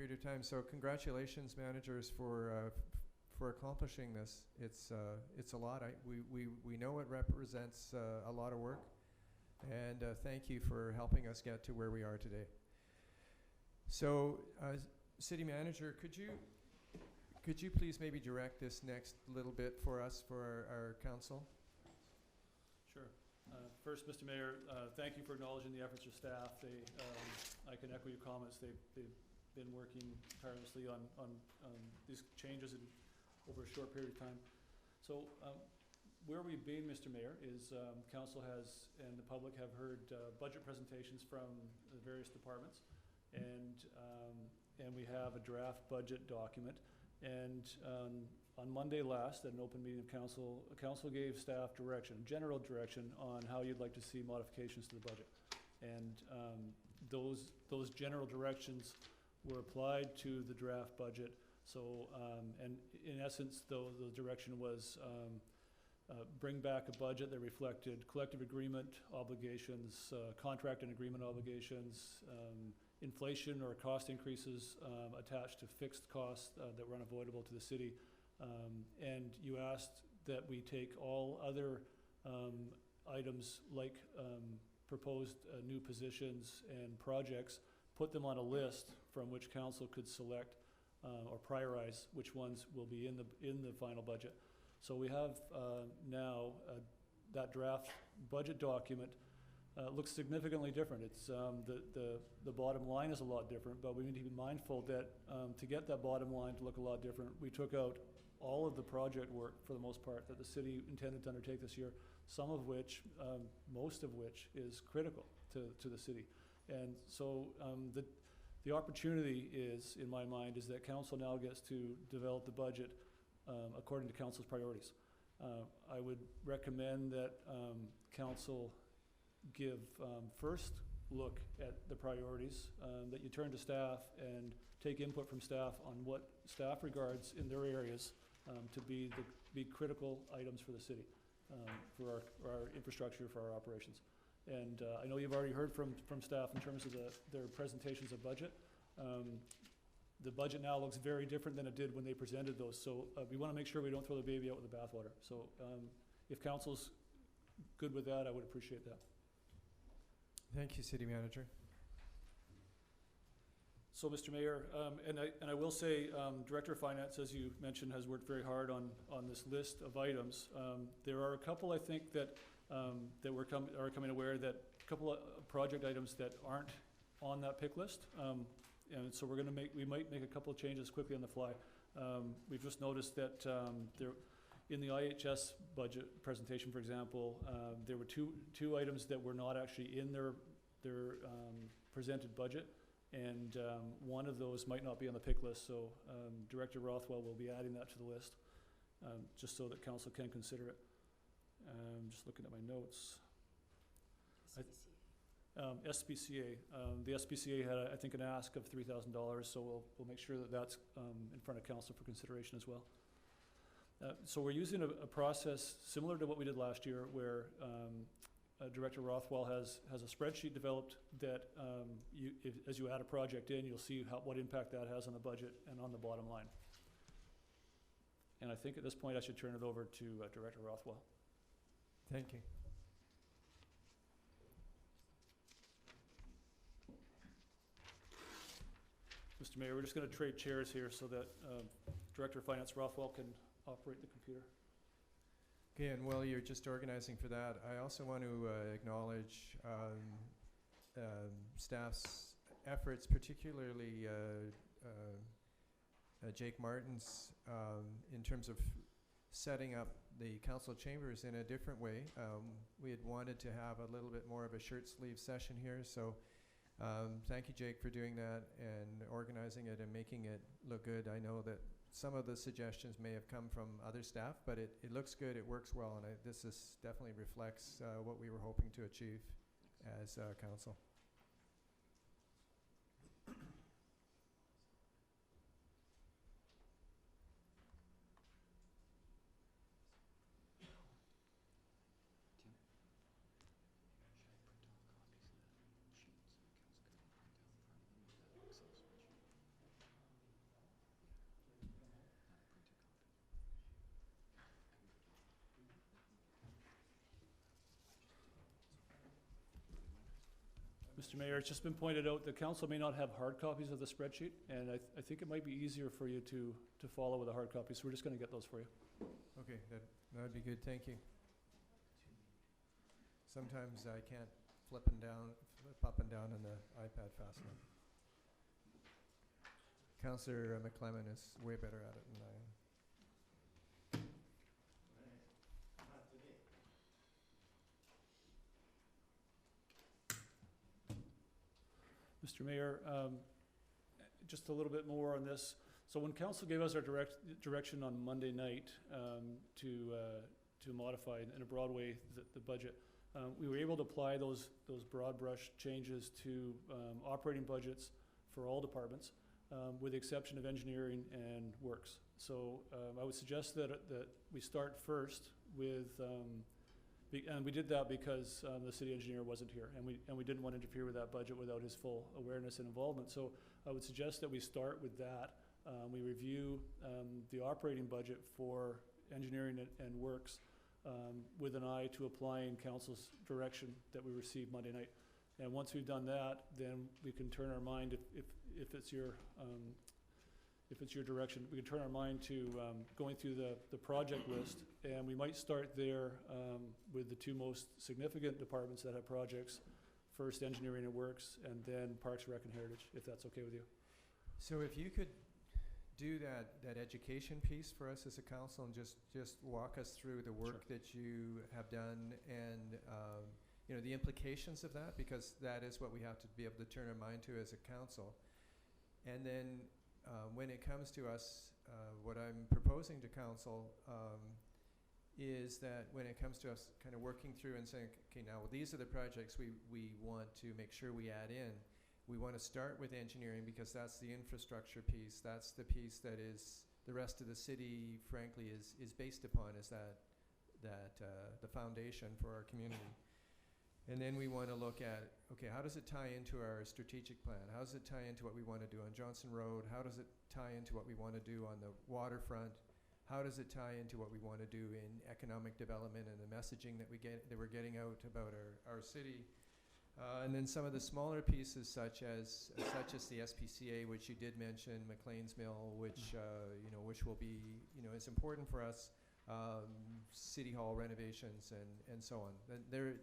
period of time. So congratulations, managers, for accomplishing this. It's a lot. We know it represents a lot of work, and thank you for helping us get to where we are today. So, City Manager, could you please maybe direct this next little bit for us, for our council? Sure. First, Mr. Mayor, thank you for acknowledging the efforts of staff. I can echo your comments. They've been working tirelessly on these changes over a short period of time. So where we've been, Mr. Mayor, is council has and the public have heard budget presentations from the various departments, and we have a draft budget document. And on Monday last, at an open meeting of council gave staff general direction on how you'd like to see modifications to the budget. And those general directions were applied to the draft budget. So, and in essence, though, the direction was bring back a budget that reflected collective agreement obligations, contract and agreement obligations, inflation or cost increases attached to fixed costs that were unavoidable to the city. And you asked that we take all other items like proposed new positions and projects, put them on a list from which council could select or prioritize which ones will be in the final budget. So we have now that draft budget document looks significantly different. It's the bottom line is a lot different, but we need to be mindful that to get that bottom line to look a lot different, we took out all of the project work for the most part that the city intended to undertake this year, some of which, most of which is critical to the city. And so the opportunity is, in my mind, is that council now gets to develop the budget according to council's priorities. I would recommend that council give first look at the priorities, that you turn to staff and take input from staff on what staff regards in their areas to be critical items for the city, for our infrastructure, for our operations. And I know you've already heard from staff in terms of their presentations of budget. The budget now looks very different than it did when they presented those. So we want to make sure we don't throw the baby out with the bathwater. So if council's good with that, I would appreciate that. Thank you, City Manager. So, Mr. Mayor, and I will say, Director of Finance, as you mentioned, has worked very hard on this list of items. There are a couple, I think, that are coming aware that a couple of project items that aren't on that pick list. And so we might make a couple of changes quickly on the fly. We've just noticed that in the IHS budget presentation, for example, there were two items that were not actually in their presented budget, and one of those might not be on the pick list. So Director Rothwell will be adding that to the list, just so that council can consider it. I'm just looking at my notes. SPCA. The SPCA had, I think, an ask of $3,000, so we'll make sure that that's in front of council for consideration as well. So we're using a process similar to what we did last year, where Director Rothwell has a spreadsheet developed that as you add a project in, you'll see what impact that has on the budget and on the bottom line. And I think at this point I should turn it over to Director Rothwell. Thank you. Mr. Mayor, we're just going to trade chairs here so that Director of Finance Rothwell can operate the computer. Okay, and while you're just organizing for that, I also want to acknowledge staff's efforts, particularly Jake Martin's, in terms of setting up the council chambers in a different way. We had wanted to have a little bit more of a shirt sleeve session here, so thank you, Jake, for doing that and organizing it and making it look good. I know that some of the suggestions may have come from other staff, but it looks good, it works well, and this definitely reflects what we were hoping to achieve as council. Mr. Mayor, it's just been pointed out, the council may not have hard copies of the spreadsheet, and I think it might be easier for you to follow with a hard copy, so we're just gonna get those for you. Okay, that'd be good, thank you. Sometimes I can't flip up and down on the iPad fast enough. Councillor McClement is way better at it than I am. Mr. Mayor, just a little bit more on this. So when council gave us our direction on Monday night to modify in a broad way the budget, we were able to apply those broad brush changes to operating budgets for all departments, with the exception of engineering and works. So I would suggest that we start first with, and we did that because the city engineer wasn't here, and we didn't want to interfere with that budget without his full awareness and involvement. So I would suggest that we start with that. We review the operating budget for engineering and works with an eye to applying council's direction that we received Monday night. And once we've done that, then we can turn our mind, if it's your direction, we can turn our mind to going through the project list, and we might start there with the two most significant departments that have projects, first engineering and works, and then Parks, Rec, and Heritage, if that's okay with you. So if you could do that education piece for us as a council and just walk us through the work Sure. that you have done and you know, the implications of that, because that is what we have to be able to turn our mind to as a council. And then when it comes to us, what I'm proposing to council is that when it comes to us kind of working through and saying, okay, now these are the projects we want to make sure we add in. We want to start with engineering because that's the infrastructure piece. That's the piece that is the rest of the city, frankly, is based upon, is that the foundation for our community. And then we want to look at, okay, how does it tie into our strategic plan? How does it tie into what we want to do on Johnson Road? How does it tie into what we want to do on the waterfront? How does it tie into what we want to do in economic development and the messaging that we're getting out about our city? And then some of the smaller pieces, such as the SPCA, which you did mention, McLean's Mill, which you know, which will be, you know, is important for us. City Hall renovations and so on. They're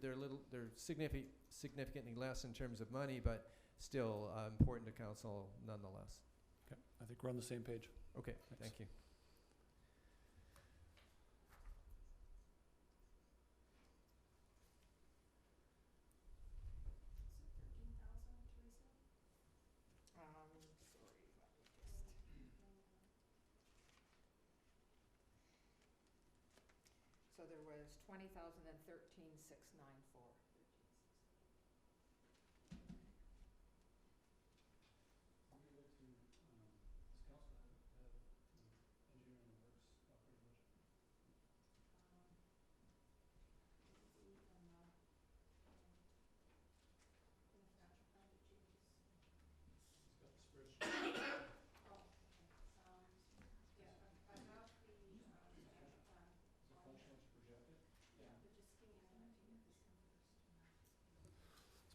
significantly less in terms of money, but still important to council nonetheless. Okay, I think we're on the same page. Okay, Thanks. thank you. So there was 20,000 and 13,694.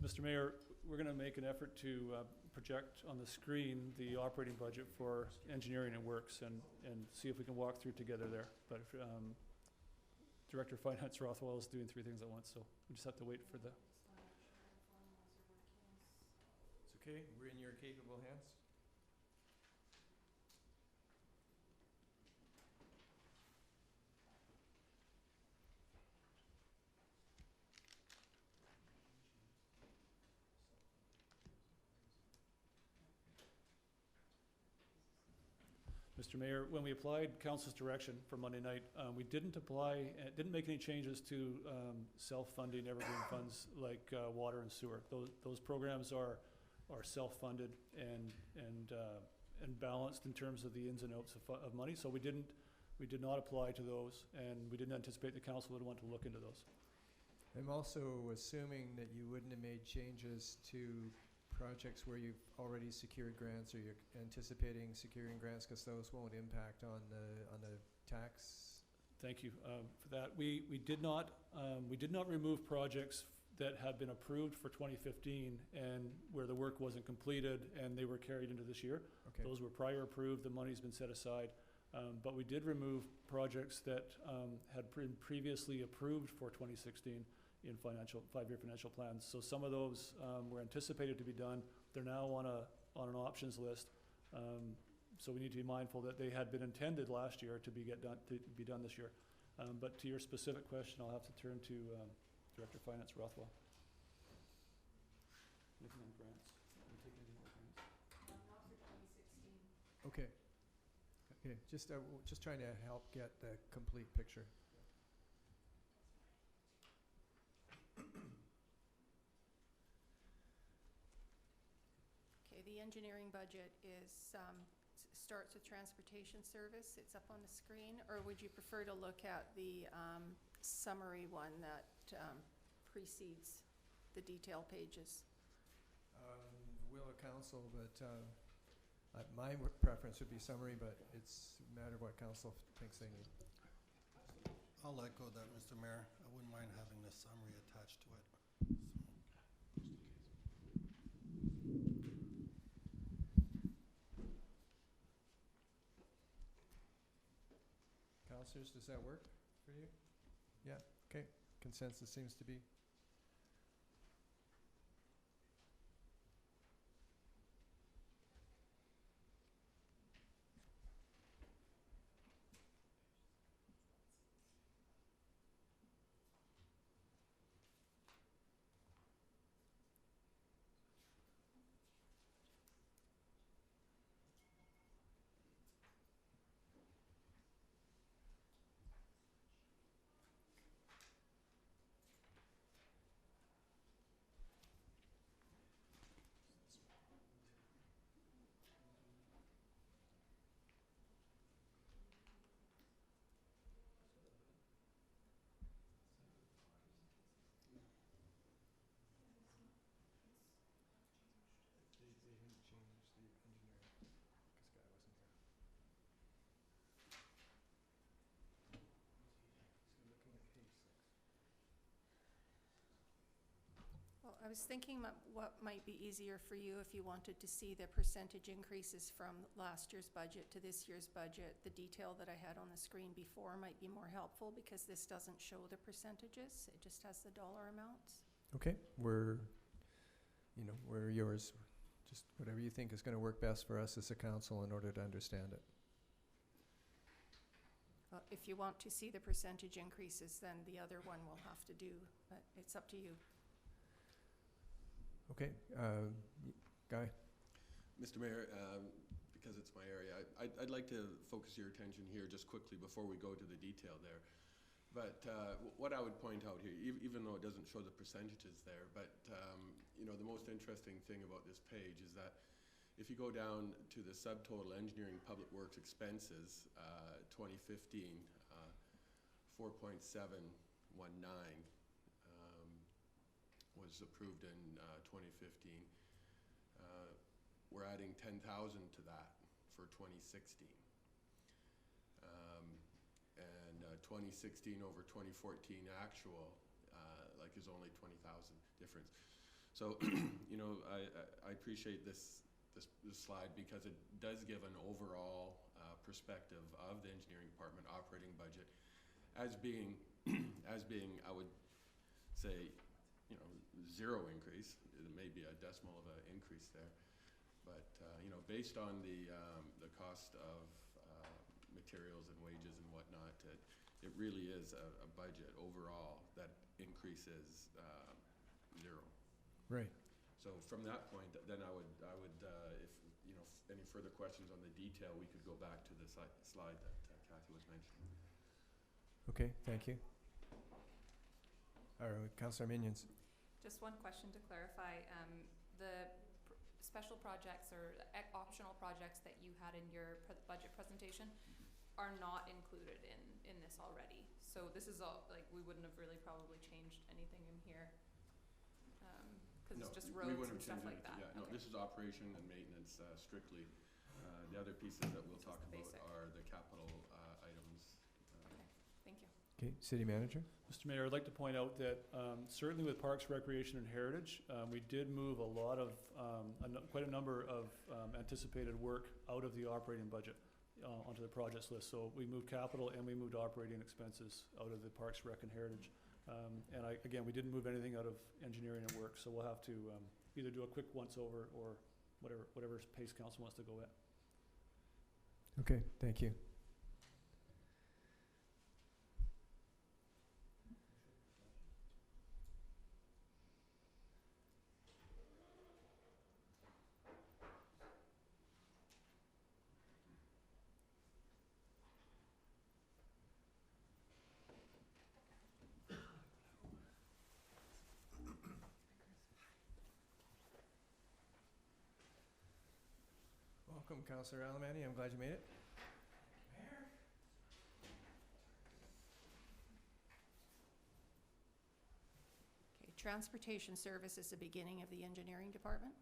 Mr. Mayor, we're going to make an effort to project on the screen the operating budget for engineering and works and see if we can walk through together there. But if, Director of Finance Rothwell is doing three things at once, so we just have to wait for the... It's okay, we're in your capable hands. Mr. Mayor, when we applied council's direction for Monday night, we didn't make any changes to self-funding evergreen funds like water and sewer. Those programs are self-funded and balanced in terms of the ins and outs of money. So we did not apply to those, and we didn't anticipate the council would want to look into those. I'm also assuming that you wouldn't have made changes to projects where you've already secured grants or you're anticipating securing grants, because those won't impact on the tax. Thank you for that. We did not remove projects that had been approved for 2015 and where the work wasn't completed and they were carried into this year. Okay. Those were prior approved, the money's been set aside. But we did remove projects that had been previously approved for 2016 in five-year financial plans. So some of those were anticipated to be done. They're now on an options list. So we need to be mindful that they had been intended last year to be done this year. But to your specific question, I'll have to turn to Director of Finance Rothwell. Anything on grants? Are we taking anything on grants? Not for 2016. Okay. Okay, just trying to help get the complete picture. Okay, the engineering budget starts with transportation service. It's up on the screen. Or would you prefer to look at the summary one that precedes the detail pages? Will of council, but my preference would be summary, but it's a matter of what council thinks they need. I'll echo that, Mr. Mayor. I wouldn't mind having the summary attached to it. Councillors, does that work for you? Yeah, okay. Consensus seems to be. Well, I was thinking what might be easier for you if you wanted to see the percentage increases from last year's budget to this year's budget. The detail that I had on the screen before might be more helpful because this doesn't show the percentages. It just has the dollar amounts. Okay, we're yours. Just whatever you think is going to work best for us as a council in order to understand it. If you want to see the percentage increases, then the other one will have to do, but it's up to you. Okay, Guy? Mr. Mayor, because it's my area, I'd like to focus your attention here just quickly before we go to the detail there. But what I would point out here, even though it doesn't show the percentages there, but the most interesting thing about this page is that if you go down to the subtotal engineering public works expenses, 2015, 4.719 was approved in 2015. We're adding 10,000 to that for 2016. And 2016 over 2014 actual, is only 20,000 difference. So, I appreciate this slide because it does give an overall perspective of the engineering department operating budget as being, I would say, zero increase. It may be a decimal of an increase there, but based on the cost of materials and wages and whatnot, it really is a budget overall that increases zero. Right. So from that point, then I would if any further questions on the detail, we could go back to the slide that Kathy was mentioning. Okay, thank you. All right, Councillor Minions. Just one question to clarify. The special projects or optional projects that you had in your budget presentation are not included in this already. So this is all, we wouldn't have really probably changed anything in here. Because it's just roads and stuff like that. Yeah, no, okay. This is operation and maintenance strictly. The other pieces that we'll talk about are the capital items. Okay, thank you. Okay, City Manager? Mr. Mayor, I'd like to point out that certainly with Parks, Recreation, and Heritage, we did move a lot of, quite a number of anticipated work out of the operating budget onto the projects list. So we moved capital and we moved operating expenses out of the Parks, Rec, and Heritage. And again, we didn't move anything out of engineering and work, so we'll have to either do a quick once-over or whatever pace council wants to go at. Okay, thank you. Welcome, Councillor Alberni. I'm glad you made it. Okay, transportation service is the beginning of the engineering department.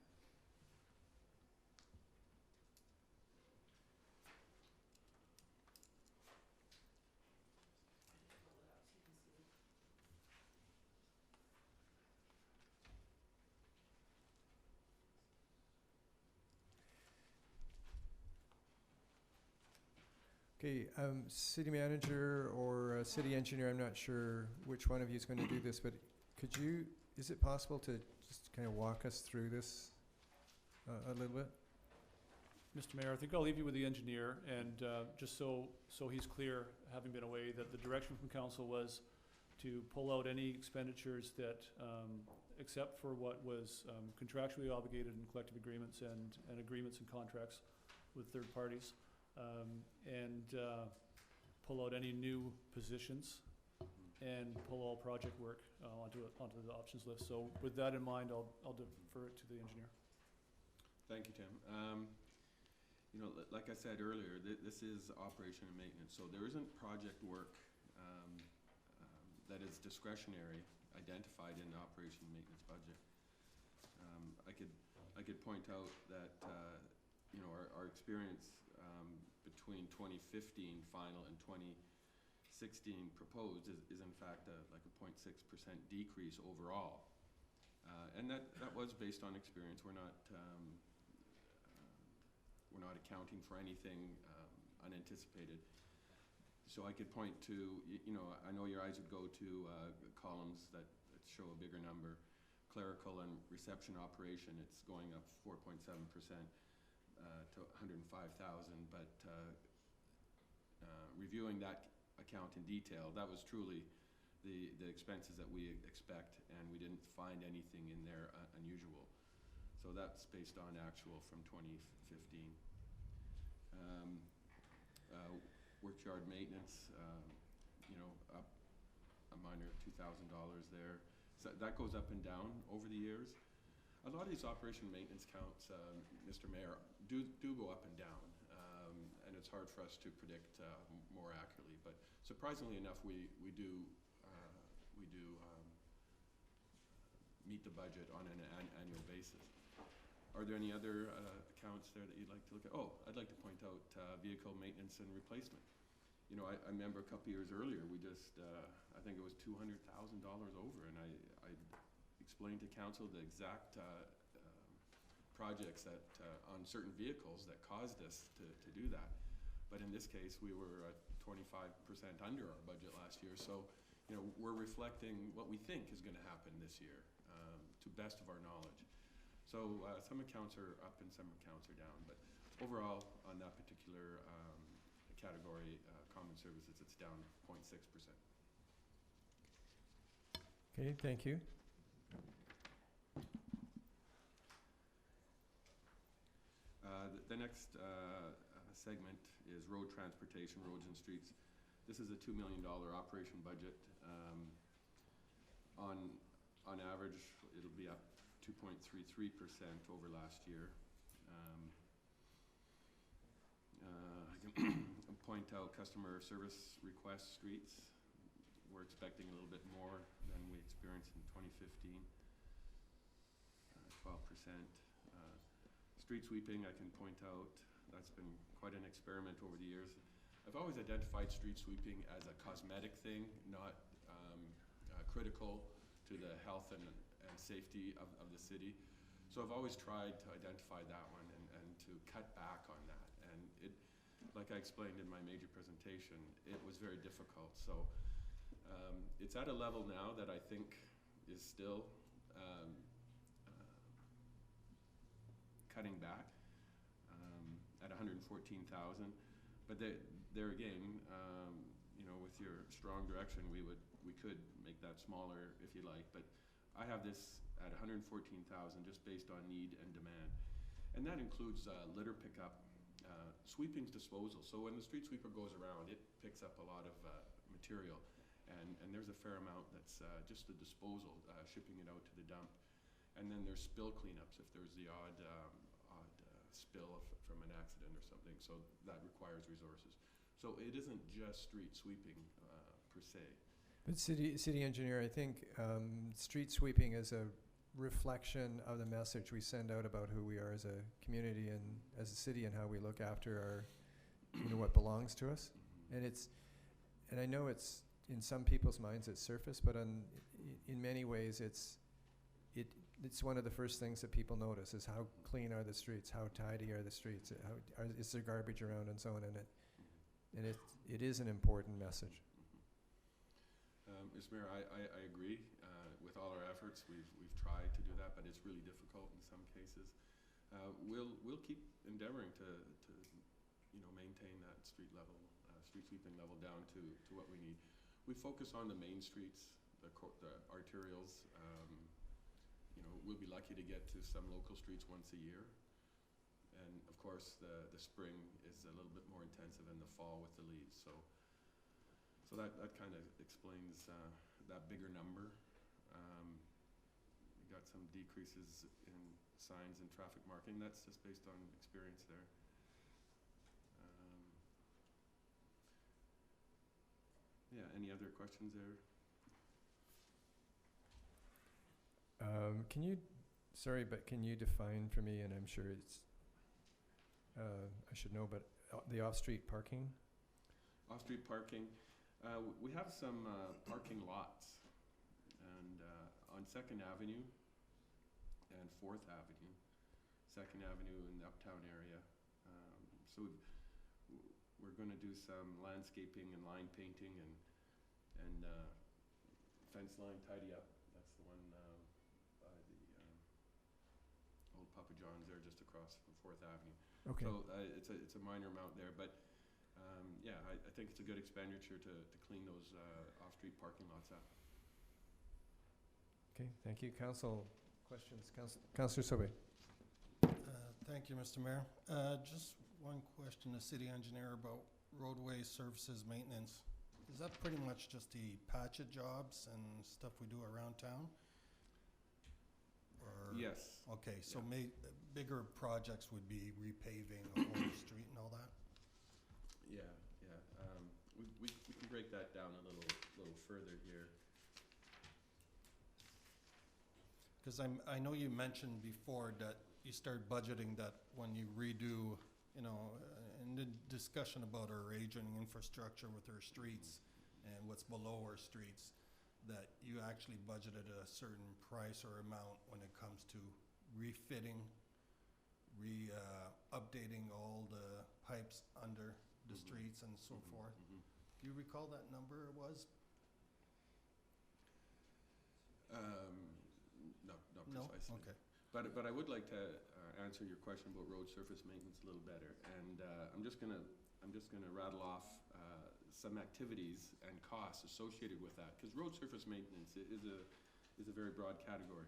Okay, City Manager or City Engineer, I'm not sure which one of you is going to do this, but could you, is it possible to just kind of walk us through this a little bit? Mr. Mayor, I think I'll leave you with the engineer, and just so he's clear, having been away, that the direction from council was to pull out any expenditures that, except for what was contractually obligated in collective agreements and agreements and contracts with third parties, and pull out any new positions and pull all project work onto the options list. So with that in mind, I'll defer it to the engineer. Thank you, Tim. You know, like I said earlier, this is operation and maintenance, so there isn't project work that is discretionary identified in the operation and maintenance budget. I could point out that you know, our experience between 2015 final and 2016 proposed is in fact like a 0.6% decrease overall, and that was based on experience. We're not accounting for anything unanticipated. So I could point to, you know, I know your eyes would go to columns that show a bigger number. Clerical and reception operation, it's going up 4.7% to 105,000. But reviewing that account in detail, that was truly the expenses that we expect, and we didn't find anything in there unusual. So that's based on actual from 2015. Workyard maintenance, you know, up a minor $2,000 there. So that goes up and down over the years. A lot of these operation maintenance counts, Mr. Mayor, do go up and down, and it's hard for us to predict more accurately. But surprisingly enough, we do meet the budget on an annual basis. Are there any other accounts there that you'd like to look at? Oh, I'd like to point out vehicle maintenance and replacement. You know, I remember a couple years earlier, we just, I think it was $200,000 over, and I explained to council the exact projects that on certain vehicles that caused us to do that. But in this case, we were 25% under our budget last year. So, you know, we're reflecting what we think is going to happen this year, to best of our knowledge. So some accounts are up and some accounts are down, but overall on that particular category, common services, it's down 0.6%. Okay, thank you. The next segment is road transportation, roads and streets. This is a $2 million operation budget. On average, it'll be up 2.33% over last year. I can point out customer service request streets. We're expecting a little bit more than we experienced in 2015, 12%. Street sweeping, I can point out, that's been quite an experiment over the years. I've always identified street sweeping as a cosmetic thing, not critical to the health and safety of the city. So I've always tried to identify that one and to cut back on that. And it, like I explained in my major presentation, it was very difficult. So it's at a level now that I think is still cutting back at 114,000. But there again, you know, with your strong direction, we could make that smaller if you like. But I have this at 114,000 just based on need and demand, and that includes litter pickup, sweepings disposal. So when the street sweeper goes around, it picks up a lot of material, and there's a fair amount that's just the disposal, shipping it out to the dump, and then there's spill cleanups if there's the odd spill from an accident or something. So that requires resources. So it isn't just street sweeping per se. But city engineer, I think street sweeping is a reflection of the message we send out about who we are as a community and as a city, and how we look after our, you know, what belongs to us. And I know it's in some people's minds it's surface, but in many ways it's one of the first things that people notice is how clean are the streets, how tidy are the streets, is there garbage around, and so on. And it is an important message. Mr. Mayor, I agree. With all our efforts, we've tried to do that, but it's really difficult in some cases. We'll keep endeavoring to you know, maintain that street sweeping level down to what we need. We focus on the main streets, the arterials. You know, we'll be lucky to get to some local streets once a year. And of course, the spring is a little bit more intensive in the fall with the leaves. So that kind of explains that bigger number. We got some decreases in signs and traffic marking. That's just based on experience there. Yeah, any other questions there? Can you define for me, and I'm sure it's, I should know, but the off-street parking? Off-street parking. We have some parking lots, and on 2nd Avenue and 4th Avenue. 2nd Avenue in the uptown area. So we're going to do some landscaping and line painting and fence line tidy up. That's the one by the old Papa John's there, just across from 4th Avenue. Okay. So it's a minor amount there, but yeah, I think it's a good expenditure to clean those off-street parking lots up. Okay, thank you. Council questions? Councillor Sobe. Thank you, Mr. Mayor. Just one question to city engineer about roadway services maintenance. Is that pretty much just the patch-it jobs and stuff we do around town? Or Yes. Okay, so Yeah. bigger projects would be repaving the whole street and all that? Yeah. We can break that down a little further here. Because I know you mentioned before that you start budgeting that when you redo, you know, in the discussion about our aging infrastructure with our streets and what's below our streets, that you actually budgeted a certain price or amount when it comes to refitting, updating all the pipes under the streets and so forth. Do you recall that number was? Not precisely. Okay. But I would like to answer your question about road surface maintenance a little better, and I'm just gonna rattle off some activities and costs associated with that, because road surface maintenance is a very broad category.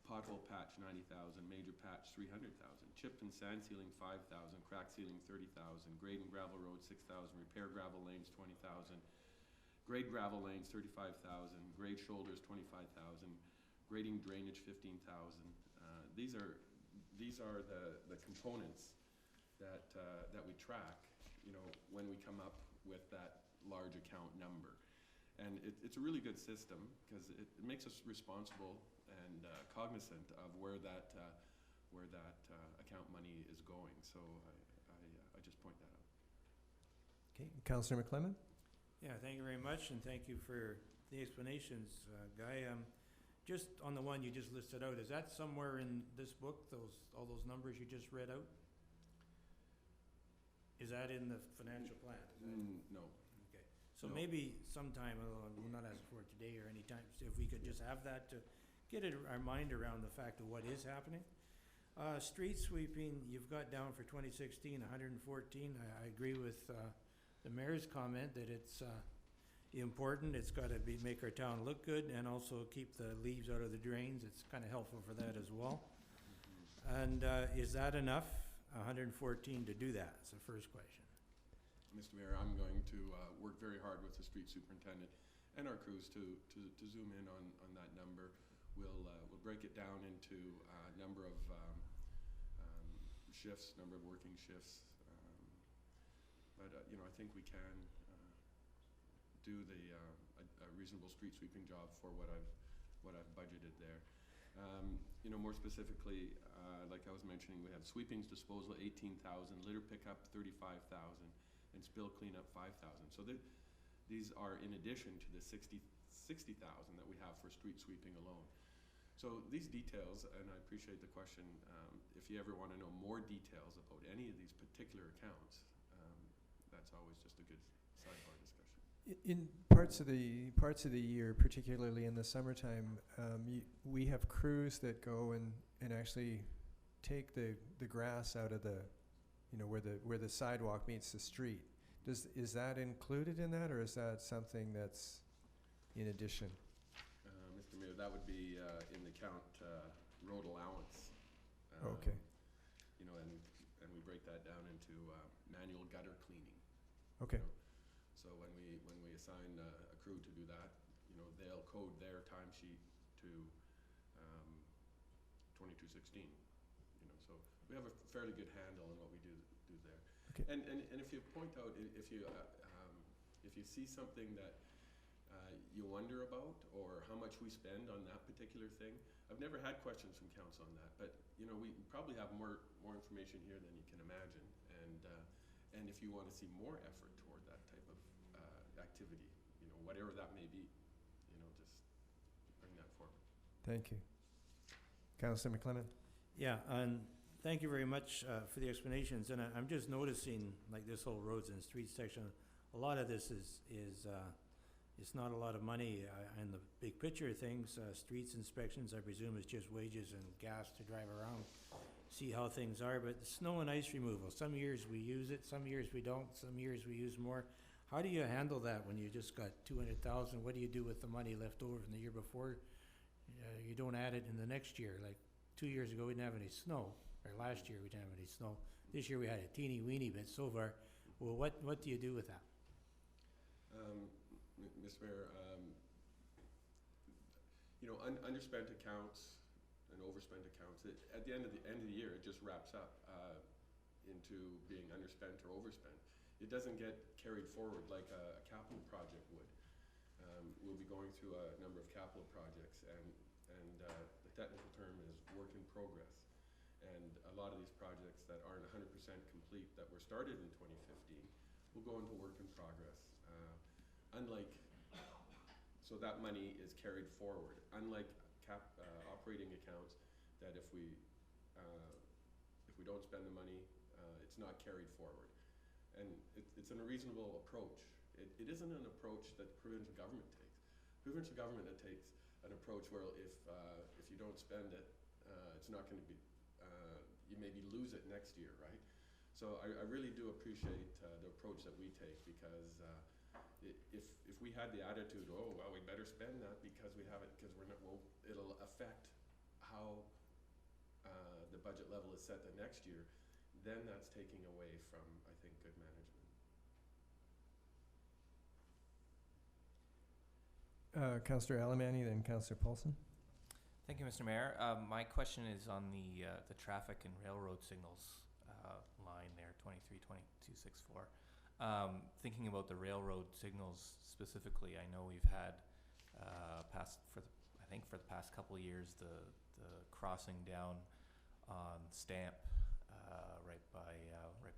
Pothole patch 90,000, major patch 300,000, chip and sand sealing 5,000, crack sealing 30,000, grade and gravel road 6,000, repair gravel lanes 20,000, grade gravel lanes 35,000, grade shoulders 25,000, grading drainage 15,000. These are the components that we track, you know, when we come up with that large account number. And it's a really good system because it makes us responsible and cognizant of where that account money is going. So I just point that out. Okay, Councillor McClement? Yeah, thank you very much, and thank you for the explanations, Guy. Just on the one you just listed out, is that somewhere in this book, all those numbers you just read out? Is that in the financial plan? No. Okay, so No. maybe sometime, we're not asking for it today or anytime, if we could just have that to get our mind around the fact of what is happening. Street sweeping, you've got down for 2016, 114. I agree with the mayor's comment that it's important. It's got to make our town look good and also keep the leaves out of the drains. It's kind of helpful for that as well. And is that enough, 114, to do that? That's the first question. Mr. Mayor, I'm going to work very hard with the street superintendent and our crews to zoom in on that number. We'll break it down into a number of shifts, number of working shifts. But you know, I think we can do a reasonable street sweeping job for what I've budgeted there. You know, more specifically, like I was mentioning, we have sweepings disposal 18,000, litter pickup 35,000, and spill cleanup 5,000. So these are in addition to the 60,000 that we have for street sweeping alone. So these details, and I appreciate the question, if you ever want to know more details about any of these particular accounts, that's always just a good sidebar discussion. In parts of the year, particularly in the summertime, we have crews that go and actually take the grass out of the, you know, where the sidewalk meets the street. Is that included in that, or is that something that's in addition? Mr. Mayor, that would be in the count road allowance. Okay. You know, and we break that down into manual gutter cleaning. Okay. You know? So when we assign a crew to do that, you know, they'll code their timesheet to 2216. You know, so we have a fairly good handle on what we do there. Okay. And if you point out, if you see something that you wonder about, or how much we spend on that particular thing, I've never had questions from council on that, but you know, we probably have more information here than you can imagine, and if you want to see more effort toward that type of activity, you know, whatever that may be, you know, just bring that forward. Thank you. Councillor McClement? Yeah, and thank you very much for the explanations. And I'm just noticing, like this whole roads and streets section, a lot of this is it's not a lot of money in the big picture of things. Streets inspections, I presume, is just wages and gas to drive around, see how things are. But snow and ice removal, some years we use it, some years we don't, some years we use more. How do you handle that when you just got 200,000? What do you do with the money left over from the year before? You don't add it in the next year. Like 2 years ago, we didn't have any snow, or last year we didn't have any snow. This year we had a teeny weeny bit so far. Well, what do you do with that? Mr. Mayor, you know, underspent accounts and overspent accounts, at the end of the year, it just wraps up into being underspent or overspent. It doesn't get carried forward like a capital project would. We'll be going through a number of capital projects, and the technical term is work in progress. And a lot of these projects that aren't 100% complete that were started in 2015 will go into work in progress. So that money is carried forward. Unlike operating accounts, that if we don't spend the money, it's not carried forward. And it's an unreasonable approach. It isn't an approach that the provincial government takes. Provincial government that takes an approach where if you don't spend it, it's not going to be, you maybe lose it next year, right? So I really do appreciate the approach that we take, because if we had the attitude, oh well, we better spend that because we have it, because we're not, well, it'll affect how the budget level is set the next year, then that's taking away from, I think, good management. Councillor Alberni, then Councillor Paulson. Thank you, Mr. Mayor. My question is on the traffic and railroad signals line there, 232264. Thinking about the railroad signals specifically, I know we've had for the past couple of years the crossing down on Stamp right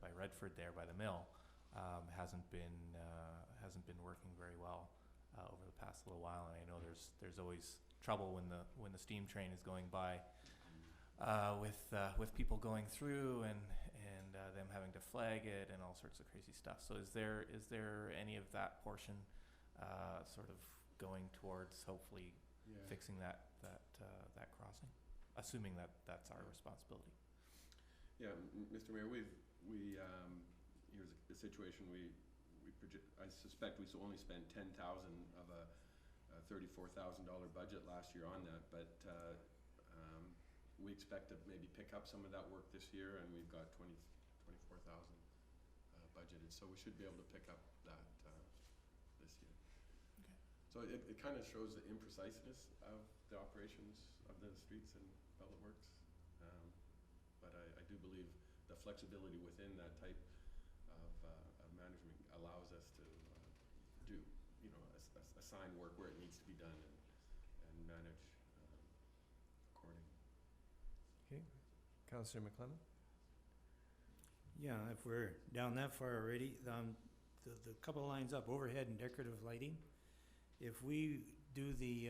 by Redford there by the mill. hasn't been working very well over the past little while, and I know there's always trouble when the steam train is going by with people going through and them having to flag it and all sorts of crazy stuff. So is there any of that portion sort of going towards hopefully fixing that crossing, assuming that that's our responsibility? Yeah, Mr. Mayor, here's a situation I suspect we only spent 10,000 of a $34,000 budget last year on that, but we expect to maybe pick up some of that work this year, and we've got 24,000 budgeted, so we should be able to pick up that this year. Okay. So it kind of shows the impreciseness of the operations of the streets and public works, but I do believe the flexibility within that type of management allows us to do, assign work where it needs to be done and manage accordingly. Okay, Councillor McClellan? Yeah, if we're down that far already, the couple of lines up, overhead and decorative lighting, if we do the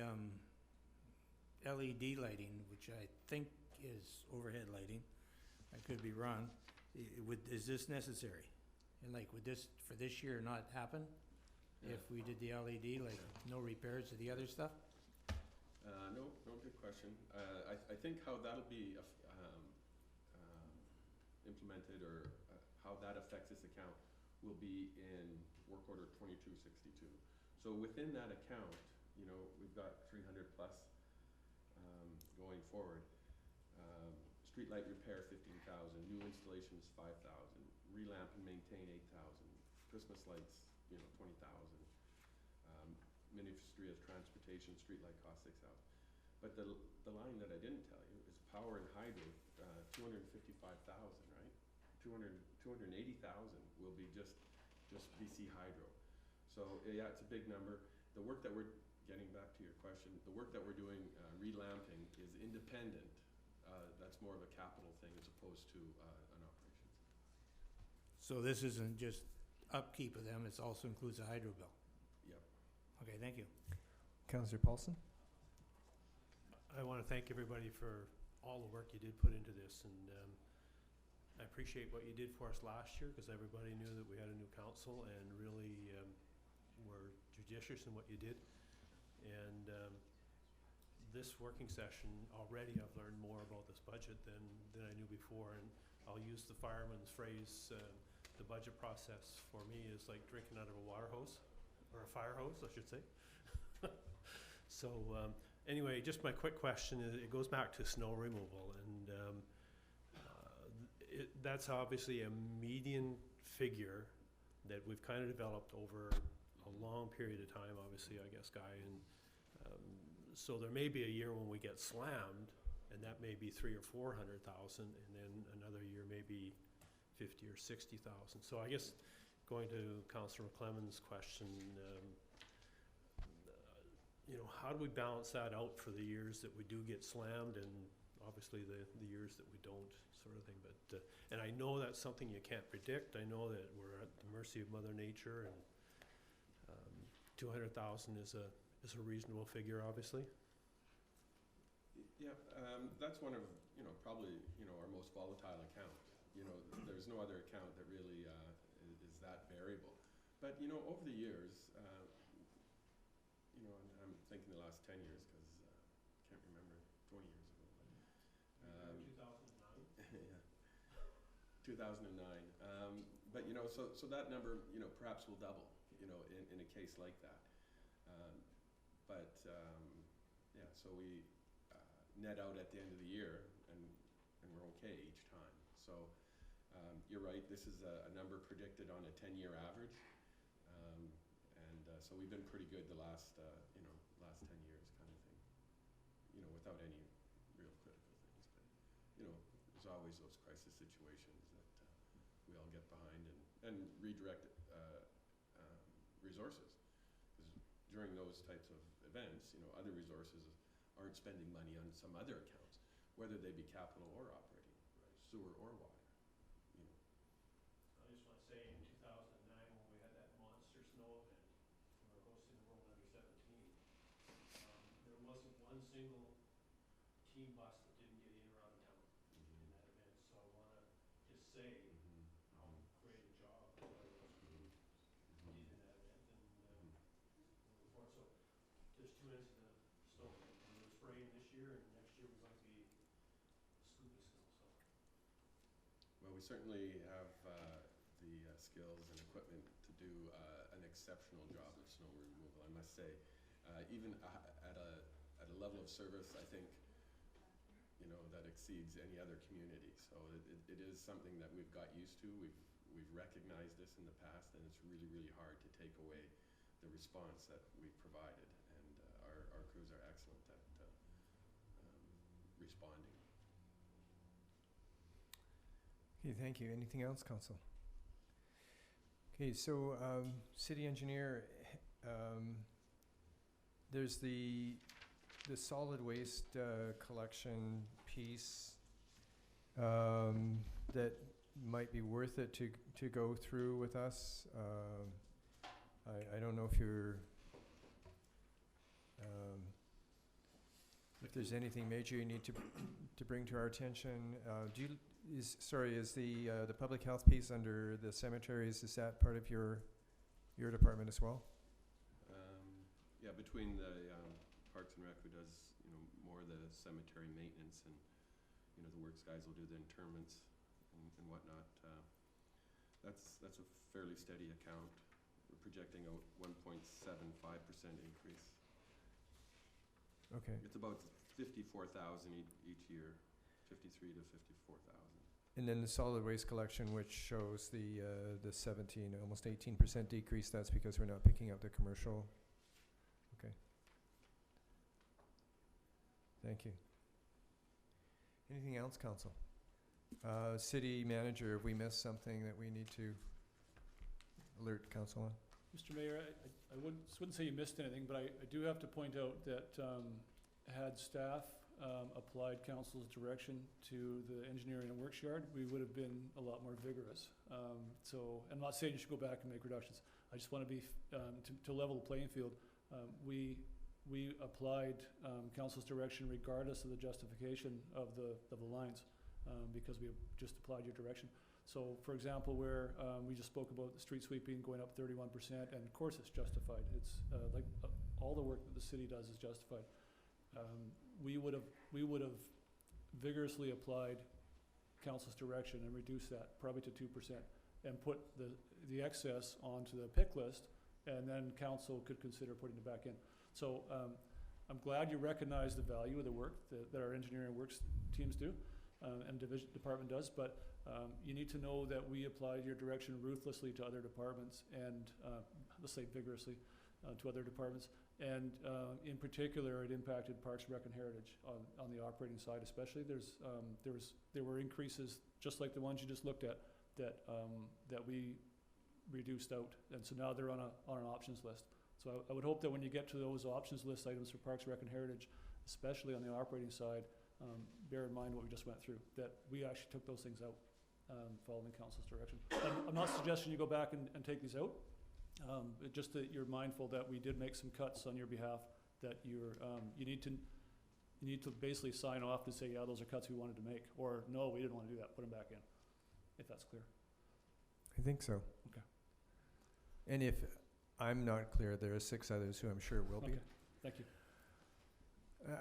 LED lighting, which I think is overhead lighting, I could be wrong, is this necessary? And like, would this, for this year, not happen? If we did the LED, like no repairs to the other stuff? No, good question. I think how that'll be implemented, or how that affects this account, will be in work order 2262. So within that account, we've got 300 plus going forward. Street light repair 15,000, new installations 5,000, relamp and maintain 8,000, Christmas lights 20,000. Ministry of Transportation street light cost 6,000. But the line that I didn't tell you is power and hydro, 255,000, right? 280,000 will be just BC Hydro. So yeah, it's a big number. The work that we're getting back to your question, the work that we're doing relamping is independent. That's more of a capital thing as opposed to an operations. So this isn't just upkeep of them, it also includes a hydro bill? Yep. Okay, thank you. Councillor Paulson? I want to thank everybody for all the work you did put into this, and I appreciate what you did for us last year, because everybody knew that we had a new council and really were judicious in what you did. And this working session, already I've learned more about this budget than I knew before, and I'll use the fireman's phrase, the budget process for me is like drinking out of a water hose, or a fire hose, I should say. So anyway, just my quick question, it goes back to snow removal, and that's obviously a median figure that we've kind of developed over a long period of time, obviously, I guess, Guy, and so there may be a year when we get slammed, and that may be 300,000 or 400,000, and then another year maybe 50 or 60,000. So I guess going to Councillor McClemon's question, how do we balance that out for the years that we do get slammed, and obviously the years that we don't, sort of thing. But and I know that's something you can't predict. I know that we're at the mercy of Mother Nature, and 200,000 is a reasonable figure, obviously. Yeah, that's one of probably our most volatile account. There's no other account that really is that variable. But over the years, I'm thinking the last 10 years, because I can't remember 20 years ago. But, 2009. yeah, 2009. But so that number perhaps will double in a case like that. Yeah, so we net out at the end of the year, and we're okay each time. So you're right, this is a number predicted on a 10-year average, so we've been pretty good the last 10 years, kind of thing, without any real critical things. But there's always those crisis situations that we all get behind and redirect resources, because during those types of events, other resources aren't spending money on some other accounts, whether they be capital or operating, right, sewer or water. I just want to say, in 2009, single team bus that didn't get in or out of town in that event. So I wanna just say how great a job a lot of those crew did in that event, and moving forward. So there's two ends to the story. And we're spraying this year, and next year we're going to be scooping snow. So Well, we certainly have the skills and equipment to do an exceptional job of snow removal, I must say. Even at a level of service, I think, you know, that exceeds any other community. So it is something that we've got used to. We've recognized this in the past, and it's really, really hard to take away the response that we've provided. And our crews are excellent at responding. Okay, thank you. Anything else, Council? Okay, so City Engineer, there's the solid waste collection piece that might be worth it to go through with us. I don't know if you're if there's anything major you need to bring to our attention. Is the public health piece under the cemeteries, is that part of your department as well? Yeah, between the Parks and Rec, who does, you know, more of the cemetery maintenance, and, you know, the works guys will do the interments and whatnot. That's a fairly steady account. We're projecting a 1.75% increase. Okay. It's about 54,000 each year, 53 to 54,000. And then the solid waste collection, which shows the 17, almost 18% decrease, that's because we're not picking up the commercial. Okay. Thank you. Anything else, Council? City Manager, have we missed something that we need to alert Council on? Mr. Mayor, I wouldn't say you missed anything, but I do have to point out that had staff applied council's direction to the engineering and works yard, we would have been a lot more vigorous. So I'm not saying you should go back and make reductions. I just want to be, to level the playing field. We applied council's direction regardless of the justification of the lines, because we just applied your direction. So, for example, where we just spoke about the street sweeping going up 31%, and of course it's justified. It's like all the work that the city does is justified. We would have vigorously applied council's direction and reduced that probably to 2%, and put the excess onto the pick list, and then council could consider putting it back in. So I'm glad you recognize the value of the work that our engineering works teams do, and department does, but you need to know that we applied your direction ruthlessly to other departments, and let's say vigorously to other departments. And in particular, it impacted Parks, Rec, and Heritage on the operating side especially. There were increases, just like the ones you just looked at, that we reduced out. And so now they're on an options list. So I would hope that when you get to those options list items for Parks, Rec, and Heritage, especially on the operating side, bear in mind what we just went through, that we actually took those things out following council's direction. I'm not suggesting you go back and take these out. Just that you're mindful that we did make some cuts on your behalf, that you need to basically sign off to say, yeah, those are cuts we wanted to make, or no, we didn't want to do that, put them back in, if that's clear. I think so. Okay. And if I'm not clear, there are 6 others who I'm sure will be. Okay, thank you.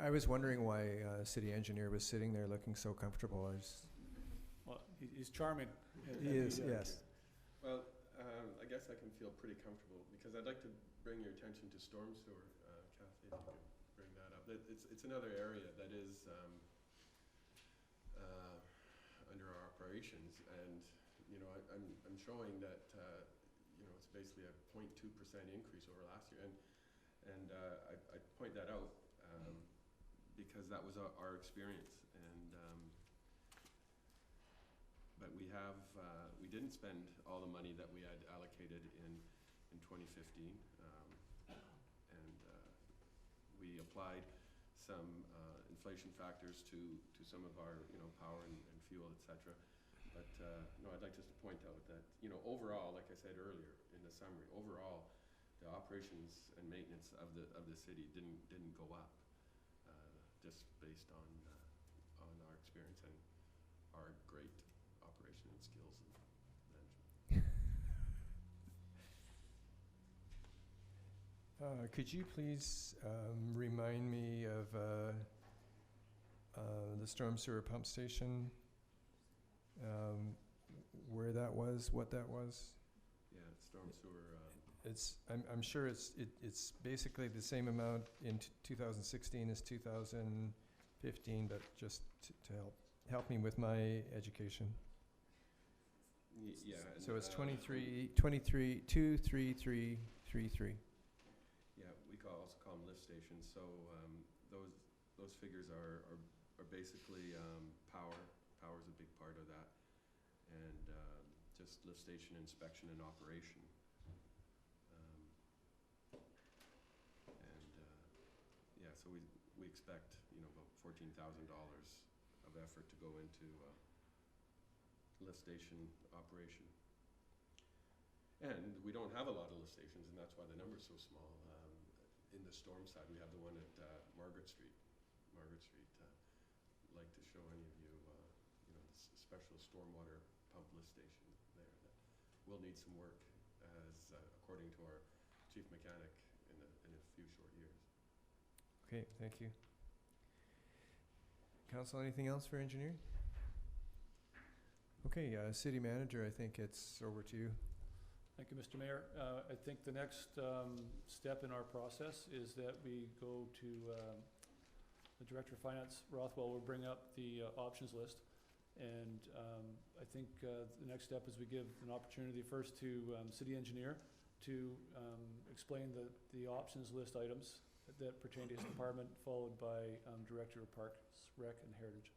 I was wondering why City Engineer was sitting there looking so comfortable. Well, he's charming. He is, yes. Well, I guess I can feel pretty comfortable, because I'd like to bring your attention to storm sewer, Kathy, if you could bring that up. It's another area that is under our operations, and, you know, I'm showing that, you know, it's basically a 0.2% increase over last year, and I point that out because that was our experience, and but we didn't spend all the money that we had allocated in 2015, and we applied some inflation factors to some of our, you know, power and fuel, etc. But no, I'd like just to point out that, you know, overall, like I said earlier in the summary, overall, the operations and maintenance of the city didn't go up. just based on our experience and our great operation and skills and management. Could you please remind me of the storm sewer pump station, where that was, what that was? Yeah, storm sewer. I'm sure it's basically the same amount in 2016 as 2015, but just to help me with my education. Yeah. So it's 23333. Yeah, we also call them lift stations. So those figures are basically power. Power is a big part of that, and just lift station inspection and operation. Yeah, so we expect about $14,000 of effort to go into lift station operation. And we don't have a lot of lift stations, and that's why the number's so small. In the storm side, we have the one at Margaret Street. Like to show any of you, this special stormwater pump lift station there that will need some work, as according to our chief mechanic, in a few short years. Okay, thank you. Council, anything else for engineering? Okay, city manager, I think it's over to you. Thank you, Mr. Mayor. I think the next step in our process is that we go to the Director of Finance, Rothwell, will bring up the options list. And I think the next step is we give an opportunity first to city engineer to explain the options list items that pertain to his department, followed by Director of Parks, Rec, and Heritage.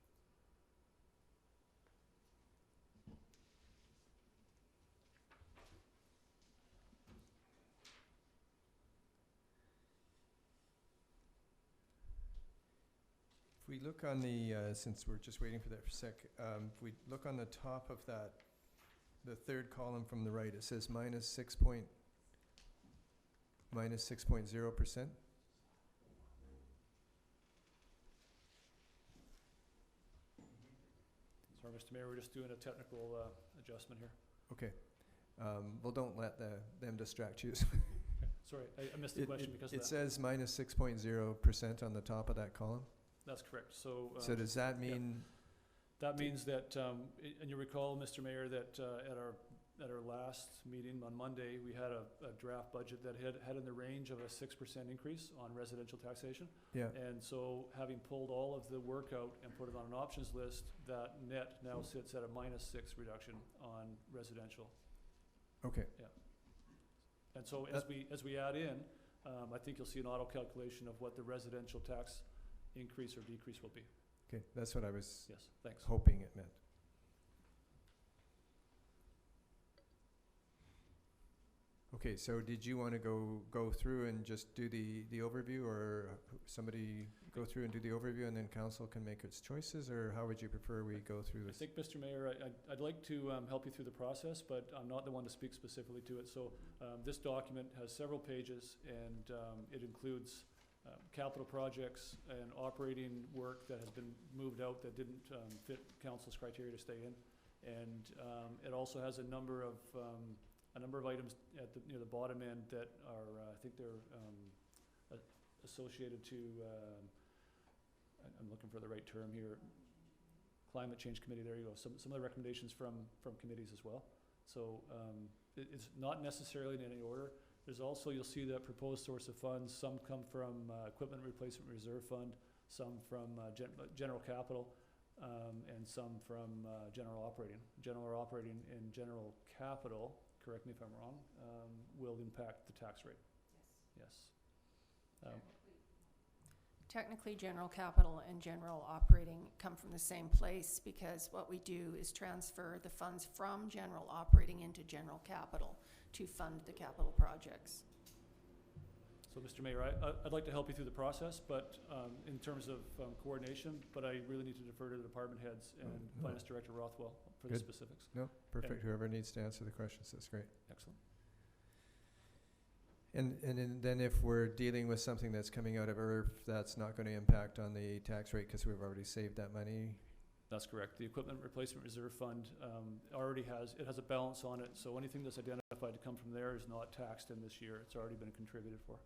If we look on the, since we're just waiting for that for a sec, if we look on the top of that, the third column from the right, it says minus 6.0%. Sorry, Mr. Mayor, we're just doing a technical adjustment here. Okay. Well, don't let them distract you. Sorry, I missed the question because of that. It says minus 6.0% on the top of that column. That's correct. So does that mean? That means that, and you recall, Mr. Mayor, that at our last meeting on Monday, we had a draft budget that had in the range of a 6% increase on residential taxation. Yeah. And so, having pulled all of the work out and put it on an options list, that net now sits at a -6 reduction on residential. Okay. Yeah. And so, as we add in, I think you'll see an auto calculation of what the residential tax increase or decrease will be. Okay, that's what I was Yes, thanks. hoping it meant. Okay, so did you want to go through and just do the overview, or somebody go through and do the overview and then council can make its choices, or how would you prefer we go through I this? think, Mr. Mayor, I'd like to help you through the process, but I'm not the one to speak specifically to it. So this document has several pages, and it includes capital projects and operating work that has been moved out that didn't fit council's criteria to stay in. And it also has a number of items at near the bottom end that are, I think they're associated to, I'm looking for the right term here, Climate Change Committee, there you go, some of the recommendations from committees as well. So it's not necessarily in any order. There's also, you'll see that proposed source of funds, some come from Equipment Replacement Reserve Fund, some from general capital, and some from general operating. General operating and general capital, correct me if I'm wrong, will impact the tax rate. Yes. Yes. Technically, general capital and general operating come from the same place, because what we do is transfer the funds from general operating into general capital to fund the capital projects. So, Mr. Mayor, I'd like to help you through the process, but in terms of coordination, but I really need to defer to the department heads and Finance Director Rothwell for the Good. specifics. No, perfect. Whoever needs to answer the questions, that's great. Excellent. Then if we're dealing with something that's coming out of IRF, that's not going to impact on the tax rate because we've already saved that money? That's correct. The Equipment Replacement Reserve Fund already has a balance on it, so anything that's identified to come from there is not taxed in this year. It's already been contributed for.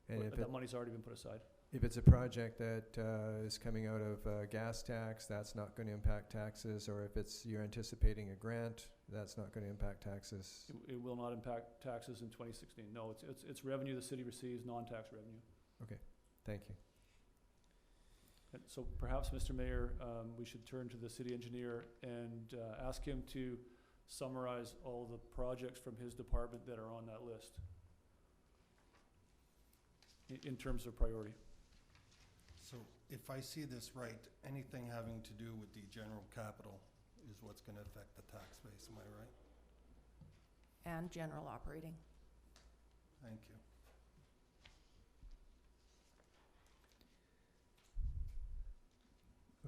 And That money's already been put aside. if it's a project that is coming out of gas tax, that's not going to impact taxes, or if you're anticipating a grant, that's not going to impact taxes? It will not impact taxes in 2016. No, it's revenue the city receives, non-tax revenue. Thank you. And so perhaps, Mr. Mayor, we should turn to the city engineer and ask him to summarize all the projects from his department that are on that list in terms of priority. So if I see this right, anything having to do with the general capital is what's gonna affect the tax base, am I right? And general operating. Thank you.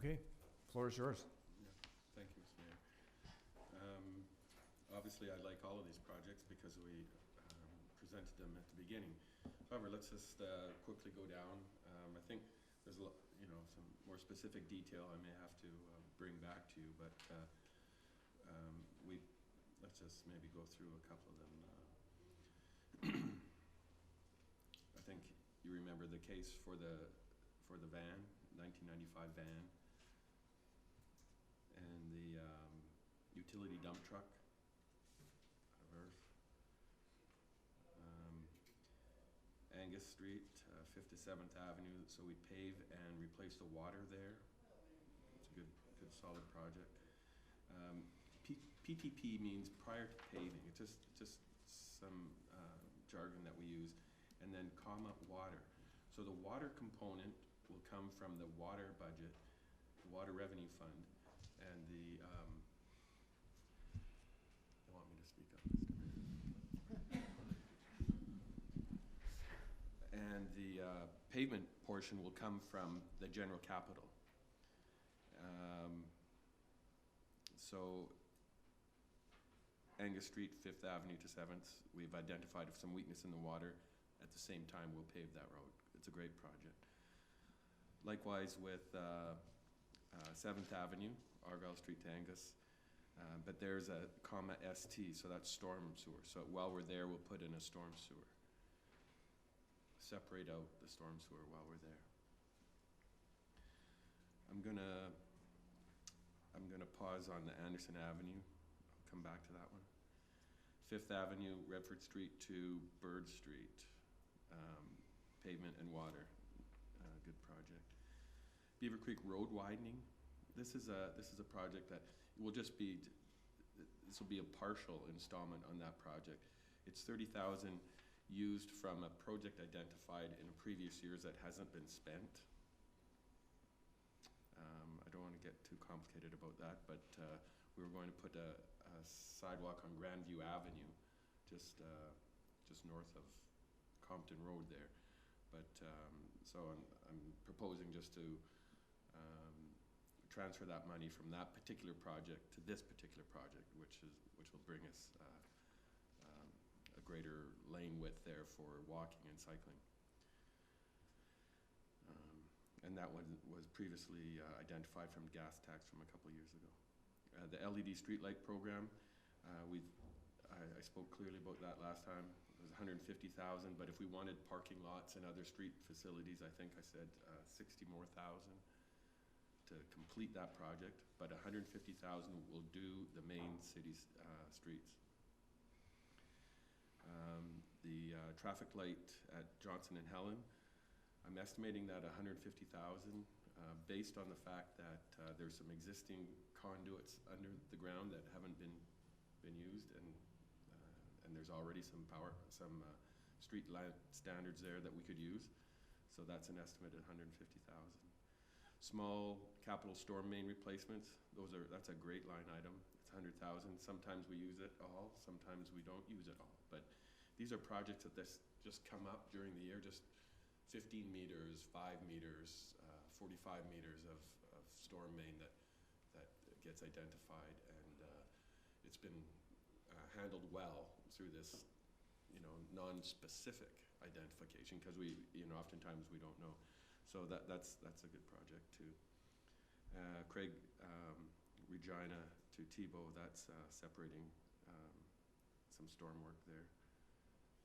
Okay, floor is yours. Thank you, Mr. Mayor. Obviously, I like all of these projects because we presented them at the beginning. However, let's just quickly go down. I think there's some more specific detail I may have to bring back to you, but let's just maybe go through a couple of them. I think you remember the case for the van, 1995 van, and the utility dump truck out of Earth. Angus Street, 57th Avenue, so we pave and replace the water there. It's a good solid project. PTP means prior to paving. It's just some jargon that we use. And then comma water. So the water component will come from the water budget, the water revenue fund, and the, they want me to speak up, Mr. Mayor. And the pavement portion will come from the general capital. So Angus Street, 5th Avenue to 7th, we've identified some weakness in the water. At the same time, we'll pave that road. It's a great project. Likewise with 7th Avenue, Argyle Street to Angus, but there's a comma ST, so that's storm sewer. So while we're there, we'll put in a storm sewer. Separate out the storm sewer while we're there. I'm gonna pause on the Anderson Avenue. I'll come back to that one. 5th Avenue, Redford Street to Bird Street, pavement and water, good project. Beaver Creek Road widening. This is a project that will just be. This will be a partial installment on that project. It's 30,000 used from a project identified in previous years that hasn't been spent. I don't want to get too complicated about that, but we were going to put a sidewalk on Grandview Avenue, just north of Compton Road there. But so I'm proposing just to transfer that money from that particular project to this particular project, which will bring us a greater lane width there for walking and cycling. And that one was previously identified from gas tax from a couple years ago. The LED streetlight program, I spoke clearly about that last time. It was 150,000, but if we wanted parking lots and other street facilities, I think I said 60 more thousand to complete that project. But 150,000 will do the main city streets. The traffic light at Johnson and Helen, I'm estimating that 150,000 based on the fact that there's some existing conduits under the ground that haven't been used, and there's already some street light standards there that we could use. So that's an estimate at 150,000. Small capital storm main replacements, that's a great line item. It's 100,000. Sometimes we use it all, sometimes we don't use it all. But these are projects that just come up during the year, just 15 meters, 5 meters, 45 meters of storm main that gets identified, and it's been handled well through this, non-specific identification, because we, oftentimes we don't know. So that's a good project too. Craig, Regina to Tebow, that's separating some storm work there.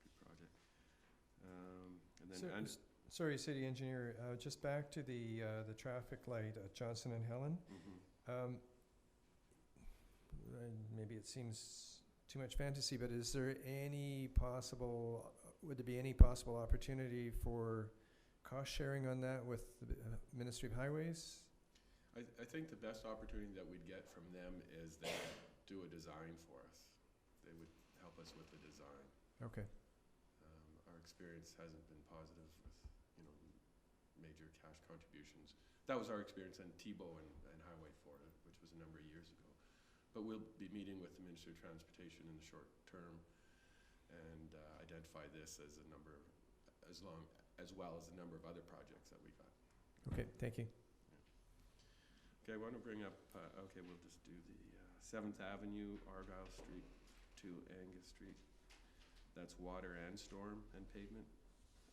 Good project. And then Sorry, City Engineer, just back to the traffic light at Johnson and Helen. Maybe it seems too much fantasy, but would there be any possible opportunity for cost sharing on that with the Ministry of Highways? I think the best opportunity that we'd get from them is they would do a design for us. They would help us with the design. Okay. Our experience hasn't been positive with, major cash contributions. That was our experience in Tebow and Highway 4, which was a number of years ago. But we'll be meeting with the Minister of Transportation in the short term and identify this as as well as a number of other projects that we got. Okay, thank you. Okay, I want to bring up, we'll just do the 7th Avenue, Argyle Street to Angus Street. That's water and storm and pavement.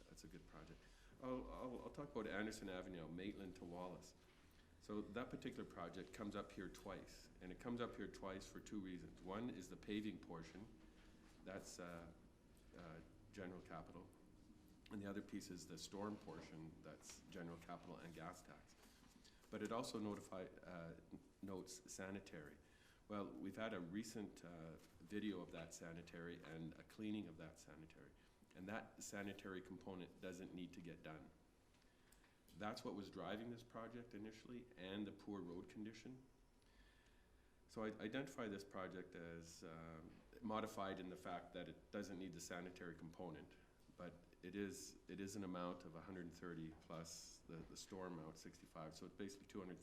That's a good project. I'll talk about Anderson Avenue, Maitland to Wallace. So that particular project comes up here twice, and it comes up here twice for two reasons. One is the paving portion. That's general capital. And the other piece is the storm portion. That's general capital and gas tax. But it also notes sanitary. Well, we've had a recent video of that sanitary and a cleaning of that sanitary. And that sanitary component doesn't need to get done. That's what was driving this project initially, and the poor road condition. So I identify this project as modified in the fact that it doesn't need the sanitary component, but it is an amount of 130 plus the storm amount, 65, so it's basically 200,000.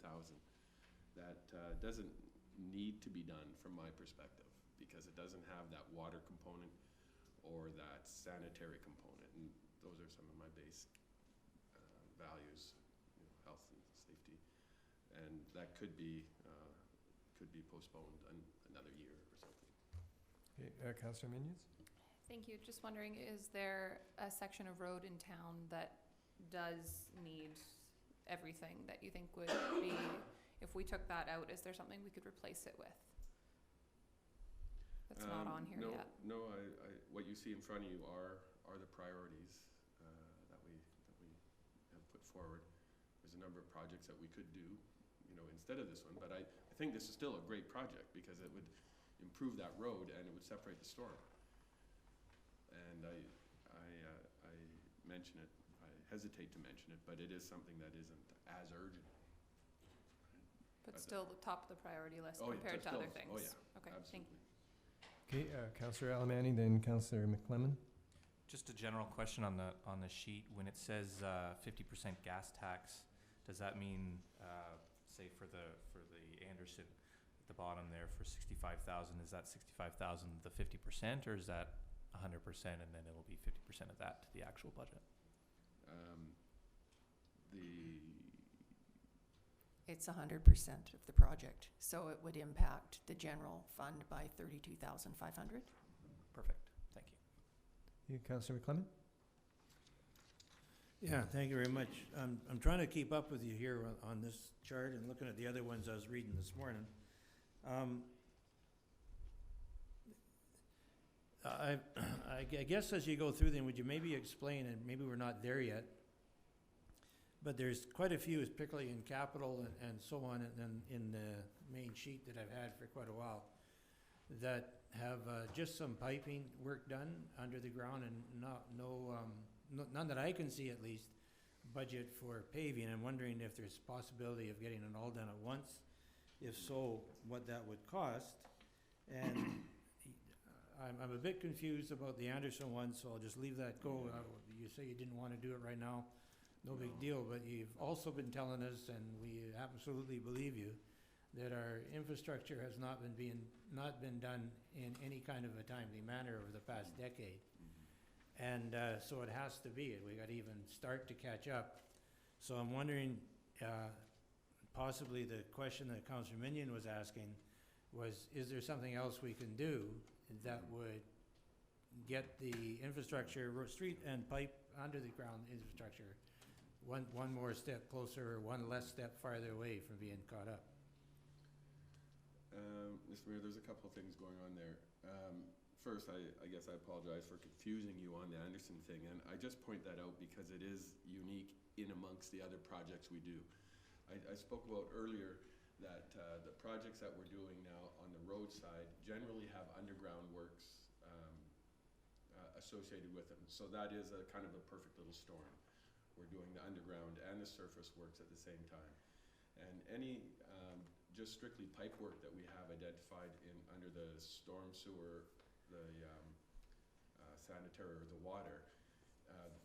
That doesn't need to be done from my perspective, because it doesn't have that water component or that sanitary component, and those are some of my base values, health and safety, and that could be postponed another year or something. Okay, Councillor Minions? Thank you. Just wondering, is there a section of road in town that does need everything that you think would be, if we took that out, is there something we could replace it with? That's not on here yet. No, what you see in front of you are the priorities that we have put forward. There's a number of projects that we could do, instead of this one, but I think this is still a great project because it would improve that road and it would separate the storm. And I mention it, I hesitate to mention it, but it is something that isn't as urgent. But still the top of the priority list Oh, yeah, compared to still, other things? oh yeah, Okay, thank you. Okay, Councillor Alamani, then Councillor McClellan. Just a general question on the sheet. When it says 50% gas tax, does that mean, say for the Anderson at the bottom there for 65,000, is that 65,000 the 50%, or is that 100% and then it'll be 50% of that to the actual budget? It's 100% of the project, so it would impact the general fund by 32,500. Perfect, thank you. You, Councillor McClellan? Yeah, thank you very much. I'm trying to keep up with you here on this chart and looking at the other ones I was reading this morning. I guess as you go through them, would you maybe explain, and maybe we're not there yet, but there's quite a few, particularly in capital and so on, and then in the main sheet that I've had for quite a while, that have just some piping work done under the ground and none that I can see at least, budget for paving. I'm wondering if there's a possibility of getting it all done at once. If so, what that would cost. And I'm a bit confused about the Anderson one, so I'll just leave that go. You say you didn't want to do it right now. No big deal, but you've also been telling us, and we absolutely believe you, that our infrastructure has not been done in any kind of a timely manner over the past decade. And so it has to be. We got to even start to catch up. So I'm wondering, possibly the question that Councillor Minion was asking was, is there something else we can do that would get the infrastructure, street and pipe under the ground infrastructure one more step closer, or one less step farther away from being caught up. Mr. Mayor, there's a couple of things going on there. First, I guess I apologize for confusing you on the Anderson thing, and I just point that out because it is unique in amongst the other projects we do. I spoke about earlier that the projects that we're doing now on the road side generally have underground works associated with them. So that is a kind of a perfect little storm. We're doing the underground and the surface works at the same time. And any just strictly pipe work that we have identified in under the storm sewer, the sanitary or the water,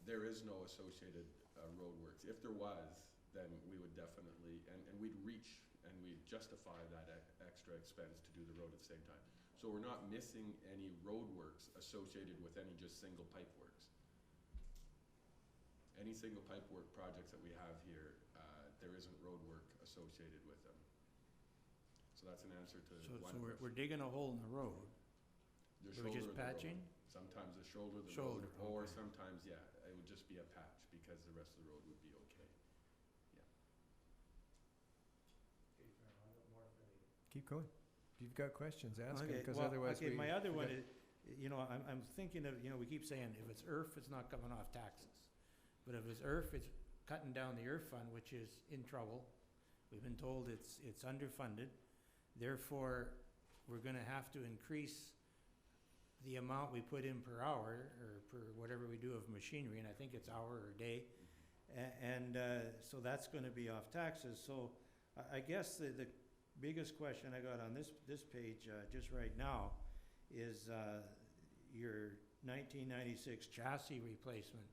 there is no associated road works. If there was, then we would definitely, and we'd reach and we'd justify that extra expense to do the road at the same time. So we're not missing any road works associated with any just single pipe works. Any single pipe work projects that we have here, there isn't road work associated with them. So that's an answer to one So question. we're digging a hole in the road. The We're shoulder just of the road. patching? Sometimes the shoulder of the Shoulder, road, or okay. sometimes, yeah, it would just be a patch because the rest of the road would be okay. Keep going. If you've got questions, ask them, Okay, because well, otherwise we... okay, my other one forget. is, I'm thinking of, we keep saying if it's ERF, it's not coming off taxes. But if it's ERF, it's cutting down the ERF fund, which is in trouble. We've been told it's underfunded. Therefore, we're gonna have to increase the amount we put in per hour, or per whatever we do of machinery, and I think it's hour or day. So that's gonna be off taxes. So I guess the biggest question I got on this page, just right now, is your 1996 chassis replacement,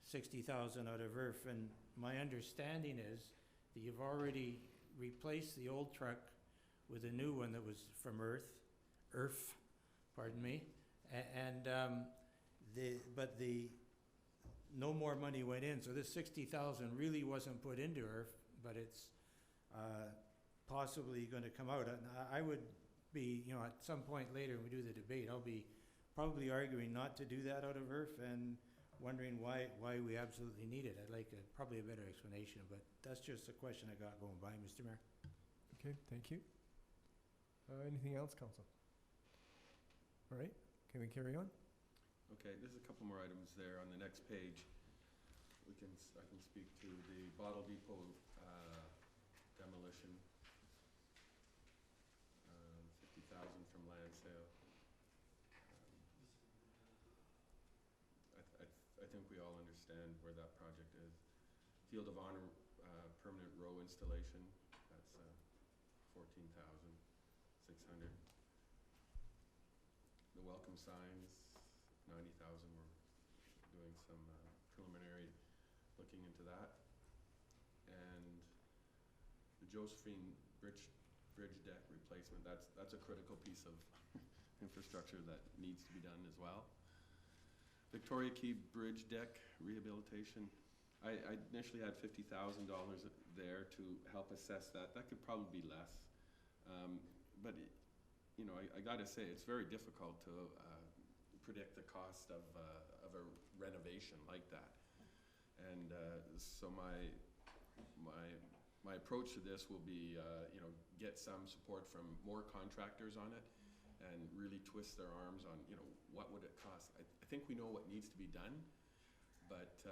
60,000 out of ERF, and my understanding is that you've already replaced the old truck with a new one that was from ERF, pardon me, but no more money went in, so this 60,000 really wasn't put into ERF, but it's possibly going to come out. And I would be, at some point later when we do the debate, I'll be probably arguing not to do that out of ERF and wondering why we absolutely need it. I'd like probably a better explanation, but that's just a question I got going by, Mr. Mayor. Okay, thank you. Anything else, Council? All right, can we carry on? Okay, there's a couple more items there on the next page. I can speak to the bottle depot demolition. 50,000 from land sale. I think we all understand where that project is. Field of Honor permanent row installation, that's 14,600. The welcome signs, 90,000. We're doing some preliminary looking into that. And the Josephine Bridge deck replacement, that's a critical piece of infrastructure that needs to be done as well. Victoria Key Bridge deck rehabilitation, I initially had $50,000 there to help assess that. That could probably be less. But I gotta say, it's very difficult to predict the cost of a renovation like that. And so my approach to this will be, get some support from more contractors on it and really twist their arms on, what would it cost? I think we know what needs to be done, but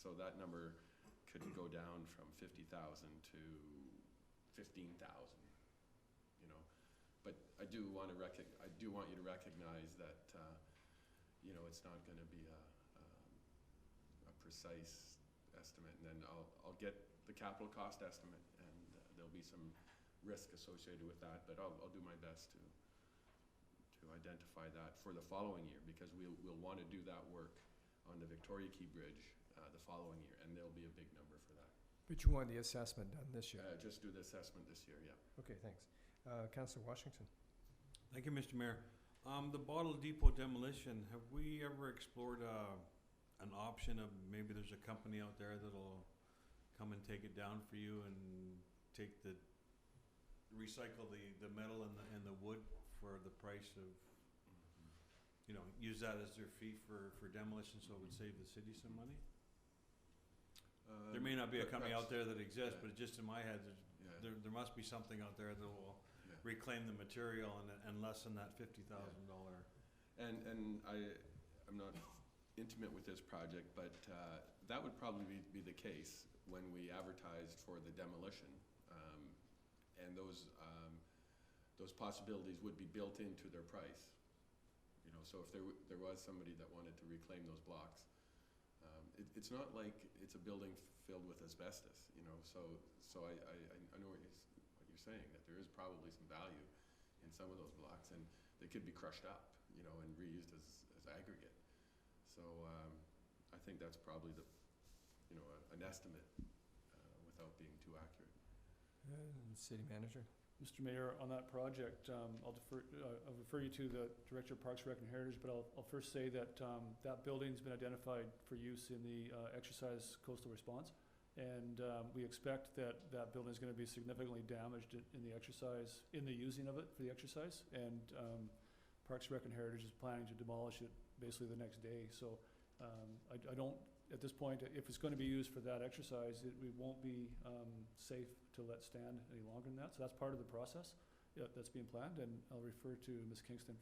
so that number could go down from 50,000 to 15,000. But I do want you to recognize that it's not going to be a precise estimate, and then I'll get the capital cost estimate, and there'll be some risk associated with that, but I'll do my best to identify that for the following year, because we'll want to do that work on the Victoria Key Bridge the following year, and there'll be a big number for that. But you want the assessment done this year? Just do the assessment this year, yeah. Okay, thanks. Councillor Washington. Thank you, Mr. Mayor. The bottle depot demolition, have we ever explored an option of maybe there's a company out there that'll come and take it down for you and recycle the metal and the wood for the price of use that as their fee for demolition, so it would save the city some money? There may not be a company out there that exists, yeah. but just in my head, Yeah. there must be something out there that will Yeah. reclaim the material and lessen that $50,000. And I'm not intimate with this project, but that would probably be the case when we advertised for the demolition. And those possibilities would be built into their price. So if there was somebody that wanted to reclaim those blocks, it's not like it's a building filled with asbestos, so I know what you're saying, that there is probably some value in some of those blocks, and they could be crushed up, and reused as aggregate. So I think that's probably an estimate without being too accurate. City manager? Mr. Mayor, on that project, I'll refer you to the Director of Parks, Rec and Heritage, but I'll first say that that building's been identified for use in the exercise coastal response. And we expect that that building is going to be significantly damaged in the exercise, in the using of it for the exercise. And Parks, Rec and Heritage is planning to demolish it basically the next day. So I don't, at this point, if it's going to be used for that exercise, we won't be safe to let stand any longer than that. So that's part of the process that's being planned, and I'll refer to Ms. Kingston.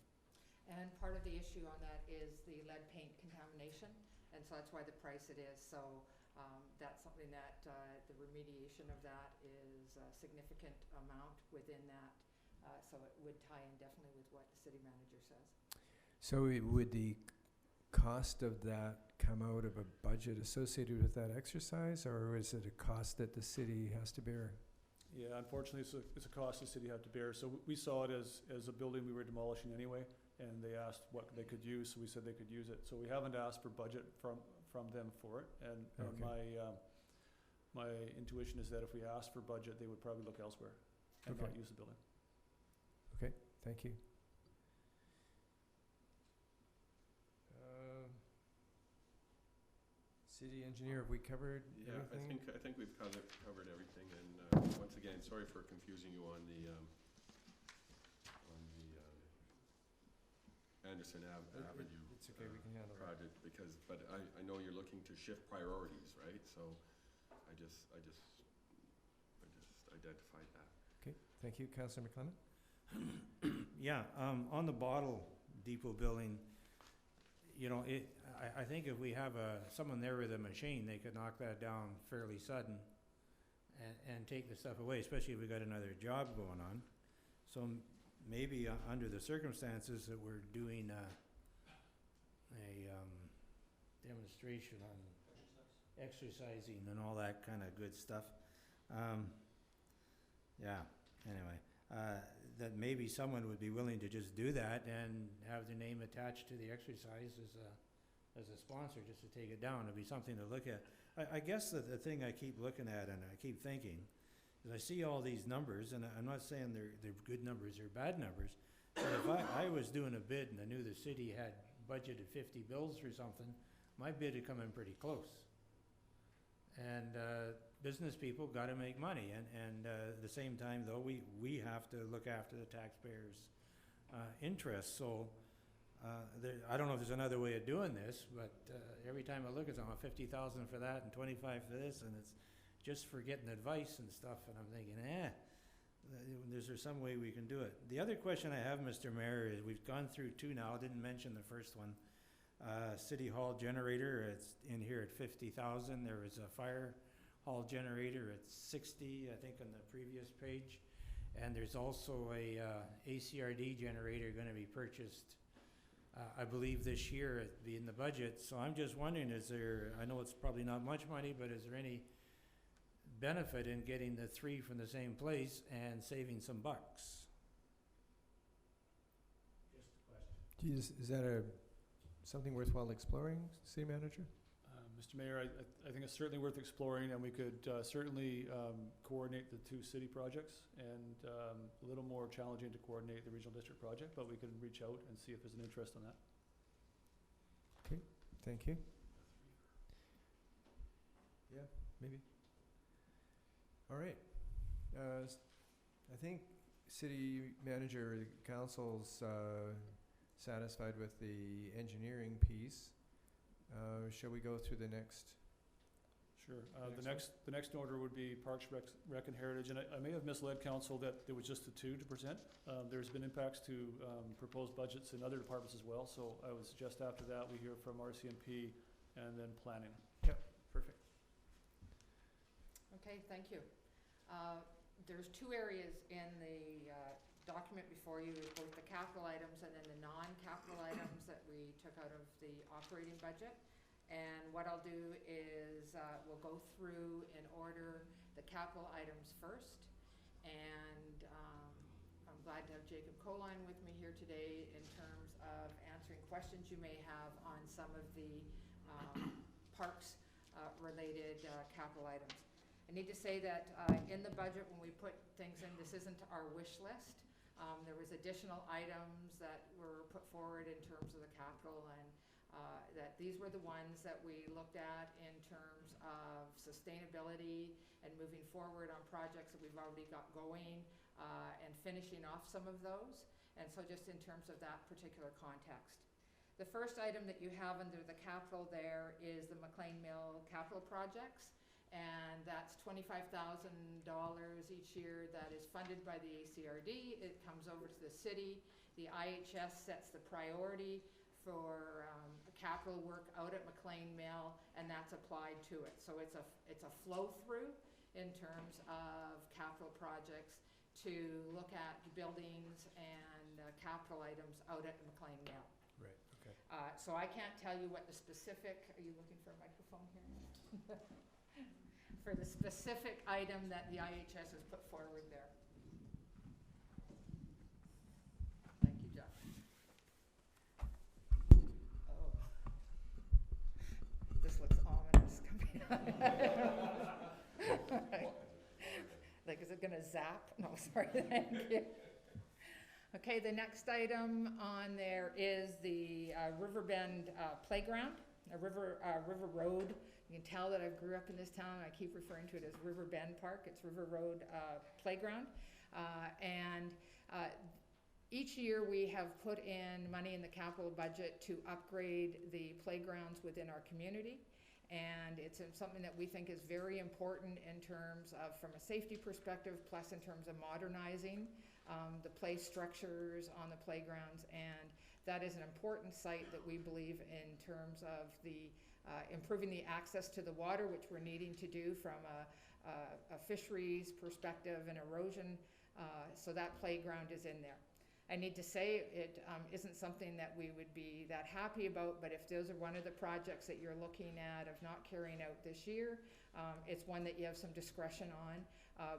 And part of the issue on that is the lead paint contamination, and so that's why the price it is. So that's something that the remediation of that is a significant amount within that. So it would tie in definitely with what the city manager says. So would the cost of that come out of a budget associated with that exercise, or is it a cost that the city has to bear? Yeah, unfortunately, it's a cost the city had to bear. So we saw it as a building we were demolishing anyway, and they asked what they could use, so we said they could use it. So we haven't asked for budget from them for it, and my intuition is that if we asked for budget, they would probably look elsewhere and not use the building. Okay, thank you. City engineer, have we covered everything? I think we've covered everything, and once again, sorry for confusing you on the Anderson Avenue. It's okay, we can handle that. Project, but I know you're looking to shift priorities, right? So I just identified that. Okay, thank you. Councillor McClement? Yeah, on the bottle depot building, I think if we have someone there with a machine, they could knock that down fairly sudden and take the stuff away, especially if we got another job going on. So maybe under the circumstances that we're doing a demonstration on exercising and all that kind of good stuff. That maybe someone would be willing to just do that and have their name attached to the exercise as a sponsor, just to take it down. It'd be something to look at. I guess the thing I keep looking at and I keep thinking is I see all these numbers, and I'm not saying they're good numbers or bad numbers, but if I was doing a bid and I knew the city had budgeted 50 bills or something, my bid would come in pretty close. And business people got to make money, and at the same time, though, we have to look after the taxpayers' interests. So I don't know if there's another way of doing this, but every time I look at something, 50,000 for that and 25 for this, and it's just for getting advice and stuff, and I'm thinking, is there some way we can do it? The other question I have, Mr. Mayor, is we've gone through two now. I didn't mention the first one. City Hall generator, it's in here at 50,000. There was a fire hall generator at 60, I think, on the previous page. And there's also a ACRD generator going to be purchased, I believe this year, it'd be in the budget. So I'm just wondering, I know it's probably not much money, but is there any benefit in getting the three from the same place and saving some bucks? Just a question. Is that something worthwhile exploring, City Manager? Mr. Mayor, I think it's certainly worth exploring, and we could certainly coordinate the two city projects, and a little more challenging to coordinate the regional district project, but we can reach out and see if there's an interest on that. Okay, thank you. Yeah, maybe. All right. I think City Manager, the Council's satisfied with the engineering piece. Shall we go through the next? Sure. Next The next order would be Parks, Rec and Heritage, and I may have misled council that there was just the two to present. There's been impacts to proposed budgets in other departments as well, so I would suggest after that we hear from RCMP and then planning. Yep, perfect. Okay, thank you. There's two areas in the document before you, both the capital items and then the non-capital items that we took out of the operating budget. And what I'll do is we'll go through in order the capital items first. And I'm glad to have Jacob Coline with me here today in terms of answering questions you may have on some of the parks related capital items. I need to say that in the budget when we put things in, this isn't our wish list. There was additional items that were put forward in terms of the capital, and that these were the ones that we looked at in terms of sustainability and moving forward on projects that we've already got going and finishing off some of those. And so just in terms of that particular context. The first item that you have under the capital there is the McLean Mill capital projects. And that's $25,000 each year that is funded by the ACRD. It comes over to the city. The IHS sets the priority for capital work out at McLean Mill, and that's applied to it. So it's a flow through in terms of capital projects to look at buildings and capital items out at McLean Mill. Right, okay. So I can't tell you what the specific, are you looking for a microphone here? For the specific item that the IHS has put forward there. Thank you, Jeff. Oh. This looks ominous coming up. Right. Like, is it gonna zap? No, sorry, thank you. Okay, the next item on there is the Riverbend Playground, River Road. You can tell that I grew up in this town. I keep referring to it as River Bend Park. It's River Road Playground. Each year we have put in money in the capital budget to upgrade the playgrounds within our community. And it's something that we think is very important in terms of, from a safety perspective, plus in terms of modernizing the play structures on the playgrounds. And that is an important site that we believe in terms of the improving the access to the water, which we're needing to do from a fisheries perspective and erosion. So that playground is in there. I need to say it isn't something that we would be that happy about, but if those are one of the projects that you're looking at of not carrying out this year, it's one that you have some discretion on.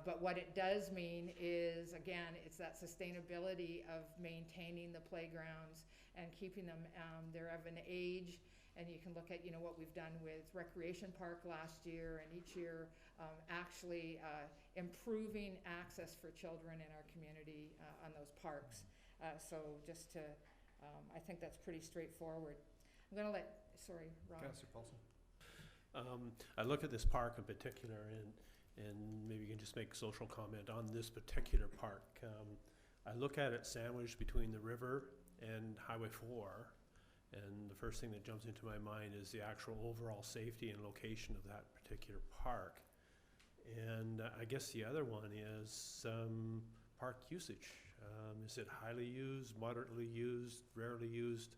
But what it does mean is, again, it's that sustainability of maintaining the playgrounds and keeping them, they're of an age. And you can look at, what we've done with Recreation Park last year, and each year actually improving access for children in our community on those parks. So just to, I think that's pretty straightforward. I'm going to sorry, Ron. Councillor Paulson. I look at this park in particular, and maybe you can just make a social comment on this particular park. I look at it sandwiched between the river and Highway 4. And the first thing that jumps into my mind is the actual overall safety and location of that particular park. And I guess the other one is park usage. Is it highly used, moderately used, rarely used?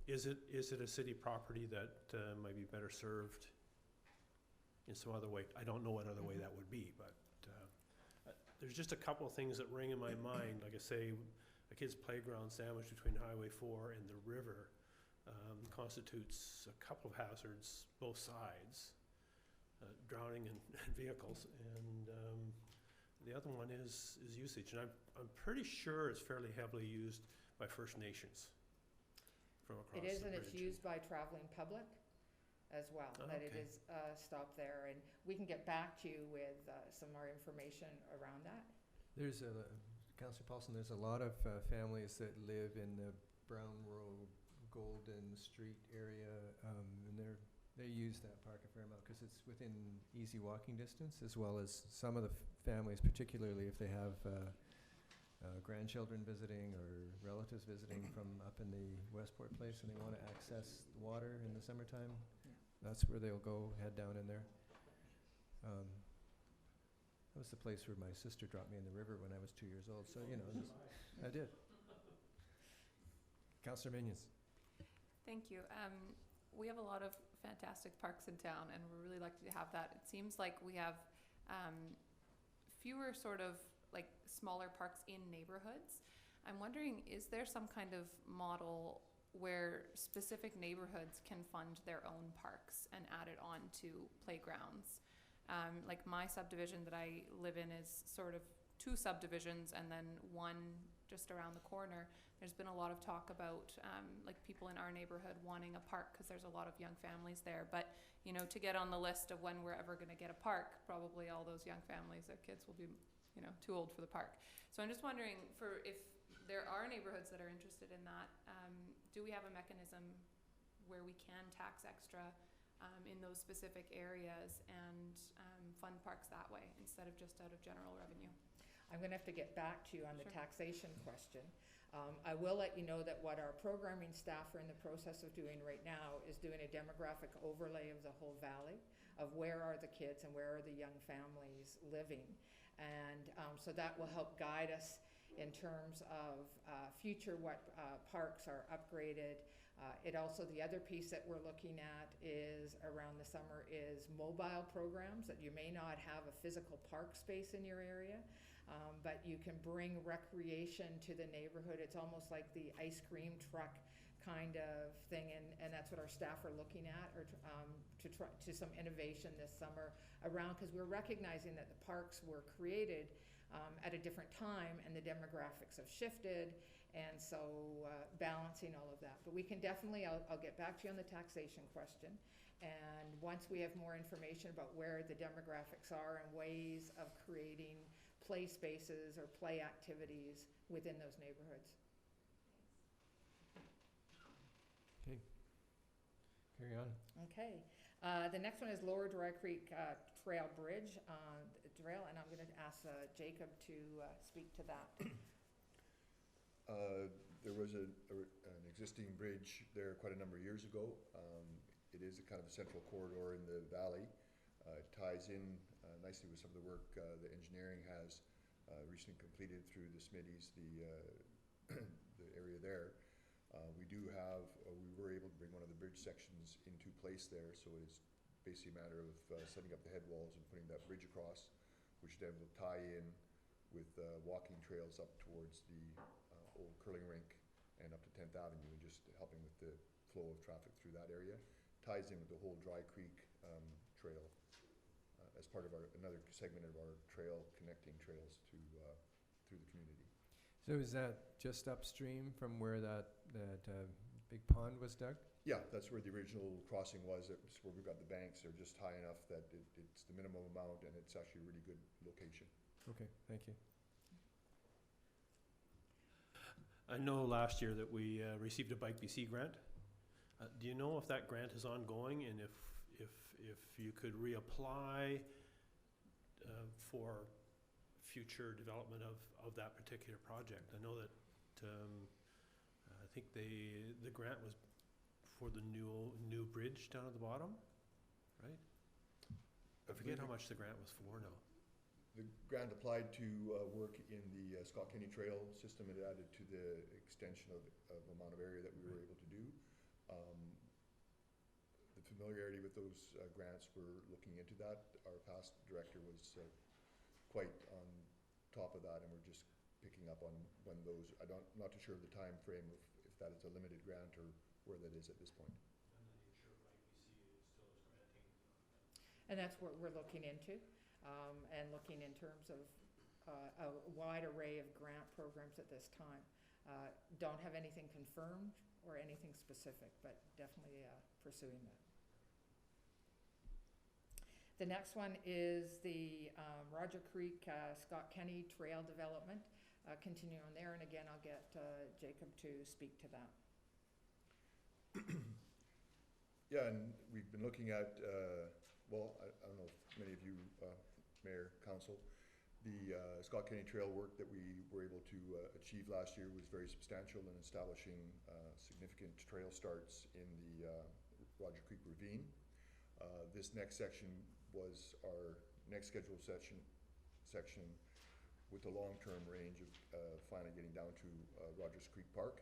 Is it a city property that might be better served in some other way? I don't know what other way that would be, but there's just a couple of things that ring in my mind. Like I say, a kid's playground sandwiched between Highway 4 and the river constitutes a couple of hazards, both sides, drowning and vehicles, and the other one is usage. And I'm pretty sure it's fairly heavily used by First Nations from across the bridge. It is, and it's used by traveling public as well, that it Okay. is stopped there. And we can get back to you with some more information around that. There's Councillor Paulson, there's a lot of families that live in the Brown Road, Golden Street area, and they use that park a fair amount because it's within easy walking distance, as well as some of the families, particularly if they have grandchildren visiting or relatives visiting from up in the Westport place and they want to access the water in the summertime, that's where they'll go, head down in there. That was the place where my sister dropped me in the river when I was 2 years old, so, you know, I did. Councillor Minions. Thank you. We have a lot of fantastic parks in town, and we're really lucky to have that. It seems like we have fewer sort of like smaller parks in neighborhoods. I'm wondering, is there some kind of model where specific neighborhoods can fund their own parks and add it on to playgrounds? Like my subdivision that I live in is sort of 2 subdivisions and then one just around the corner. There's been a lot of talk about like people in our neighborhood wanting a park because there's a lot of young families there. But, you know, to get on the list of when we're ever going to get a park, probably all those young families, their kids will be, you know, too old for the park. So I'm just wondering, for if there are neighborhoods that are interested in that, do we have a mechanism where we can tax extra in those specific areas and fund parks that way instead of just out of general revenue? I'm going to have to get back to you on the Sure. taxation question. I will let you know that what our programming staff are in the process of doing right now is doing a demographic overlay of the whole valley, of where are the kids and where are the young families living. And so that will help guide us in terms of future what parks are upgraded. It also, the other piece that we're looking at is around the summer is mobile programs that you may not have a physical park space in your area, but you can bring recreation to the neighborhood. It's almost like the ice cream truck kind of thing, and that's what our staff are looking at, or to some innovation this summer around, because we're recognizing that the parks were created at a different time and the demographics have shifted, and so balancing all of that. But we can definitely, I'll get back to you on the taxation question, and once we have more information about where the demographics are and ways of creating play spaces or play activities within those neighborhoods. Okay. Carry on. Okay. The next one is Lower Dry Creek Trail Bridge Trail, and I'm going to ask Jacob to speak to that. There was an existing bridge there quite a number of years ago. It is a kind of a central corridor in the valley. It ties in nicely with some of the work the engineering has recently completed through the Smitties, the area there. We were able to bring one of the bridge sections into place there, so it's basically a matter of setting up the head walls and putting that bridge across, which then will tie in with walking trails up towards the old curling rink and up to 10th Avenue, and just helping with the flow of traffic through that area. Ties in with the whole Dry Creek trail as part of another segment of our trail, connecting trails to through the community. So is that just upstream from where that big pond was dug? Yeah, that's where the original crossing was. It's where we've got the banks. They're just high enough that it's the minimum amount, and it's actually a really good location. Okay, thank you. I know last year that we received a Bike BC grant. Do you know if that grant is ongoing, and if you could reapply for future development of that particular project? I know that I think the grant was for the new bridge down at the bottom, right? I forget how much the grant was for now. The grant applied to work in the Scott Kenny Trail system. It added to the extension of amount of area that we were able to do. The familiarity with those grants, we're looking into that. Our past director was quite on top of that, and we're just picking up on when those, I'm not too sure of the time frame if that is a limited grant or where that is at this point. I'm not even sure if Bike BC still is granting. And that's what we're looking into, and looking in terms of a wide array of grant programs at this time. Don't have anything confirmed or anything specific, but definitely pursuing that. The next one is the Roger Creek Scott Kenny Trail Development. Continue on there, and again, I'll get Jacob to speak to that. Yeah, and we've been looking at, well, I don't know if many of you, Mayor, Council, The Scott Kenny Trail work that we were able to achieve last year was very substantial in establishing significant trail starts in the Roger Creek Ravine. This next section was our next scheduled section with the long-term range of finally getting down to Rogers Creek Park.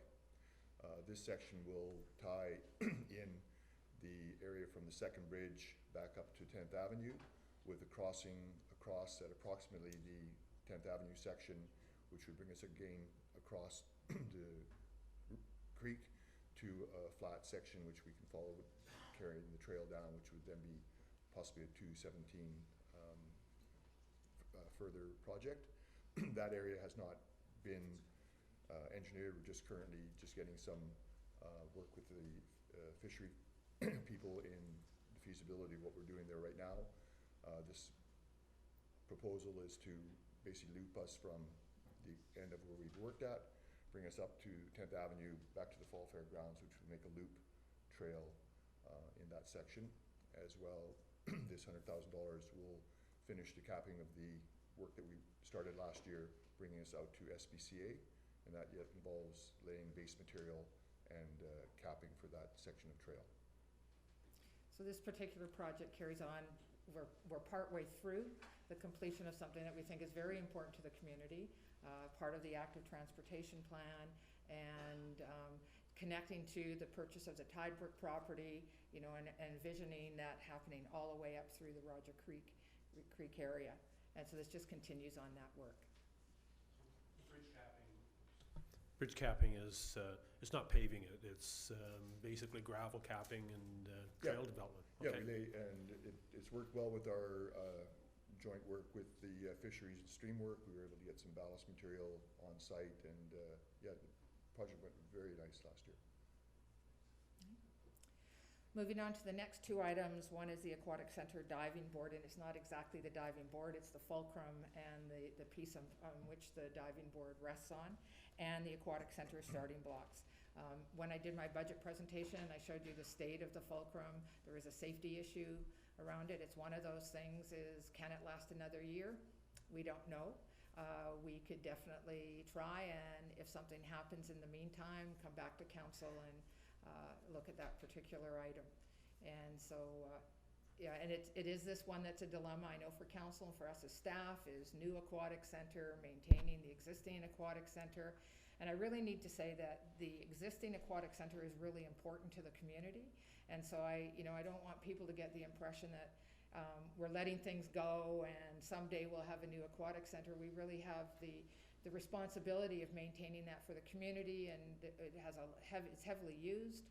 This section will tie in the area from the second bridge back up to 10th Avenue with a crossing across at approximately the 10th Avenue section, which would bring us again across the creek to a flat section which we can follow, carrying the trail down, which would then be possibly a 217 further project. That area has not been engineered. We're just currently getting some work with the fishery people in the feasibility of what we're doing there right now. This proposal is to basically loop us from the end of where we've worked at, bring us up to 10th Avenue, back to the Fall Fairgrounds, which would make a loop trail in that section. As well, this $100,000 will finish the capping of the work that we started last year, bringing us out to SBCA, and that yet involves laying base material and capping for that section of trail. So this particular project carries on. We're partway through the completion of something that we think is very important to the community, part of the active transportation plan, and connecting to the purchase of the Tidebrook property, you know, and envisioning that happening all the way up through the Roger Creek area. And so this just continues on that work. Bridge capping is, it's not paving it, it's basically gravel capping and trail development. Yeah, Okay. it's worked well with our joint work with the fisheries and stream work. We were able to get some ballast material on site, and yeah, the project went very nice last year. Moving on to the next two items, one is the Aquatic Center diving board, and it's not exactly the diving board, it's the fulcrum and the piece on which the diving board rests on, and the Aquatic Center starting blocks. When I did my budget presentation, I showed you the state of the fulcrum. There is a safety issue around it. It's one of those things is, can it last another year? We don't know. We could definitely try, and if something happens in the meantime, come back to council and look at that particular item. And so, yeah, and it is this one that's a dilemma, I know, for council and for us as staff, is new aquatic center, maintaining the existing aquatic center. And I really need to say that the existing aquatic center is really important to the community. And so I don't want people to get the impression that we're letting things go and someday we'll have a new aquatic center. We really have the responsibility of maintaining that for the community, and it's heavily used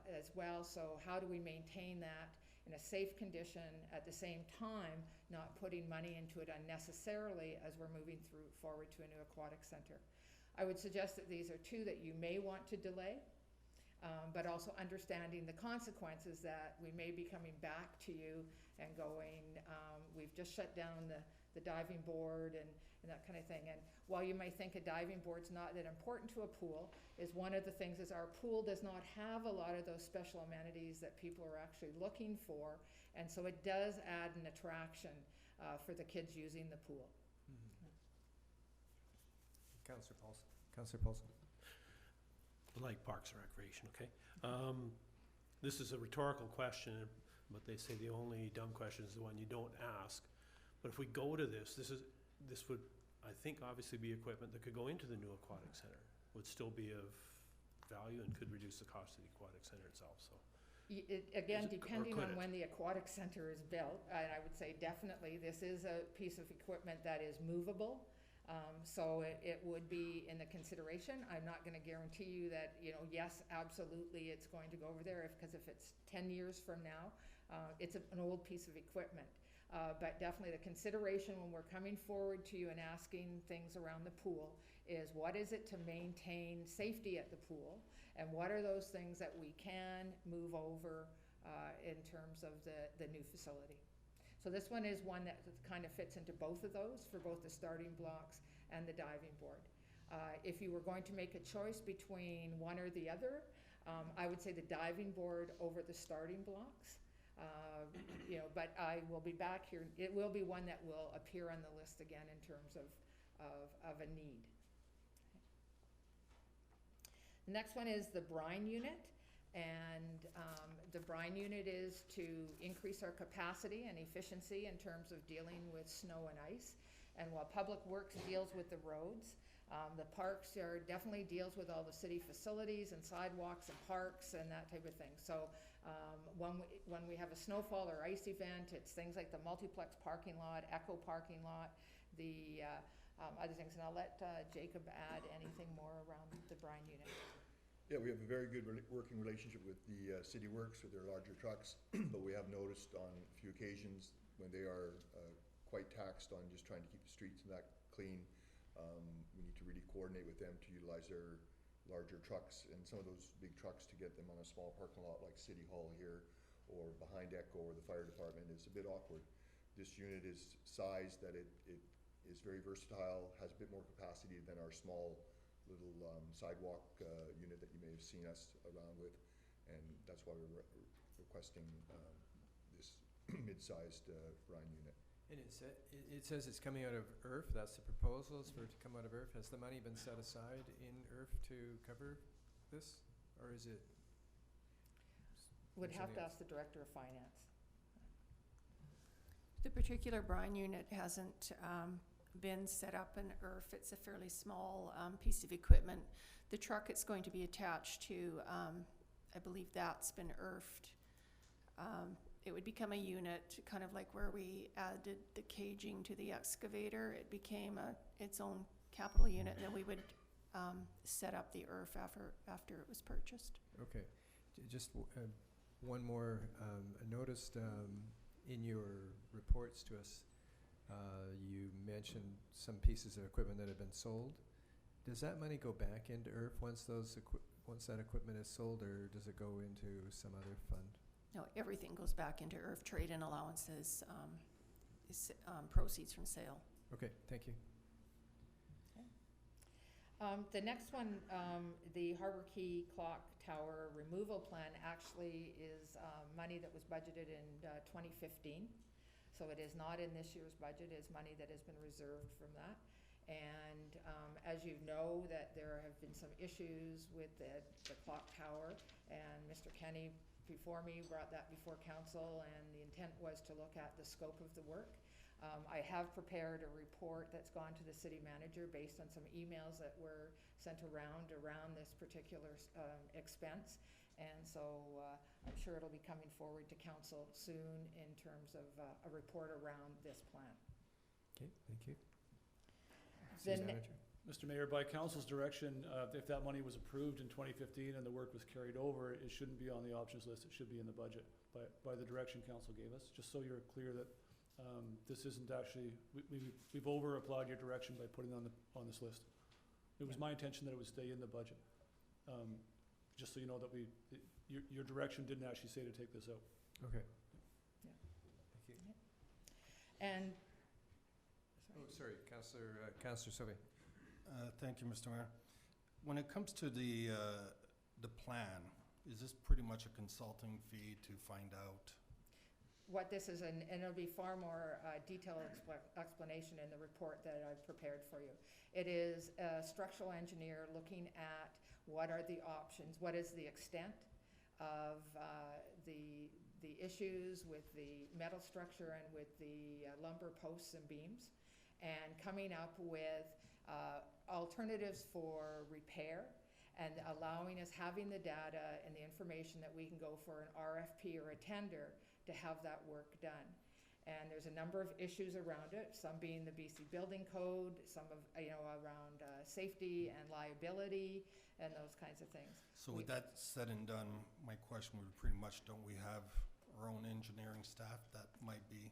as well. So how do we maintain that in a safe condition, at the same time not putting money into it unnecessarily as we're moving forward to a new aquatic center? I would suggest that these are two that you may want to delay, but also understanding the consequences that we may be coming back to you and going, we've just shut down the diving board and that kind of thing. And while you may think a diving board's not that important to a pool, is one of the things is our pool does not have a lot of those special amenities that people are actually looking for, and so it does add an attraction for the kids using the pool. Councillor Paulson. Councillor Paulson. Like Parks and Recreation, okay? This is a rhetorical question, but they say the only dumb question is the one you don't ask. But if we go to this would, I think, obviously be equipment that could go into the new aquatic center, would still be of value and could reduce the cost of the aquatic center itself, so. Again, Is it, or depending could on it? when the aquatic center is built, and I would say definitely this is a piece of equipment that is movable. So it would be in the consideration. I'm not going to guarantee you that, yes, absolutely it's going to go over there, because if it's 10 years from now, it's an old piece of equipment. But definitely the consideration when we're coming forward to you and asking things around the pool is, what is it to maintain safety at the pool, and what are those things that we can move over in terms of the new facility. So this one is one that kind of fits into both of those, for both the starting blocks and the diving board. If you were going to make a choice between one or the other, I would say the diving board over the starting blocks. But I will be back here. It will be one that will appear on the list again in terms of a need. The next one is the brine unit. And the brine unit is to increase our capacity and efficiency in terms of dealing with snow and ice. And while Public Works deals with the roads, the parks definitely deals with all the city facilities and sidewalks and parks and that type of thing. So when we have a snowfall or ice event, it's things like the multiplex parking lot, Echo parking lot, the other things. And I'll let Jacob add anything more around the brine unit. Yeah, we have a very good working relationship with the City Works with their larger trucks, but we have noticed on a few occasions when they are quite taxed on just trying to keep the streets and that clean, we need to really coordinate with them to utilize their larger trucks and some of those big trucks to get them on a small parking lot like City Hall here or behind Echo or the fire department is a bit awkward. This unit is sized that it is very versatile, has a bit more capacity than our small little sidewalk unit that you may have seen us around with, and that's why we're requesting this mid-sized brine unit. And it says it's coming out of IRF. That's the proposals for it to come out of IRF. Has the money been set aside in IRF to cover this, or is it? Would have to something ask the Director of Finance. The particular brine unit hasn't been set up in IRF. It's a fairly small piece of equipment. The truck it's going to be attached to, I believe that's been IRF'd. It would become a unit, kind of like where we added the caging to the excavator. It became its own capital unit, and then we would set up the IRF after it was purchased. Okay. Just one more. I noticed in your reports to us, you mentioned some pieces of equipment that have been sold. Does that money go back into IRF once that equipment is sold, or does it go into some other fund? No, everything goes back into IRF. Trade and allowances, proceeds from sale. Okay, thank you. The next one, the Harbor Key Clock Tower removal plan actually is money that was budgeted in 2015. So it is not in this year's budget. It's money that has been reserved from that. And as you know, that there have been some issues with the clock tower, and Mr. Kenny before me brought that before council, and the intent was to look at the scope of the work. I have prepared a report that's gone to the city manager based on some emails that were sent around this particular expense. And so I'm sure it'll be coming forward to council soon in terms of a report around this plan. Okay, thank you. Then- City Manager. Mr. Mayor, by council's direction, if that money was approved in 2015 and the work was carried over, it shouldn't be on the options list. It should be in the budget by the direction council gave us, just so you're clear that this isn't actually, we've over-applied your direction by putting it on this list. It was my intention that it would stay in the budget. Just so you know that your direction didn't actually say to take this out. Okay. Yeah. Thank you. And, Oh, sorry, Councillor Sylvie. Thank you, Mr. Mayor. When it comes to the plan, is this pretty much a consulting fee to find out? what this is, and it'll be far more detailed explanation in the report that I've prepared for you. It is a structural engineer looking at what are the options, what is the extent of the issues with the metal structure and with the lumber posts and beams, and coming up with alternatives for repair, and allowing us, having the data and the information that we can go for an RFP or a tender to have that work done. And there's a number of issues around it, some being the BC Building Code, some of, around safety and liability and those kinds of things. So with that said and done, my question would pretty much, don't we have our own engineering staff that might be?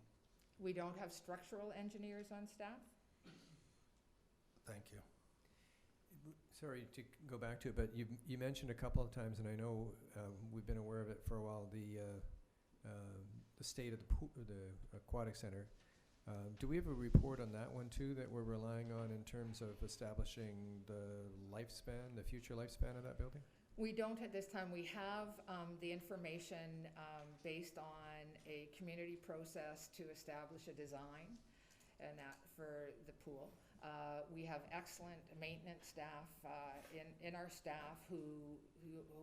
We don't have structural engineers on staff. Thank you. Sorry to go back to it, but you mentioned a couple of times, and I know we've been aware of it for a while, the state of the aquatic center. Do we have a report on that one too that we're relying on in terms of establishing the lifespan, the future lifespan of that building? We don't at this time. We have the information based on a community process to establish a design and that for the pool. We have excellent maintenance staff in our staff who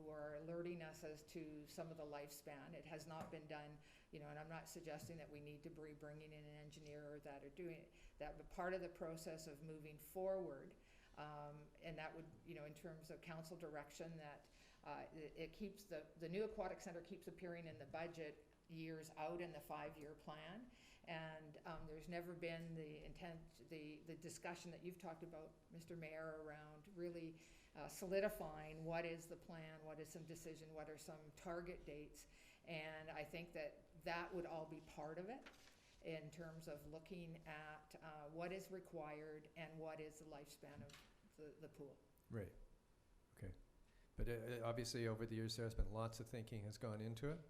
are alerting us as to some of the lifespan. It has not been done, you know, and I'm not suggesting that we need to be bringing in an engineer or that or doing that, but part of the process of moving forward, and that would, you know, in terms of council direction, that it keeps the new aquatic center keeps appearing in the budget years out in the 5-year plan. And there's never been the intent, the discussion that you've talked about, Mr. Mayor, around really solidifying what is the plan, what is some decision, what are some target dates. And I think that would all be part of it in terms of looking at what is required and what is the lifespan of the pool. Right. Okay. But obviously over the years there's been lots of thinking has gone into it.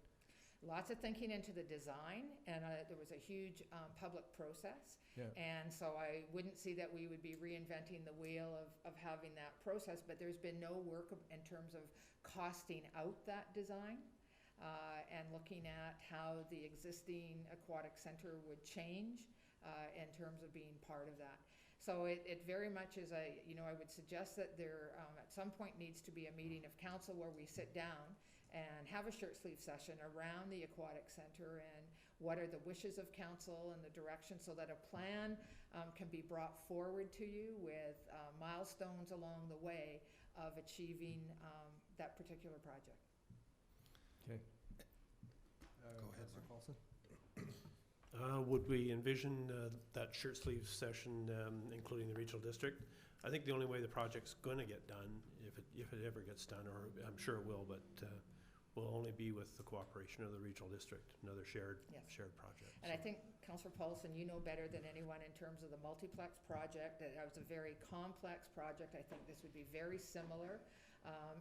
Lots of thinking into the design, and there was a huge public process. Yeah. And so I wouldn't see that we would be reinventing the wheel of having that process, but there's been no work in terms of costing out that design and looking at how the existing aquatic center would change in terms of being part of that. So it very much is I would suggest that there at some point needs to be a meeting of council where we sit down and have a shirt sleeve session around the aquatic center and what are the wishes of council and the direction, so that a plan can be brought forward to you with milestones along the way of achieving that particular project. Okay. Go ahead, Councillor Paulson. Would we envision that shirt sleeve session including the regional district? I think the only way the project's going to get done, if it ever gets done, or I'm sure it will, but will only be with the cooperation of the regional district, another shared project. And I think, Councillor Paulson, you know better than anyone in terms of the multiplex project, that was a very complex project. I think this would be very similar.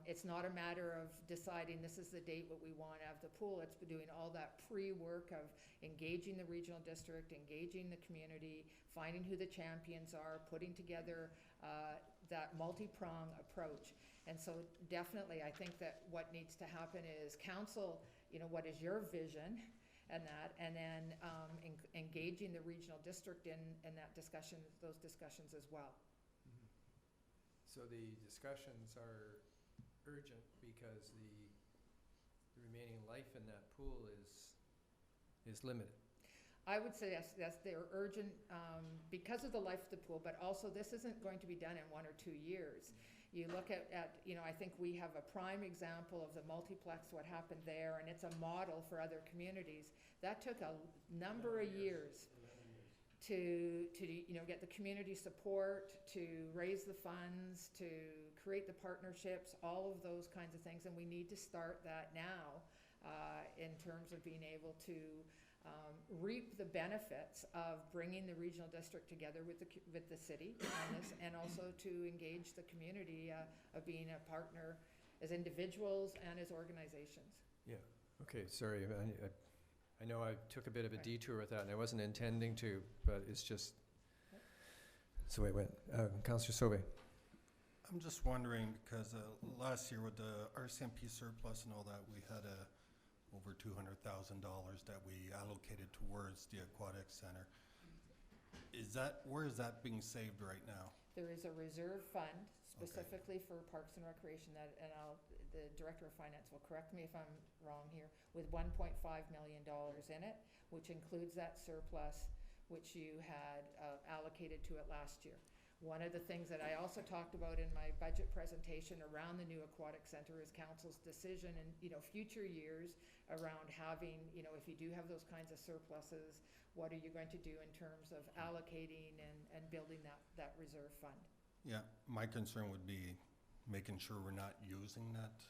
It's not a matter of deciding this is the date what we want to have the pool. It's doing all that pre-work of engaging the regional district, engaging the community, finding who the champions are, putting together that multi-prong approach. And so definitely I think that what needs to happen is council, you know, what is your vision and that, and then engaging the regional district in that discussion, those discussions as well. Mm-hmm. So the discussions are urgent because the remaining life in that pool is limited. I would say yes, they're urgent because of the life of the pool, but also this isn't going to be done in 1 or 2 years. You look at, you know, I think we have a prime example of the multiplex, what happened there, and it's a model for other communities. That took a number of years to you know, get the community support, to raise the funds, to create the partnerships, all of those kinds of things, and we need to start that now in terms of being able to reap the benefits of bringing the regional district together with the city on this, and also to engage the community of being a partner as individuals and as organizations. Yeah. Okay. Sorry, I know I took a bit of a detour with that, and I wasn't intending to, but it's just it's the way it went. Councillor Sauvé. I'm just wondering, because last year with the RCMP surplus and all that, we had over $200,000 that we allocated towards the aquatic center. Where is that being saved right now? There is a reserve fund specifically for Parks and Recreation and the Director of Finance will correct me if I'm wrong here, with $1.5 million in it, which includes that surplus which you had allocated to it last year. One of the things that I also talked about in my budget presentation around the new aquatic center is council's decision in, you know, future years around having, you know, if you do have those kinds of surpluses, what are you going to do in terms of allocating and building that reserve fund? Yeah, my concern would be making sure we're not using that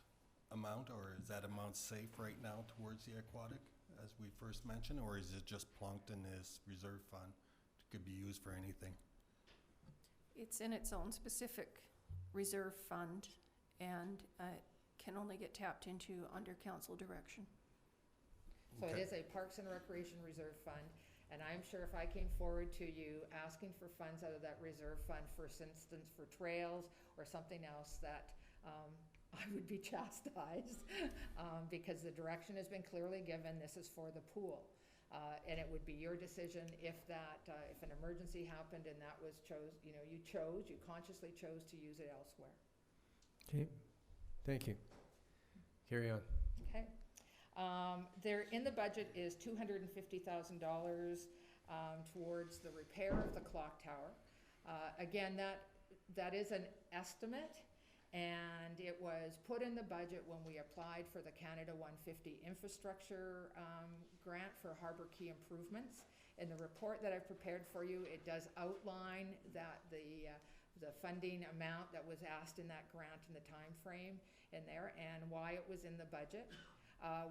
amount, or is that amount safe right now towards the aquatic, as we first mentioned, or is it just plunked in this reserve fund? It could be used for anything. It's in its own specific reserve fund and can only get tapped into under council direction. So it is a Parks and Recreation Reserve Fund, and I'm sure if I came forward to you asking for funds out of that reserve fund, for instance, for trails or something else, that I would be chastised, because the direction has been clearly given, this is for the pool. And it would be your decision if if an emergency happened and that was you consciously chose to use it elsewhere. Okay, thank you. Carry on. Okay. There in the budget is $250,000 towards the repair of the clock tower. Again, that is an estimate, and it was put in the budget when we applied for the Canada 150 infrastructure grant for Harbour Quay improvements. In the report that I've prepared for you, it does outline that the funding amount that was asked in that grant and the time frame in there, and why it was in the budget.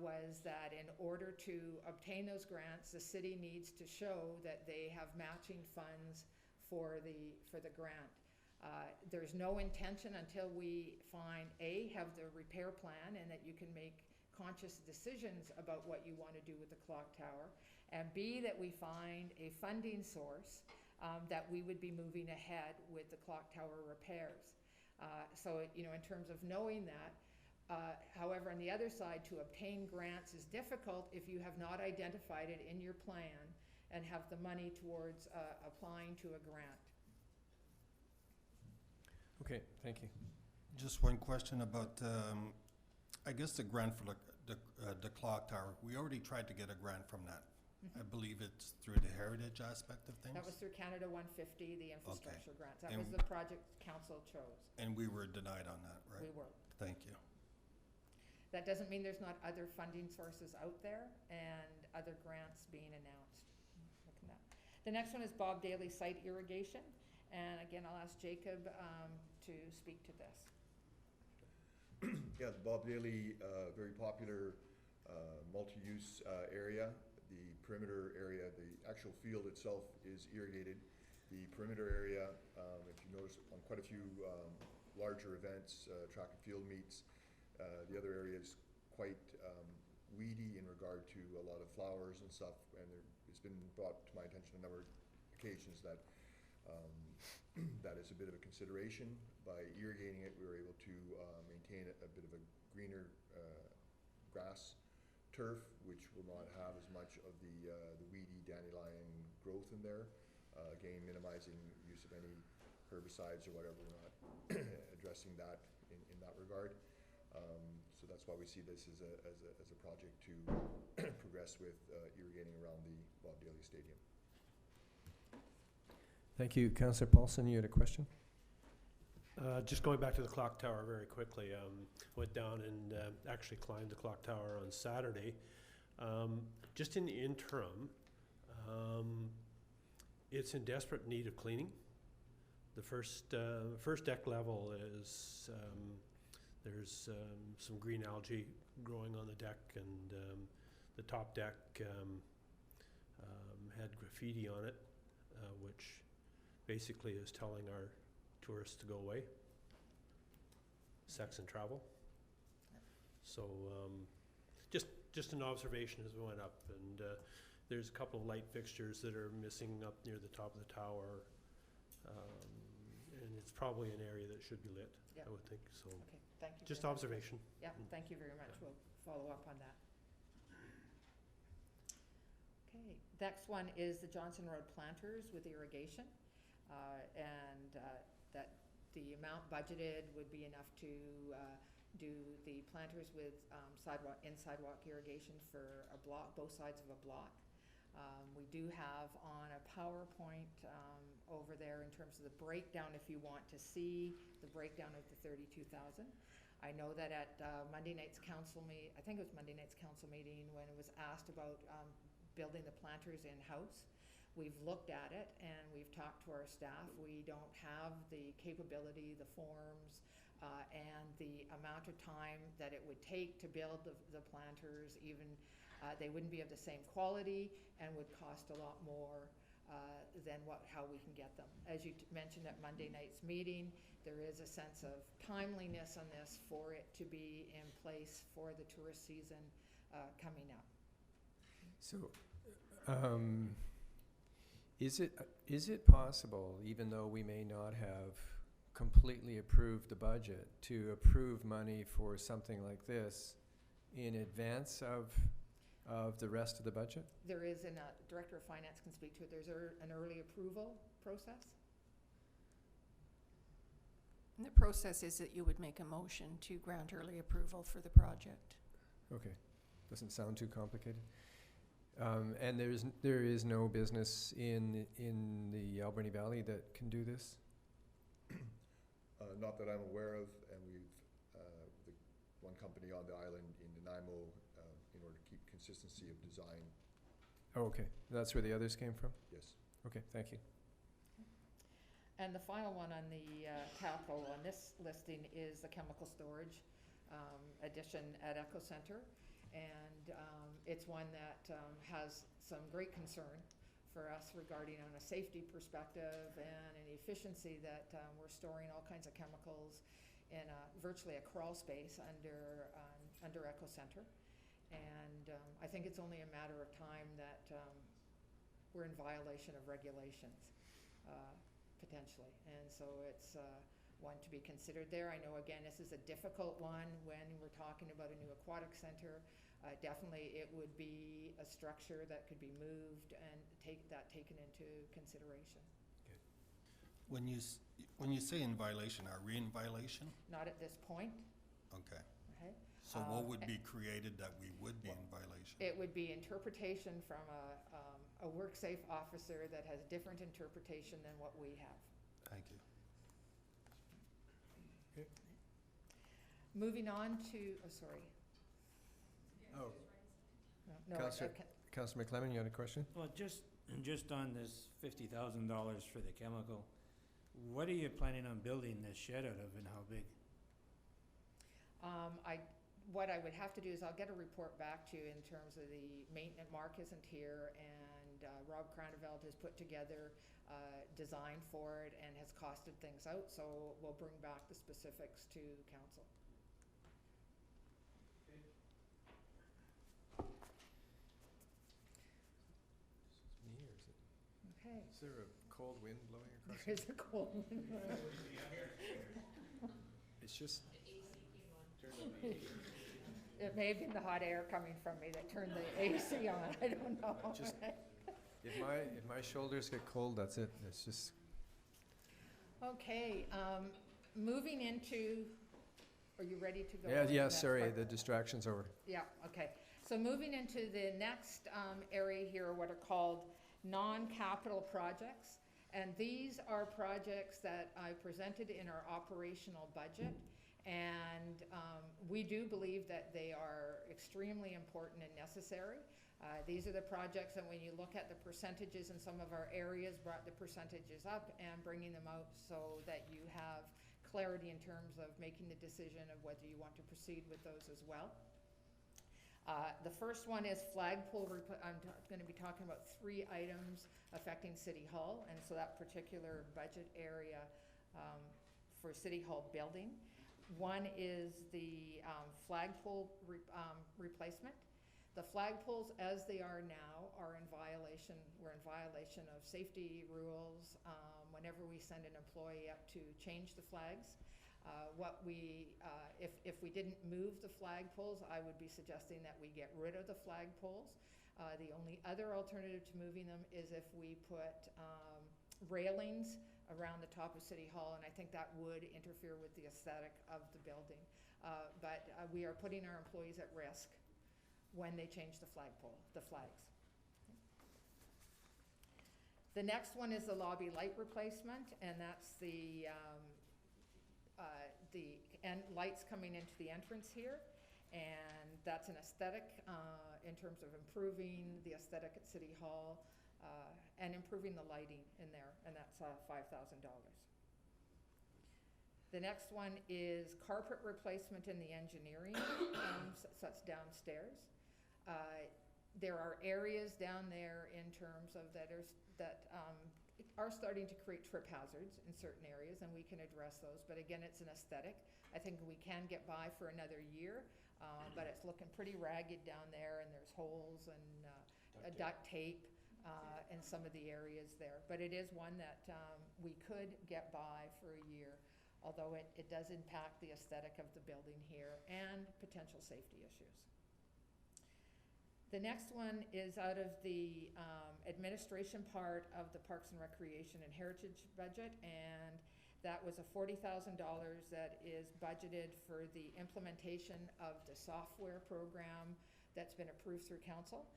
Was that in order to obtain those grants, the city needs to show that they have matching funds for the grant. There's no intention until we have the repair plan and that you can make conscious decisions about what you want to do with the clock tower, and B, that we find a funding source that we would be moving ahead with the clock tower repairs. So, in terms of knowing that, however, on the other side, to obtain grants is difficult if you have not identified it in your plan and have the money towards applying to a grant. Okay, thank you. Just one question about, I guess the grant for the clock tower. We already tried to get a grant from that. Mm-hmm. I believe it's through the heritage aspect of things. That was through Canada 150, the infrastructure grants. That And was the project council chose. And we were denied on that, right? We were. Thank you. That doesn't mean there's not other funding sources out there and other grants being announced. Look at that. The next one is Bob Daly site irrigation. And again, I'll ask Jacob to speak to this. Yeah, the Bob Daly, very popular multi-use area. The perimeter area, the actual field itself is irrigated. The perimeter area, if you notice on quite a few larger events, track and field meets, the other area is quite weedy in regard to a lot of flowers and stuff, and it's been brought to my attention a number of occasions that that is a bit of a consideration. By irrigating it, we were able to maintain a bit of a greener grass turf, which will not have as much of the weedy dandelion growth in there. Again, minimizing use of any herbicides or whatever. We're not addressing that in that regard. So that's why we see this as a project to progress with irrigating around the Bob Daly Stadium. Thank you. Councillor Paulson, you had a question? Just going back to the clock tower very quickly, went down and actually climbed the clock tower on Saturday. Just in the interim, it's in desperate need of cleaning. The first deck level is, there's some green algae growing on the deck, and the top deck had graffiti on it, which basically is telling our tourists to go away. Sex and travel. So just an observation as we went up, and there's a couple of light fixtures that are missing up near the top of the tower, and it's probably an area that should be lit. Yep. I would think so. Okay, thank you. Just very much. observation. Yeah, thank you very much. We'll follow up on that. Okay, next one is the Johnson Road planters with irrigation, and that the amount budgeted would be enough to do the planters with sidewalk irrigation for a block, both sides of a block. We do have on a PowerPoint over there in terms of the breakdown, if you want to see the breakdown of the 32,000. I know that at Monday night's council meeting, I think it was Monday night's council meeting, when it was asked about building the planters in-house, we've looked at it and we've talked to our staff. We don't have the capability, the forms, and the amount of time that it would take to build the planters. Even they wouldn't be of the same quality and would cost a lot more than how we can get them. As you mentioned at Monday night's meeting, there is a sense of timeliness on this for it to be in place for the tourist season coming up. So, is it possible, even though we may not have completely approved the budget, to approve money for something like this in advance of the rest of the budget? There is, and Director of Finance can speak to it, there's an early approval process. And the process is that you would make a motion to grant early approval for the project. Okay, doesn't sound too complicated. And there is no business in the Alberni Valley that can do this? Not that I'm aware of, and we've, the one company on the island in Nanaimo, in order to keep consistency of design. Oh, okay, that's where the others came from? Yes. Okay, thank you. And the final one on the capital on this listing is the chemical storage addition at Eco Center. And it's one that has some great concern for us regarding on a safety perspective and an efficiency that we're storing all kinds of chemicals in virtually a crawl space under Eco Center. And I think it's only a matter of time that we're in violation of regulations, potentially. And so it's one to be considered there. I know, again, this is a difficult one when we're talking about a new aquatic center. Definitely it would be a structure that could be moved and taken into consideration. Okay. When you say in violation, are we in violation? Not at this point. Okay. Okay. So what would be created that we would be in violation? It would be interpretation from a work-safe officer that has different interpretation than what we have. Thank you. Okay. Moving on to, sorry. Oh, No, Councillor McLeod, you had a question? Well, just on this $50,000 for the chemical, what are you planning on building this shed out of, and how big? What I would have to do is I'll get a report back to you in terms of the maintenance. Mark isn't here, and Rob Craneveld has put together design for it and has costed things out, so we'll bring back the specifics to council. Okay. Is there a cold wind blowing across? There is a cold wind. It's just. It may have been the hot air coming from me that turned the AC on. I don't know. Just- If my shoulders get cold, that's it. It's just. Okay, moving into, are you ready to go? Yeah, on to yeah, the next sorry, part? the distraction's over. Yeah, okay. So moving into the next area here, what are called non-capital projects. And these are projects that I presented in our operational budget. And we do believe that they are extremely important and necessary. These are the projects, and when you look at the percentages in some of our areas, brought the percentages up and bringing them out so that you have clarity in terms of making the decision of whether you want to proceed with those as well. The first one is flagpole. I'm going to be talking about 3 items affecting City Hall, and so that particular budget area for City Hall building. One is the flagpole replacement. The flagpoles, as they are now, are in violation. We're in violation of safety rules whenever we send an employee up to change the flags. If we didn't move the flagpoles, I would be suggesting that we get rid of the flagpoles. The only other alternative to moving them is if we put railings around the top of City Hall, and I think that would interfere with the aesthetic of the building. But we are putting our employees at risk when they change the flags. The next one is the lobby light replacement, and that's the lights coming into the entrance here, and that's an aesthetic in terms of improving the aesthetic at City Hall and improving the lighting in there, and that's $5,000. The next one is carpet replacement in the engineering, so that's downstairs. There are areas down there in terms of that are starting to create trip hazards in certain areas, and we can address those. But again, it's an aesthetic. I think we can get by for another year, but it's looking pretty ragged down there, and there's holes and duct tape in some of the areas there. But it is one that we could get by for a year although it does impact the aesthetic of the building here and potential safety issues. The next one is out of the administration part of the Parks and Recreation and Heritage budget, and that was a $40,000 that is budgeted for the implementation of the software program that's been approved through council.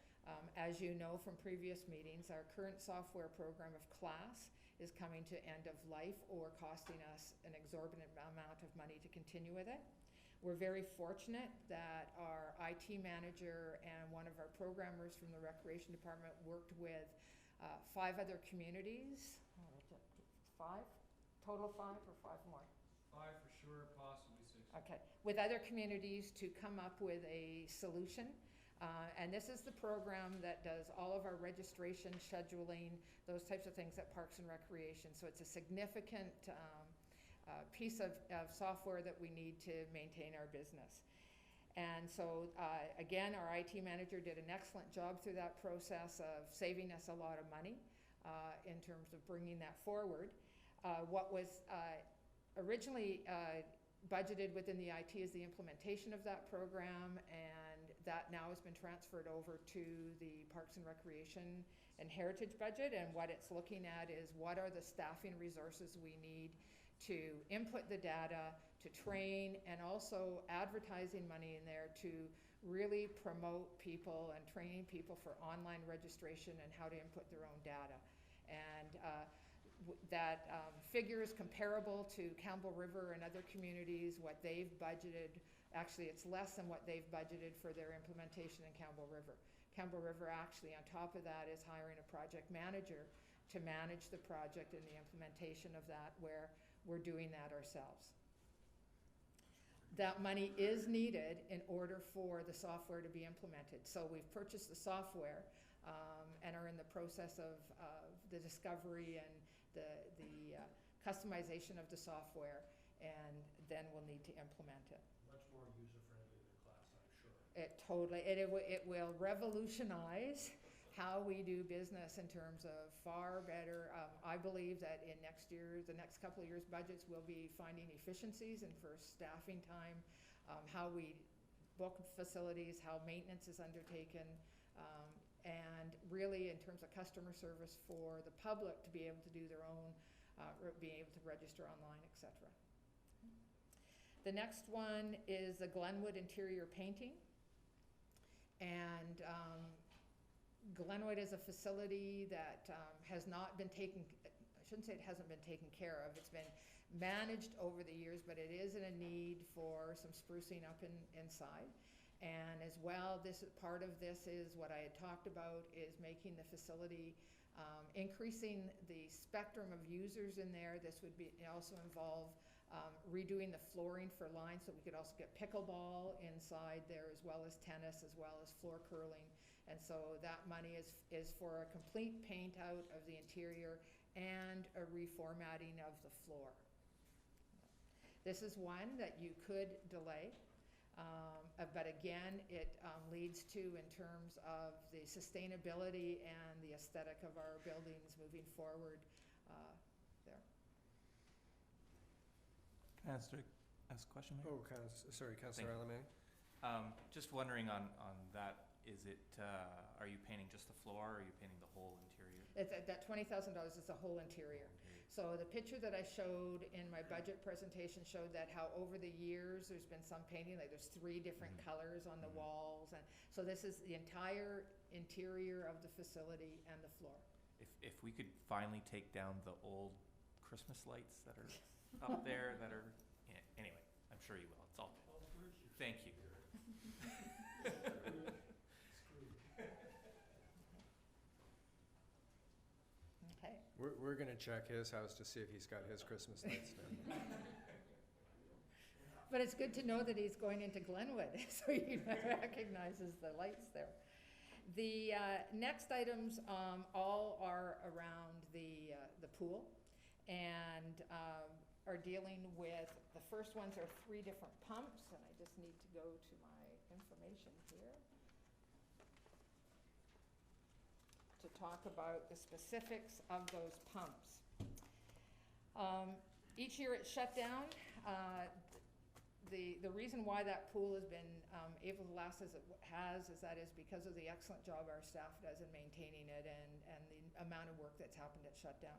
As you know from previous meetings, our current software program of class is coming to end of life or costing us an exorbitant amount of money to continue with it. We're very fortunate that our IT manager and one of our programmers from the Recreation Department worked with 5 other communities. 5? Total 5 or 5 more? 5 for sure, possibly 6. Okay, with other communities to come up with a solution. And this is the program that does all of our registration, scheduling, those types of things at Parks and Recreation. So it's a significant piece of software that we need to maintain our business. And so, again, our IT manager did an excellent job through that process of saving us a lot of money in terms of bringing that forward. What was originally budgeted within the IT is the implementation of that program, and that now has been transferred over to the Parks and Recreation and Heritage budget. And what it's looking at is what are the staffing resources we need to input the data, to train, and also advertising money in there to really promote people and training people for online registration and how to input their own data. And that figure is comparable to Campbell River and other communities, what they've budgeted. Actually, it's less than what they've budgeted for their implementation in Campbell River. Campbell River actually, on top of that, is hiring a project manager to manage the project and the implementation of that, where we're doing that ourselves. That money is needed in order for the software to be implemented. So we've purchased the software and are in the process of the discovery and the customization of the software, and then we'll need to implement it. Much more user-friendly than class, I'm sure. It will revolutionize how we do business in terms of far better. I believe that in the next couple of years' budgets, we'll be finding efficiencies and for staffing time, how we book facilities, how maintenance is undertaken, and really in terms of customer service for the public to be able to do their own, being able to register online, etc. The next one is the Glenwood interior painting. And Glenwood is a facility that has not been taken, I shouldn't say it hasn't been taken care of, it's been managed over the years, but it is in a need for some sprucing up inside. And as well, part of this is what I had talked about, is making the facility, increasing the spectrum of users in there. This would also involve redoing the flooring for lines, so we could also get pickleball inside there, as well as tennis, as well as floor curling. And so that money is for a complete paint out of the interior and a reformatting of the floor. This is one that you could delay, but again, it leads to, in terms of the sustainability and the aesthetic of our buildings moving forward, there. Can I ask a question, Mayor? Sorry, Councillor Alberni. Just wondering on that, are you painting just the floor, or are you painting the whole interior? That $20,000 is the whole interior. So the picture that I showed in my budget presentation showed that how over the years there's been some painting, like there's 3 different colors on the walls, and so this is the entire interior of the facility and the floor. If we could finally take down the old Christmas lights that are up there that are, anyway, I'm sure you will. It's all good. Thank you. Okay. We're going to check his house to see if he's got his Christmas lights down. But it's good to know that he's going into Glenwood, so he recognizes the lights there. The next items all are around the pool, and are dealing with, the first ones are 3 different pumps, and I just need to go to my information here to talk about the specifics of those pumps. Each year it's shut down. The reason why that pool has been able to last as it has is because of the excellent job our staff does in maintaining it and the amount of work that's happened at shutdown.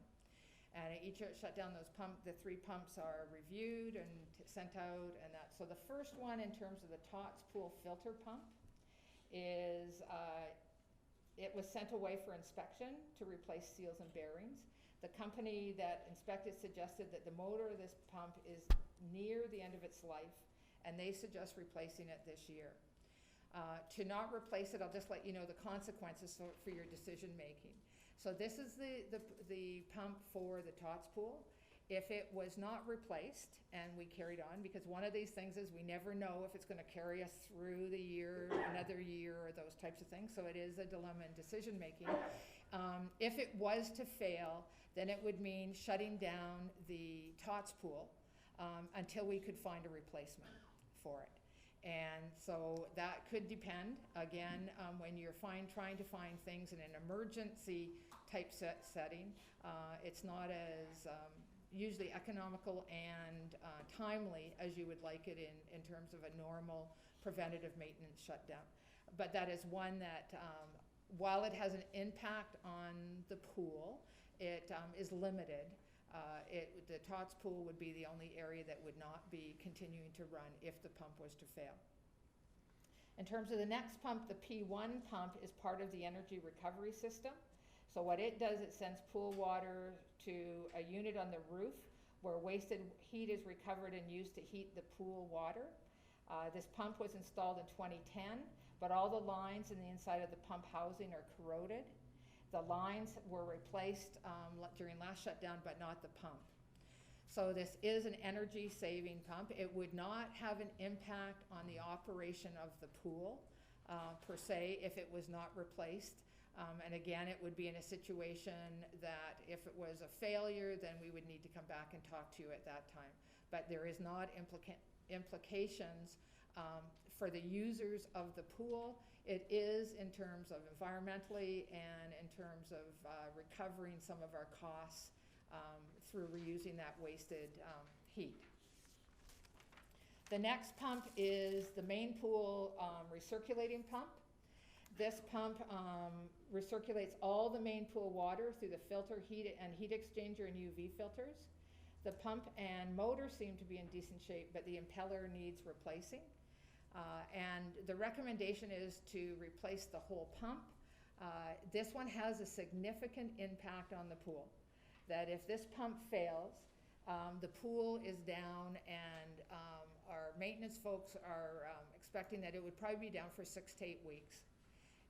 And each year at shutdown, the 3 pumps are reviewed and sent out and that. So the first one in terms of the Tots Pool filter pump is, it was sent away for inspection to replace seals and bearings. The company that inspected suggested that the motor of this pump is near the end of its life, and they suggest replacing it this year. To not replace it, I'll just let you know the consequences for your decision making. So this is the pump for the Tots Pool. If it was not replaced and we carried on, because one of these things is we never know if it's going to carry us through the year, another year, or those types of things. So it is a dilemma in decision making. If it was to fail, then it would mean shutting down the Tots Pool until we could find a replacement for it. And so that could depend, again, when you're trying to find things in an emergency type setting, it's not as usually economical and timely as you would like it in terms of a normal preventative maintenance shutdown. But that is one that, while it has an impact on the pool, it is limited. The Tots Pool would be the only area that would not be continuing to run if the pump was to fail. In terms of the next pump, the P1 pump is part of the energy recovery system. So what it does, it sends pool water to a unit on the roof where wasted heat is recovered and used to heat the pool water. This pump was installed in 2010, but all the lines in the inside of the pump housing are corroded. The lines were replaced during last shutdown, but not the pump. So this is an energy saving pump. It would not have an impact on the operation of the pool per se if it was not replaced. And again, it would be in a situation that if it was a failure, then we would need to come back and talk to you at that time. But there is not implications for the users of the pool. It is in terms of environmentally and in terms of recovering some of our costs through reusing that wasted heat. The next pump is the main pool recirculating pump. This pump recirculates all the main pool water through the filter, heat exchanger and UV filters. The pump and motor seem to be in decent shape, but the impeller needs replacing. And the recommendation is to replace the whole pump. This one has a significant impact on the pool. That if this pump fails, the pool is down, and our maintenance folks are expecting that it would probably be down for 6 to 8 weeks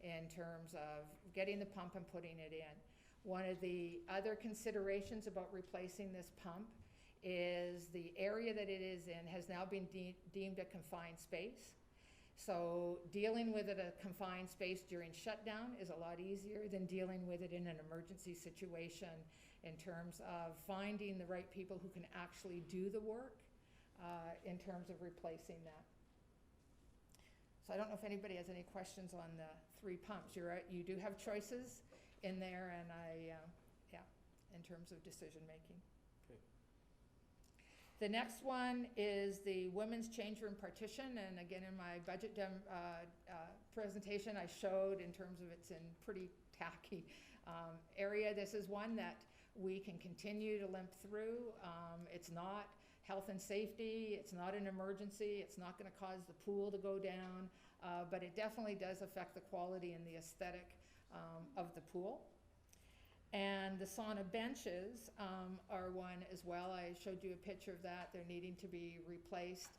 in terms of getting the pump and putting it in. One of the other considerations about replacing this pump is the area that it is in has now been deemed a confined space. So dealing with it a confined space during shutdown is a lot easier than dealing with it in an emergency situation in terms of finding the right people who can actually do the work in terms of replacing that. So I don't know if anybody has any questions on the 3 pumps. You're right, you do have choices in there, and in terms of decision making. Okay. The next one is the women's change room partition, and again in my budget presentation I showed in terms of it's in pretty tacky area. This is one that we can continue to limp through. It's not health and safety, it's not an emergency, it's not going to cause the pool to go down, but it definitely does affect the quality and the aesthetic of the pool. And the sauna benches are one as well. I showed you a picture of that. They're needing to be replaced.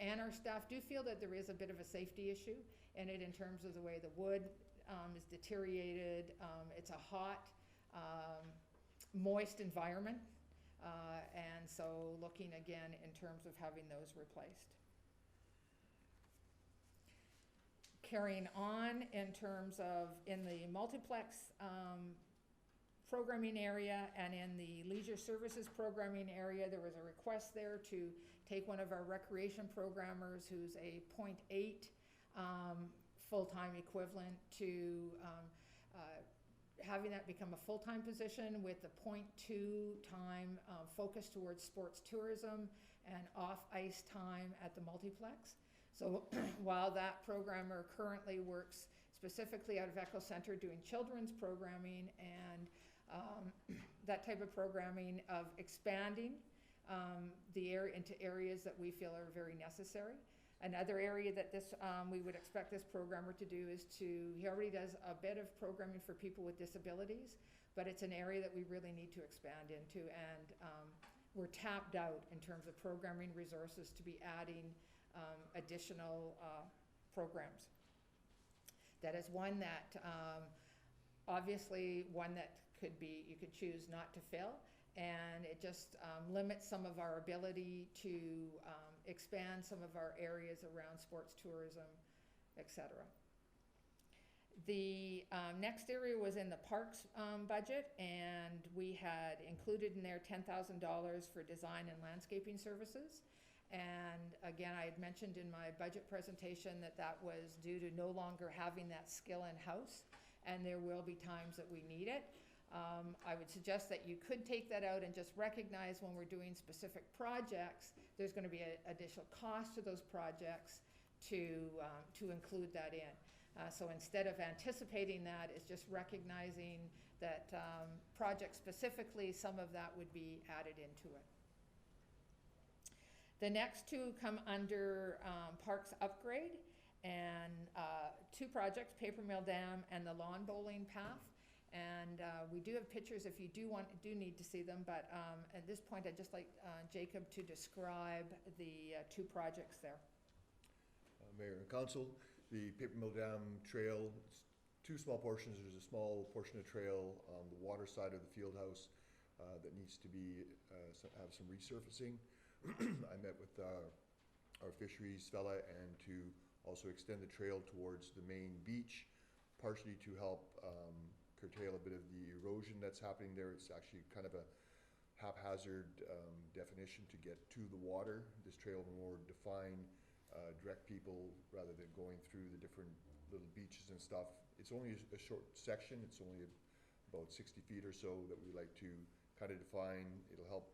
And our staff do feel that there is a bit of a safety issue in it in terms of the way the wood is deteriorated. It's a hot, moist environment. And so looking again in terms of having those replaced. Carrying on in terms of in the multiplex programming area and in the leisure services programming area, there was a request there to take one of our recreation programmers who's a 0.8 full-time equivalent to having that become a full-time position with the .2 time focus towards sports tourism and off-ice time at the multiplex. So while that programmer currently works specifically out of Echo Center doing children's programming and that type of programming of expanding the area into areas that we feel are very necessary. Another area that this we would expect this programmer to do is he already does a bit of programming for people with disabilities, but it's an area that we really need to expand into, and we're tapped out in terms of programming resources to be adding additional programs. That is one that obviously one that you could choose not to fill, and it just limits some of our ability to expand some of our areas around sports tourism, etc. The next area was in the parks budget, and we had included in there $10,000 for design and landscaping services. And again, I had mentioned in my budget presentation that that was due to no longer having that skill in-house, and there will be times that we need it. I would suggest that you could take that out and just recognize when we're doing specific projects, there's going to be an additional cost to those projects to include that in. So instead of anticipating that, it's just recognizing that project specifically, some of that would be added into it. The next two come under parks upgrade, and two projects, Paper Mill Dam and the lawn bowling path. And we do have pictures if you do need to see them, but at this point I'd just like Jacob to describe the two projects there. Mayor and Council, the Paper Mill Dam Trail, it's two small portions. There's a small portion of trail on the water side of the field house that needs to be have some resurfacing. I met with our fisheries fella and to also extend the trail towards the main beach, partially to help curtail a bit of the erosion that's happening there. It's actually kind of a haphazard definition to get to the water. This trail will more define, direct people rather than going through the different little beaches and stuff. It's only a short section. It's only about 60 feet or so that we like to kind of define. It'll help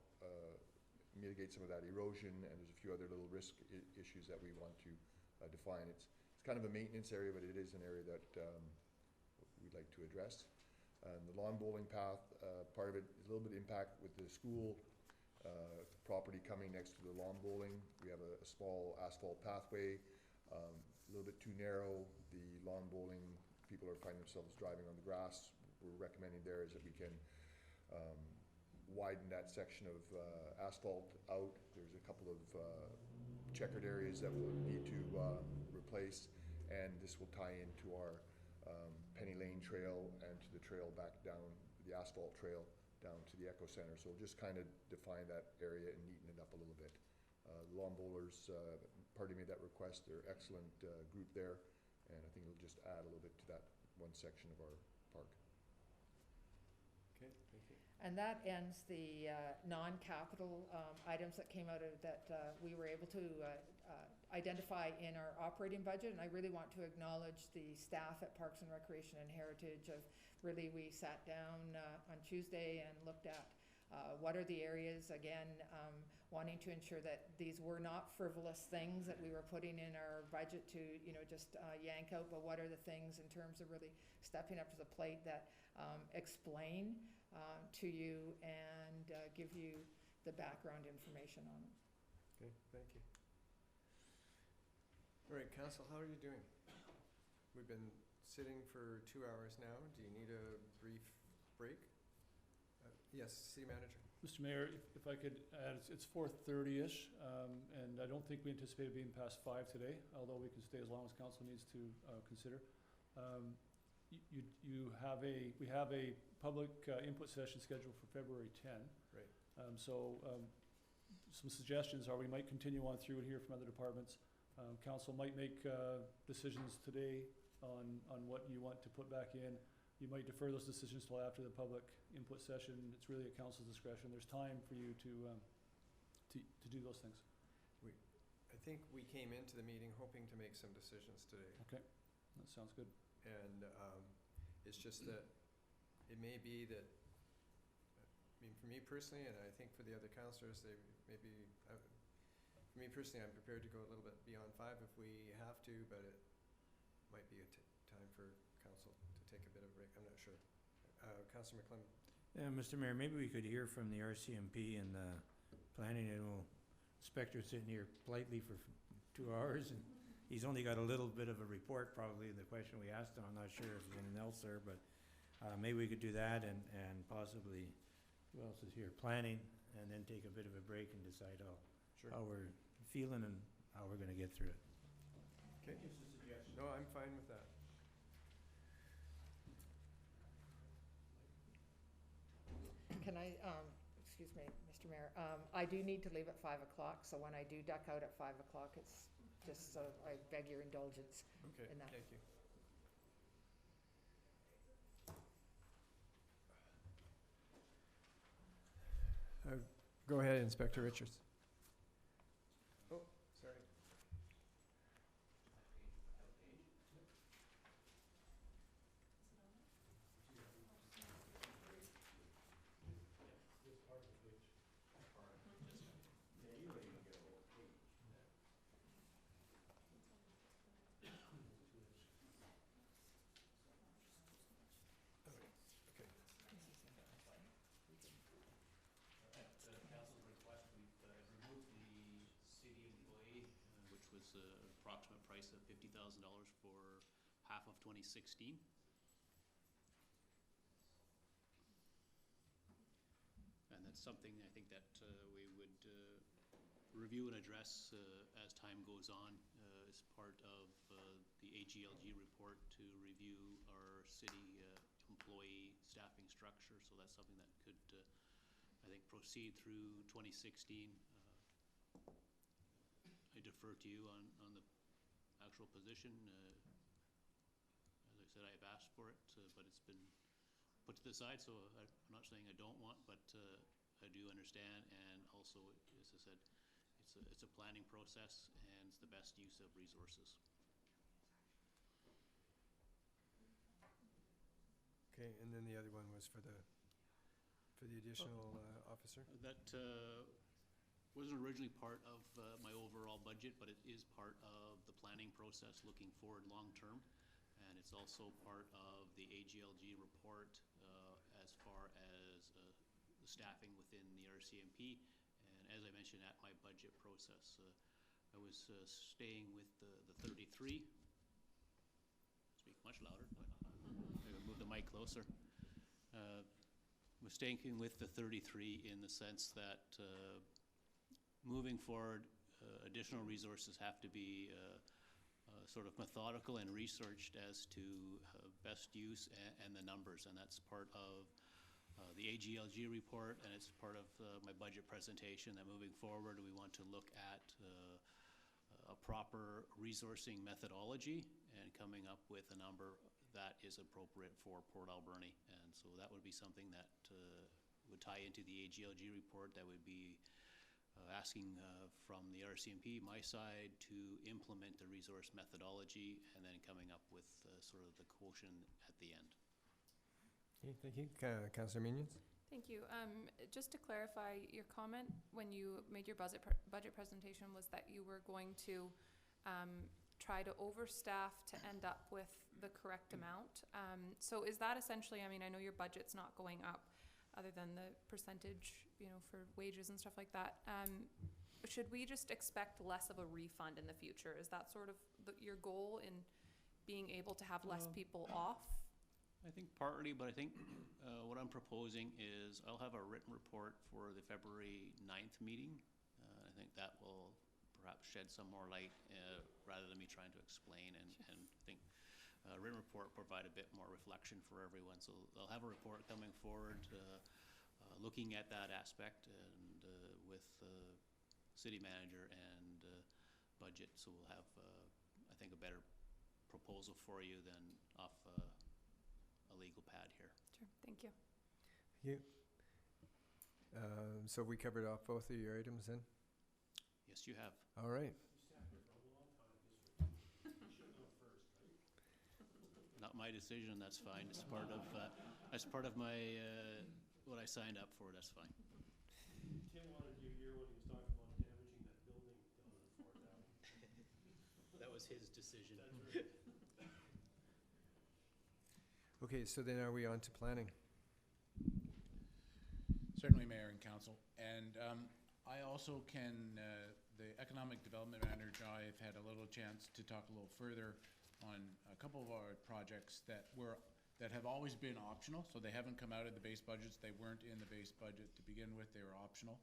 mitigate some of that erosion, and there's a few other little risk issues that we want to define. It's kind of a maintenance area, but it is an area that we'd like to address. The lawn bowling path, part of it is a little bit of impact with the school property coming next to the lawn bowling. We have a small asphalt pathway, a little bit too narrow. The lawn bowling, people are finding themselves driving on the grass. We're recommending there is that we can widen that section of asphalt out. There's a couple of checkered areas that we'll need to replace, and this will tie into our Penny Lane Trail and to the trail back down, the asphalt trail down to the Echo Center. So we'll just kind of define that area and neaten it up a little bit. The lawn bowlers, Party made that request. They're an excellent group there, and I think it'll just add a little bit to that one section of our park. Okay, thank you. And that ends the non-capital items that came out of that we were able to identify in our operating budget. And I really want to acknowledge the staff at Parks and Recreation and Heritage of really, we sat down on Tuesday and looked at what are the areas, again, wanting to ensure that these were not frivolous things that we were putting in our budget to, just yank out, but what are the things in terms of really stepping up to the plate that explain to you and give you the background information on it. Okay, thank you. All right, Council, how are you doing? We've been sitting for 2 hours now. Do you need a brief break? Yes, City Manager. Mr. Mayor, if I could add, it's 4:30-ish, and I don't think we anticipated being past 5 today, although we can stay as long as council needs to consider. We have a public input session scheduled for February 10. Right. Some suggestions are we might continue on through and hear from other departments. Council might make decisions today on what you want to put back in. You might defer those decisions till after the public input session. It's really at council's discretion. There's time for you to do those things. I think we came into the meeting hoping to make some decisions today. Okay, that sounds good. And it's just that it may be that, I mean, for me personally, and I think for the other councillors, they maybe, for me personally, I'm prepared to go a little bit beyond 5 if we have to, but it might be a time for council to take a bit of a break. I'm not sure. Councillor McClellan. Yeah, Mr. Mayor, maybe we could hear from the RCMP and the planning and inspector sitting here politely for 2 hours, and he's only got a little bit of a report probably in the question we asked him. I'm not sure if there's anything else there, but maybe we could do that and possibly, who else is here? Planning, and then take a bit of a break and decide how we're feeling and how we're gonna get through it. Okay. Just a suggestion. No, I'm fine with that. Can I, excuse me, Mr. Mayor, I do need to leave at 5 o'clock, so when I do duck out at 5 o'clock, it's just so I beg your indulgence Okay, in that. thank you. Go ahead, Inspector Richards. Oh, sorry. Approximate price of $50,000 for half of 2016. And that's something I think that we would review and address as time goes on as part of the AGLG report to review our city employee staffing structure. So that's something that could, I think, proceed through 2016. I defer to you on the actual position. As I said, I've asked for it, but it's been put to the side, so I'm not saying I don't want, but I do understand, and also, as I said, it's a planning process, and it's the best use of resources. Okay, and then the other one was for the additional officer? That wasn't originally part of my overall budget, but it is part of the planning process looking forward long-term. And it's also part of the AGLG report as far as the staffing within the RCMP. And as I mentioned at my budget process, I was staying with the 33. Speak much louder, but maybe move the mic closer. Was staying with the 33 in the sense that moving forward, additional resources have to be sort of methodical and researched as to best use and the numbers, and that's part of the AGLG report, and it's part of my budget presentation, that moving forward we want to look at a proper resourcing methodology and coming up with a number that is appropriate for Port Alberni. And so that would be something that would tie into the AGLG report, that would be asking from the RCMP, my side, to implement the resource methodology and then coming up with sort of the quotient at the end. Okay, thank you. Councillor Minions? Thank you. Just to clarify, your comment when you made your budget presentation was that you were going to try to overstaff to end up with the correct amount. So is that essentially, I mean, I know your budget's not going up other than the percentage, you know, for wages and stuff like that. Should we just expect less of a refund in the future? Is that sort of your goal in being able to have less people off? I think partly, but I think what I'm proposing is I'll have a written report for the February 9th meeting. I think that will perhaps shed some more light rather than me trying to explain, and think a written report provide a bit more reflection for everyone. So I'll have a report coming forward looking at that aspect, and with city manager and budget, so we'll have I think a better proposal for you than off a legal pad here. Sure, thank you. Thank you. So we covered off both of your items then? Yes, you have. All right. not my decision, that's fine. It's part of my, what I signed up for, that's fine. Tim wanted your ear when he was talking about damaging that building down on Fourth Avenue. That was his decision. That's right. Okay, so then are we on to planning? Certainly, Mayor and Council. And I also can, the Economic Development Manager, I have had a little chance to talk a little further on a couple of our projects that have always been optional. So they haven't come out of the base budgets. They weren't in the base budget to begin with. They were optional.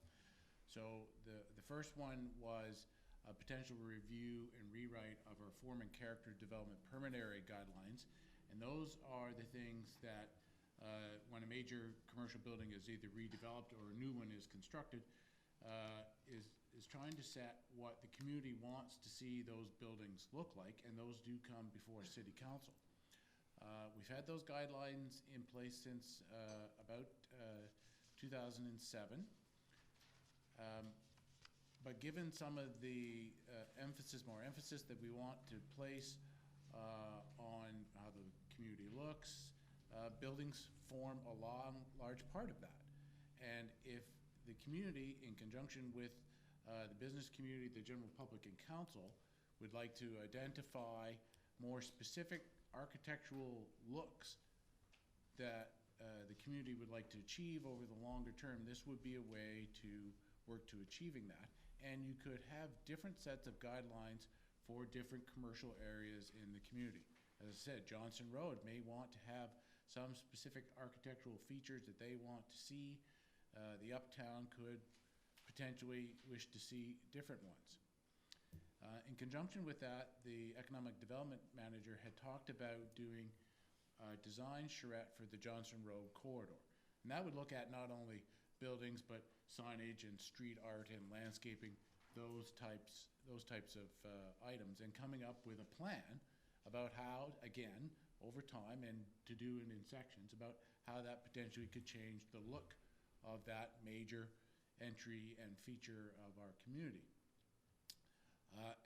So the first one was a potential review and rewrite of our form and character development permit area guidelines. And those are the things that when a major commercial building is either redeveloped or a new one is constructed, is trying to set what the community wants to see those buildings look like, and those do come before City Council. We've had those guidelines in place since about 2007. But given some of the more emphasis that we want to place on how the community looks, buildings form a large part of that. And if the community, in conjunction with the business community, the general public, and council, would like to identify more specific architectural looks that the community would like to achieve over the longer term, this would be a way to work to achieving that. And you could have different sets of guidelines for different commercial areas in the community. As I said, Johnson Road may want to have some specific architectural features that they want to see. The Uptown could potentially wish to see different ones. In conjunction with that, the Economic Development Manager had talked about doing a design charrette for the Johnson Road corridor. And that would look at not only buildings, but signage and street art and landscaping, those types of items, and coming up with a plan about how, again, over time, and to do it in sections, about how that potentially could change the look of that major entry and feature of our community.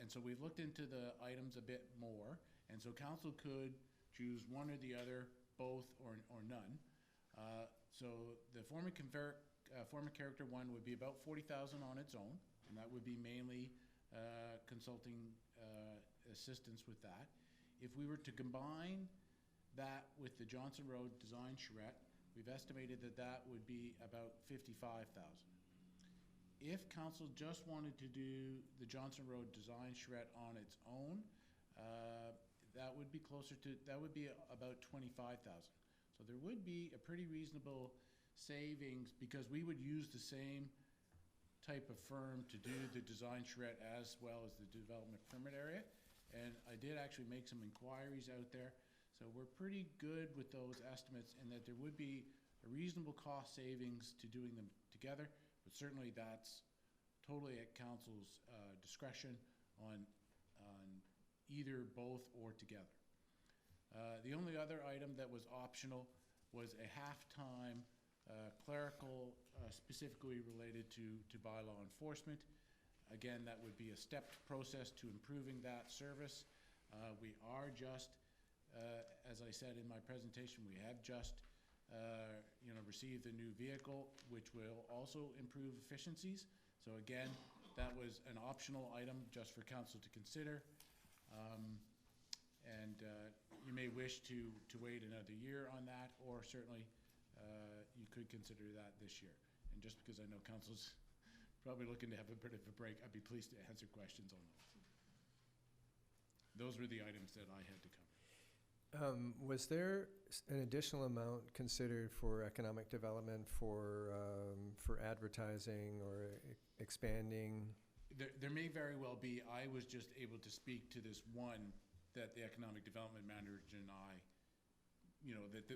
And so we've looked into the items a bit more, and so council could choose one or the other, both or none. So the form and character one would be about $40,000 on its own, and that would be mainly consulting assistance with that. If we were to combine that with the Johnson Road design charrette, we've estimated that that would be about $55,000. If council just wanted to do the Johnson Road design charrette on its own, that would be about $25,000. So there would be a pretty reasonable savings, because we would use the same type of firm to do the design charrette as well as the development permit area. And I did actually make some inquiries out there. So we're pretty good with those estimates, and that there would be a reasonable cost savings to doing them together. But certainly that's totally at council's discretion on either, both, or together. The only other item that was optional was a half-time clerical specifically related to bylaw enforcement. Again, that would be a stepped process to improving that service. We are just, as I said in my presentation, we have just received a new vehicle, which will also improve efficiencies. So again, that was an optional item just for council to consider. And you may wish to wait another year on that, or certainly you could consider that this year. And just because I know council's probably looking to have a bit of a break, I'd be pleased to answer questions on those. Those were the items that I had to cover. Was there an additional amount considered for economic development, for advertising or expanding? There may very well be. I was just able to speak to this one that the Economic Development Manager and I,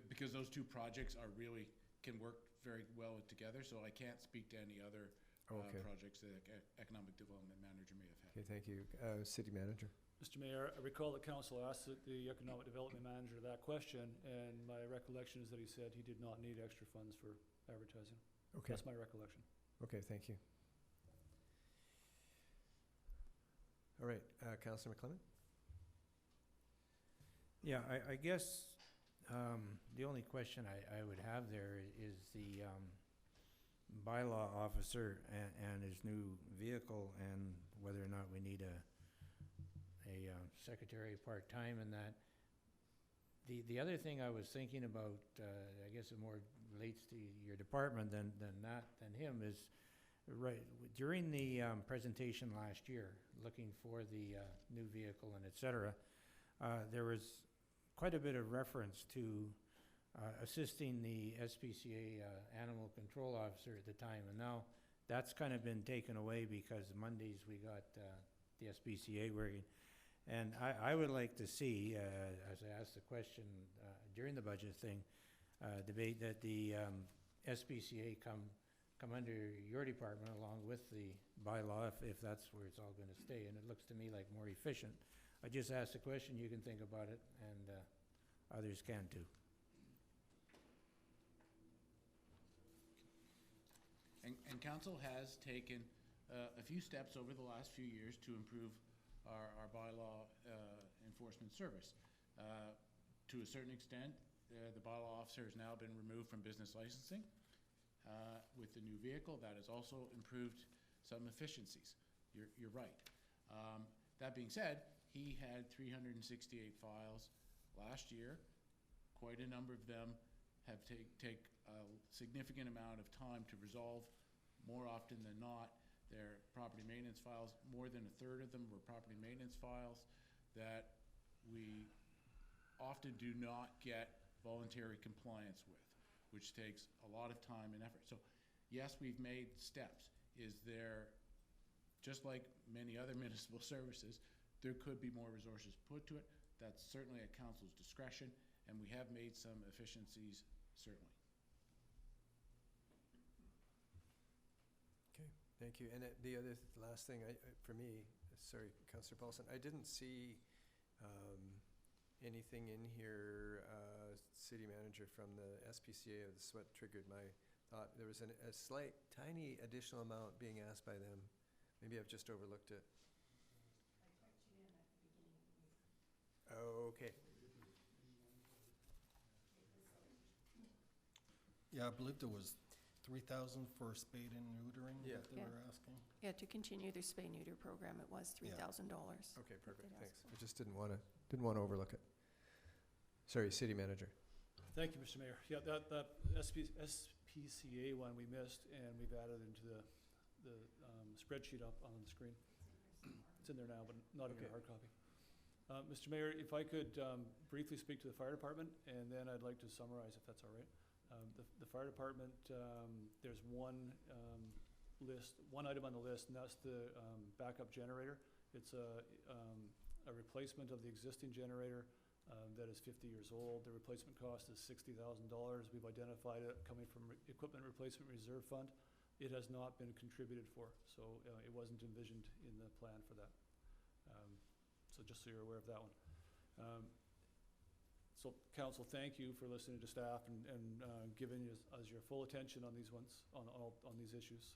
because those two projects are really, can work very well together, so I can't speak to any other projects that Economic Development Manager may have had. Okay, thank you. City Manager. Mr. Mayor, I recall that council asked the Economic Development Manager that question, and my recollection is that he said he did not need extra funds for advertising. Okay. That's my recollection. Okay, thank you. All right, Councillor McClement. Yeah, I guess the only question I would have there is the bylaw officer and his new vehicle, and whether or not we need a secretary part-time in that. The other thing I was thinking about, I guess it more relates to your department than him, is right during the presentation last year, looking for the new vehicle and et cetera, there was quite a bit of reference to assisting the SPCA animal control officer at the time, and now that's kind of been taken away because Mondays we got the SPCA working. And I would like to see, as I asked the question during the budget thing, debate that the SPCA come under your department along with the bylaw, if that's where it's all going to stay, and it looks to me like more efficient. I just asked the question, you can think about it, and others can too. And council has taken a few steps over the last few years to improve our bylaw enforcement service. To a certain extent, the bylaw officer has now been removed from business licensing. With the new vehicle, that has also improved some efficiencies. You're right. That being said, he had 368 files last year. Quite a number of them have take a significant amount of time to resolve. More often than not, they're property maintenance files. More than a third of them were property maintenance files that we often do not get voluntary compliance with, which takes a lot of time and effort. So yes, we've made steps. Is there, just like many other municipal services, there could be more resources put to it. That's certainly at council's discretion, and we have made some efficiencies, certainly. Okay, thank you. And the last thing for me, sorry, Councillor Paulson, I didn't see anything in here, city manager, from the SPCA. That's what triggered my thought. There was a slight, tiny additional amount being asked by them. Maybe I've just overlooked it. Okay. Yeah, I believe there was 3,000 for spade and neutering Yeah. that they were asking. Yeah, to continue their spay-neuter program, it was $3,000. Okay, perfect, thanks. I just didn't want to overlook it. Sorry, city manager. Thank you, Mr. Mayor. Yeah, that SPCA one we missed, and we've added into the spreadsheet up on the screen. It's in there now, but not in your hard copy. Mr. Mayor, if I could briefly speak to the fire department, and then I'd like to summarize, if that's all right. The fire department, there's one item on the list, and that's the backup generator. It's a replacement of the existing generator that is 50 years old. The replacement cost is $60,000. We've identified it coming from Equipment Replacement Reserve Fund. It has not been contributed for, so it wasn't envisioned in the plan for that. So just so you're aware of that one. So council, thank you for listening to staff and giving us your full attention on these ones, on these issues.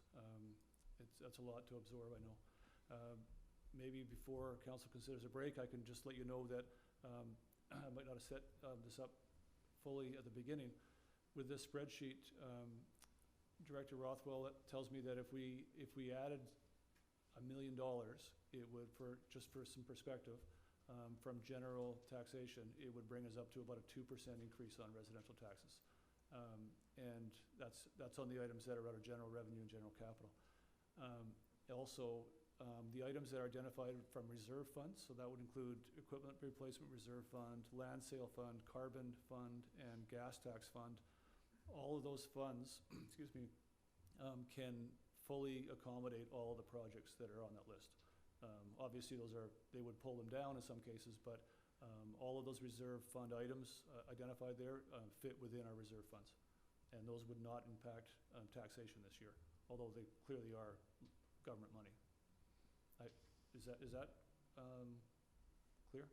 That's a lot to absorb, I know. Maybe before council considers a break, I can just let you know that I might not have set this up fully at the beginning. With this spreadsheet, Director Rothwell tells me that if we added $1 million, it would, just for some perspective, from general taxation, it would bring us up to about a 2% increase on residential taxes. And that's on the items that are out of general revenue and general capital. Also, the items that are identified from reserve funds, so that would include Equipment Replacement Reserve Fund, Land Sale Fund, Carbon Fund, and Gas Tax Fund. All of those funds, excuse me, can fully accommodate all the projects that are on that list. Obviously, they would pull them down in some cases, but all of those reserve fund items identified there fit within our reserve funds. And those would not impact taxation this year, although they clearly are government money. Is that clear?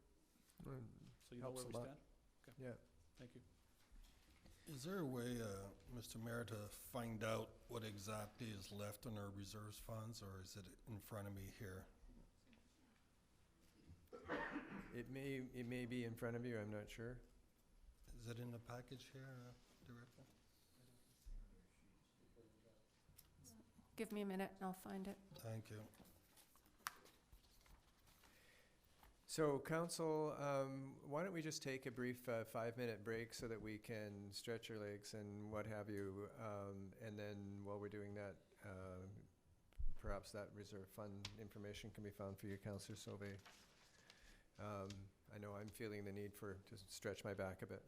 So you know where we stand? Okay. Yeah. Thank you. Is there a way, Mr. Mayor, to find out what exactly is left in our reserves funds, or is it in front of me here? It may be in front of you, I'm not sure. Is it in the package here, Director? Give me a minute and I'll find it. Thank you. So council, why don't we just take a brief 5-minute break so that we can stretch our legs and what have you, and then while we're doing that, perhaps that reserve fund information can be found for you, Councillor Sauvé. I know I'm feeling the need to stretch my back a bit.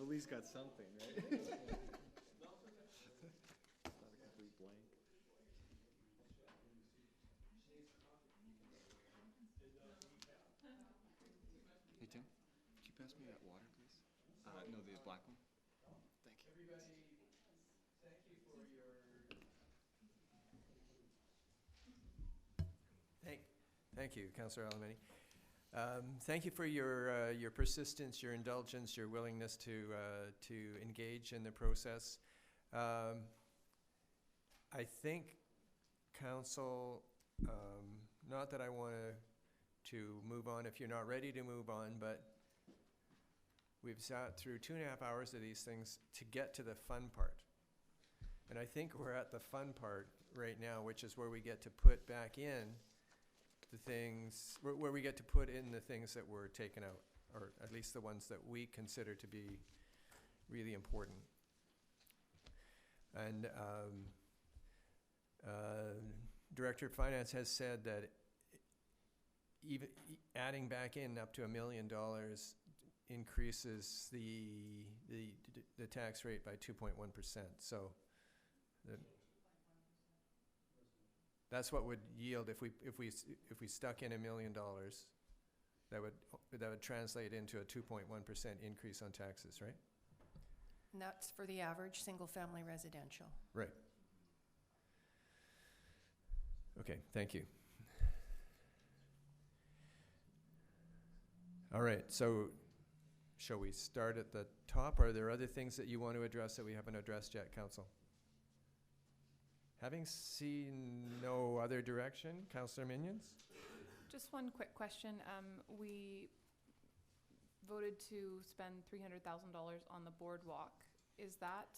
at least got something, right? It's not a complete blank. Hey Tim, could you pass me that water, please? No, the black one. Thank you. Everybody, thank you for your... Thank you, Councillor Alberni. Thank you for your persistence, your indulgence, your willingness to engage in the process. I think Council, not that I want to move on if you're not ready to move on, but we've sat through 2.5 hours of these things to get to the fun part. And I think we're at the fun part right now, which is where we get to put back in the things, where we get to put in the things that were taken out, or at least the ones that we consider to be really important. And Director of Finance has said that even adding back in up to $1 million increases the tax rate by 2.1%. So that's what would yield if we stuck in $1 million. That would translate into a 2.1% increase on taxes, right? And that's for the average single-family residential. Right. Okay, thank you. All right, so shall we start at the top? Are there other things that you want to address that we haven't addressed yet, Council? Having seen no other direction, Councillor Minions? Just one quick question. We voted to spend $300,000 on the boardwalk. Is that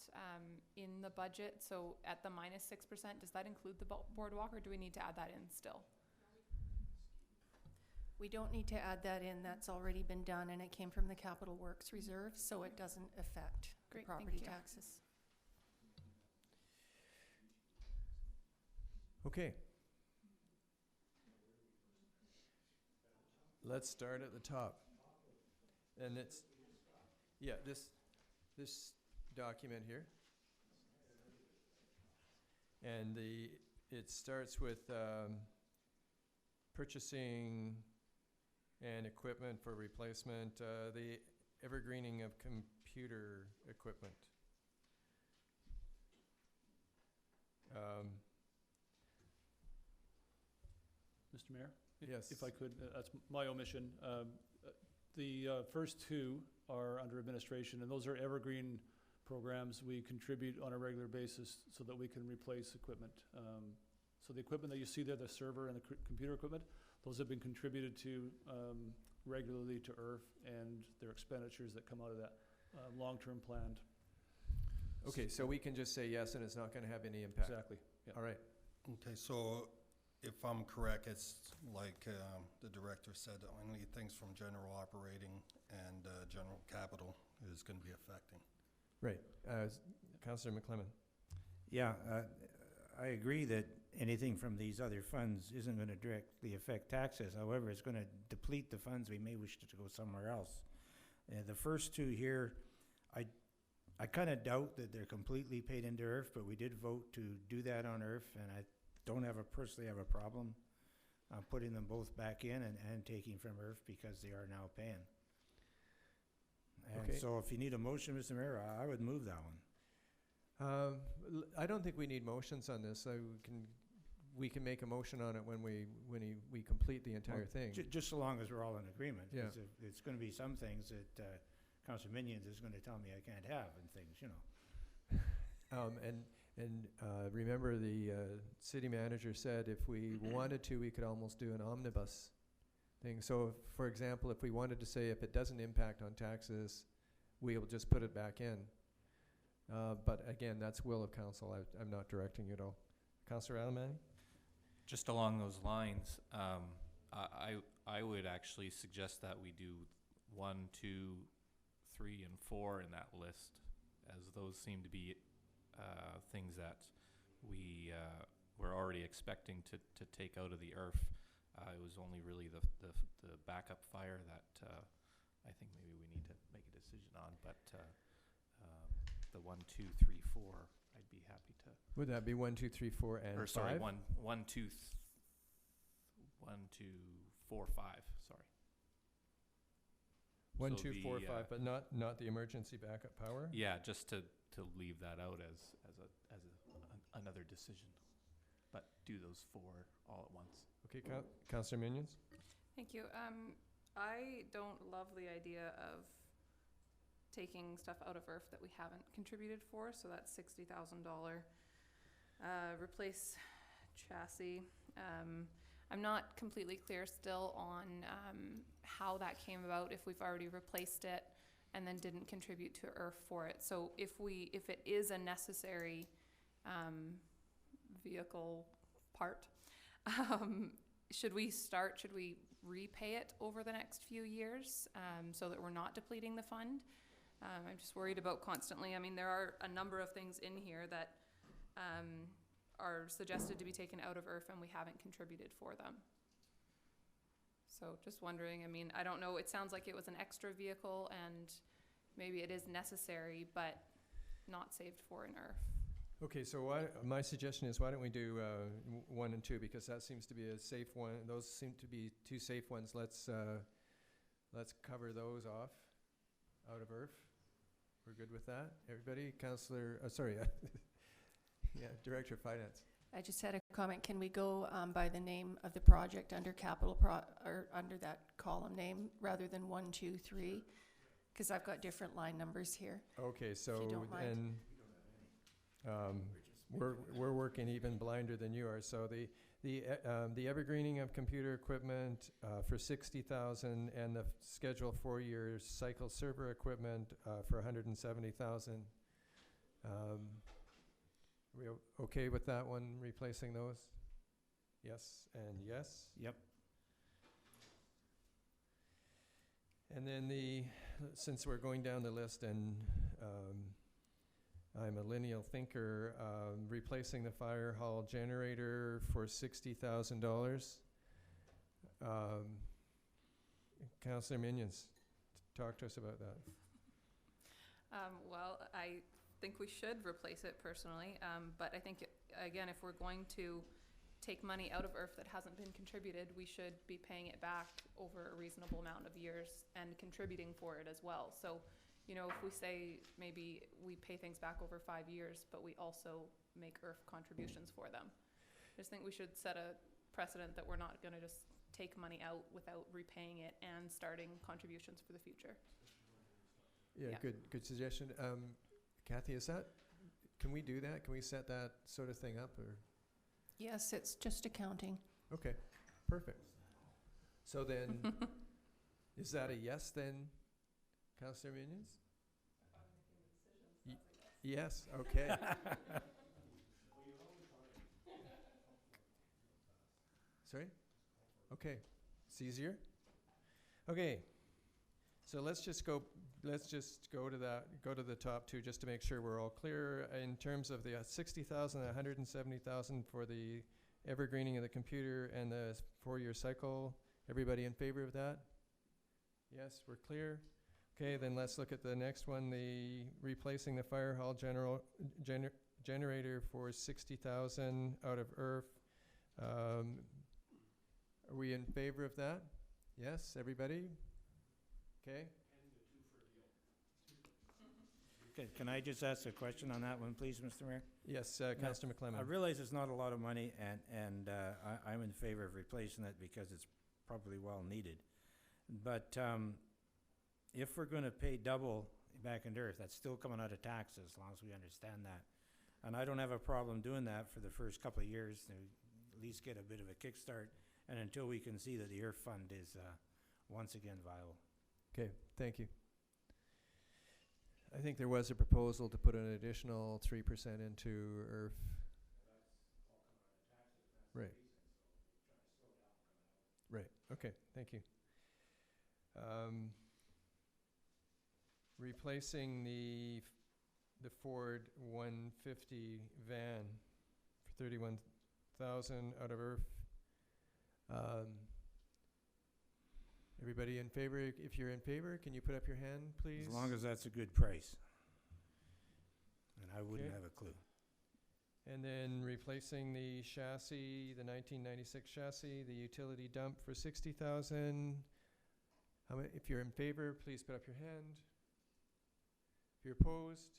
in the budget? So at the -6%, does that include the boardwalk, or do we need to add that in still? We don't need to add that in. That's already been done, and it came from the Capital Works Reserve, so it doesn't affect the Great, thank property you. taxes. Okay. Let's start at the top. And it's, yeah, this document here. And it starts with purchasing and equipment for replacement, the evergreening of computer equipment. Mr. Mayor? Yes. If I could, that's my omission. The first two are under administration, and those are evergreen programs we contribute on a regular basis so that we can replace equipment. So the equipment that you see there, the server and the computer equipment, those have been contributed to regularly to IRF, and their expenditures that come out of that long-term planned. Okay, so we can just say yes, and it's not going to have any impact. Exactly. Yeah. All right. Okay, so if I'm correct, it's like the director said, only things from general operating and general capital is going to be affecting. Right. Councillor McClellan. Yeah, I agree that anything from these other funds isn't going to directly affect taxes. However, it's going to deplete the funds we may wish to go somewhere else. The first two here, I kind of doubt that they're completely paid into IRF, but we did vote to do that on IRF, and I don't personally have a problem putting them both back in and taking from IRF because they are now paying. And Okay. so if you need a motion, Mr. Mayor, I would move that one. I don't think we need motions on this. We can make a motion on it when we complete the entire thing. Just so long as we're all in agreement. Yeah. 'Cause it's going to be some things that Councilor Minions is going to tell me I can't have and things, you know. And remember, the city manager said if we wanted to, we could almost do an omnibus thing. So, for example, if we wanted to say if it doesn't impact on taxes, we'll just put it back in. But again, that's will of council. I'm not directing you at all. Councillor Alberni? Just along those lines, I would actually suggest that we do 1, 2, 3, and 4 in that list, as those seem to be things that we're already expecting to take out of the IRF. It was only really the backup fire that I think maybe we need to make a decision on. But the 1, 2, 3, 4, I'd be happy to. Would that be 1, 2, 3, 4, and Or 5? sorry, 1, 2, 4, 5, sorry. 1, So 2, 4, the, 5, but not the emergency backup power? Yeah, just to leave that out as another decision, but do those 4 all at once. Okay, Councillor Minions? Thank you. I don't love the idea of taking stuff out of IRF that we haven't contributed for, so that's $60,000. Replace chassis. I'm not completely clear still on how that came about, if we've already replaced it and then didn't contribute to IRF for it. So if it is a necessary vehicle part, should we repay it over the next few years so that we're not depleting the fund? I'm just worried about constantly. I mean, there are a number of things in here that are suggested to be taken out of IRF and we haven't contributed for them. So just wondering, I mean, I don't know, it sounds like it was an extra vehicle and maybe it is necessary, but not saved for in IRF. Okay, so my suggestion is why don't we do 1 and 2, because that seems to be a safe one. Those seem to be 2 safe ones. Let's cover those off out of IRF. We're good with that? Everybody? Councillor, yeah, Director of Finance. I just had a comment. Can we go by the name of the project under capital or under that column name rather than 1, 2, 3? Because I've got different line numbers here. Okay, so you don't mind. then we're working even blinder than you are. So the evergreening of computer equipment for $60,000 and the schedule 4-year cycle server equipment for $170,000. Are we okay with that one, replacing those? Yes and yes? Yep. And then since we're going down the list and I'm a lineal thinker, replacing the fire hall generator for $60,000. Councillor Minions, talk to us about that. Well, I think we should replace it personally, but I think, again, if we're going to take money out of IRF that hasn't been contributed, we should be paying it back over a reasonable amount of years and contributing for it as well. So, you know, if we say maybe we pay things back over 5 years, but we also make IRF contributions for them. I just think we should set a precedent that we're not going to just take money out without repaying it and starting contributions for the future. Yeah, Yeah. good suggestion. Kathy, can we do that? Can we set that sort of thing up, or? Yes, it's just accounting. Okay, perfect. So then, is that a yes then, Councillor Minions? Yes, okay. Sorry? Okay, it's easier? Okay, so let's just go to the top 2 just to make sure we're all clear. In terms of the 60,000, 170,000 for the evergreening of the computer and the 4-year cycle, everybody in favor of that? Yes, we're clear. Okay, then let's look at the next one, the replacing the fire hall generator for 60,000 out of IRF. Are we in favor of that? Yes, everybody? Okay. Okay, can I just ask a question on that one, please, Mr. Mayor? Yes, Councillor McClellan. I realize it's not a lot of money, and I'm in favor of replacing it because it's probably well needed. But if we're going to pay double back into IRF, that's still coming out of taxes, as long as we understand that. And I don't have a problem doing that for the first couple of years to at least get a bit of a kickstart, and until we can see that the IRF fund is once again viable. Okay, thank you. I think there was a proposal to put an additional 3% into IRF. Right. Right, okay, thank you. Replacing the Ford 150 van for 31,000 out of IRF. Everybody in favor? If you're in favor, can you put up your hand, please? As long as that's a good price. and I wouldn't Okay. have a clue. And then replacing the chassis, the 1996 chassis, the utility dump for 60,000. If you're in favor, please put up your hand. If you're opposed,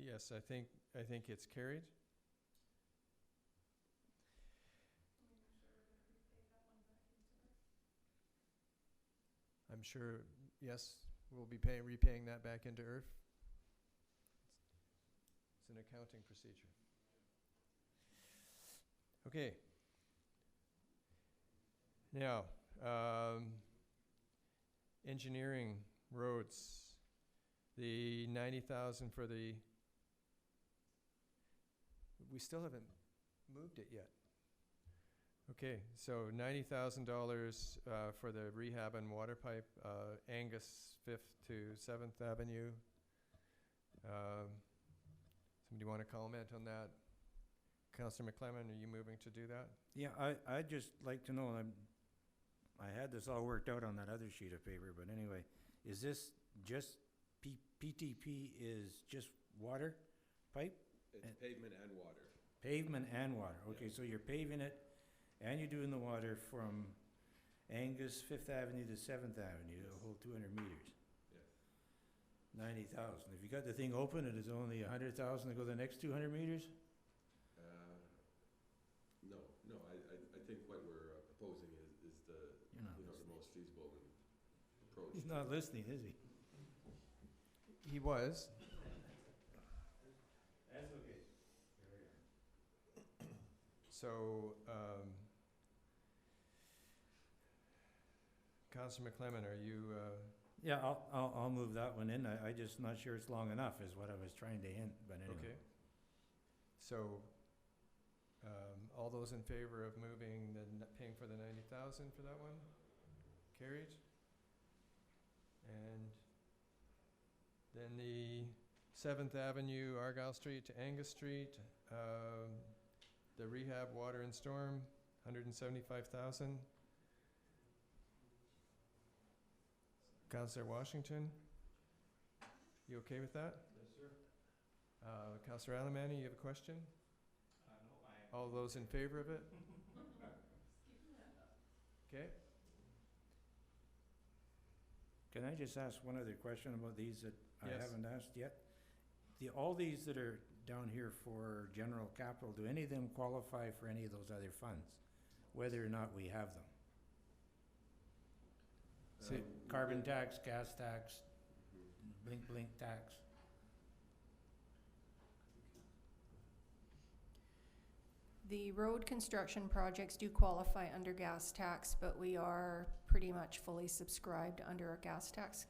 yes, I think it's carried. I'm sure, yes, we'll be repaying that back into IRF. It's an accounting procedure. Okay. Now, engineering, roads, the 90,000 for the, we still haven't moved it yet. Okay, so $90,000 for the rehab and water pipe, Angus 5th to 7th Avenue. Somebody want to comment on that? Councillor McClellan, are you moving to do that? Yeah, I'd just like to know, I had this all worked out on that other sheet of paper, but anyway, is this just, PTP is just water pipe? It's pavement and water. Pavement and water, okay, so you're paving it and you're doing the water from Angus, 5th Avenue to 7th Avenue, a whole 200 meters. Yes. 90,000. If you got the thing open, it is only 100,000 to go the next 200 meters? No, I think what we're proposing is the, You're not the listening. most feasible approach. He's not listening, is he? He was. That's okay. So, Councillor McClellan, are you, Yeah, I'll move that one in. I just not sure it's long enough is what I was trying to hint, but anyway. okay. So, all those in favor of moving paying for the 90,000 for that one? Carried? And then the 7th Avenue, Argyle Street to Angus Street, the rehab, water and storm, 175,000. Councillor Washington, you okay with that? Yes, sir. Councillor Alamani, you have a question? No, All those in favor of it? Okay. Can I just ask one other question about these that I Yes. haven't asked yet? All these that are down here for general capital, do any of them qualify for any of those other funds, whether or not we have them? See, Carbon tax, gas tax, blink tax? The road construction projects do qualify under gas tax, but we are pretty much fully subscribed under our gas tax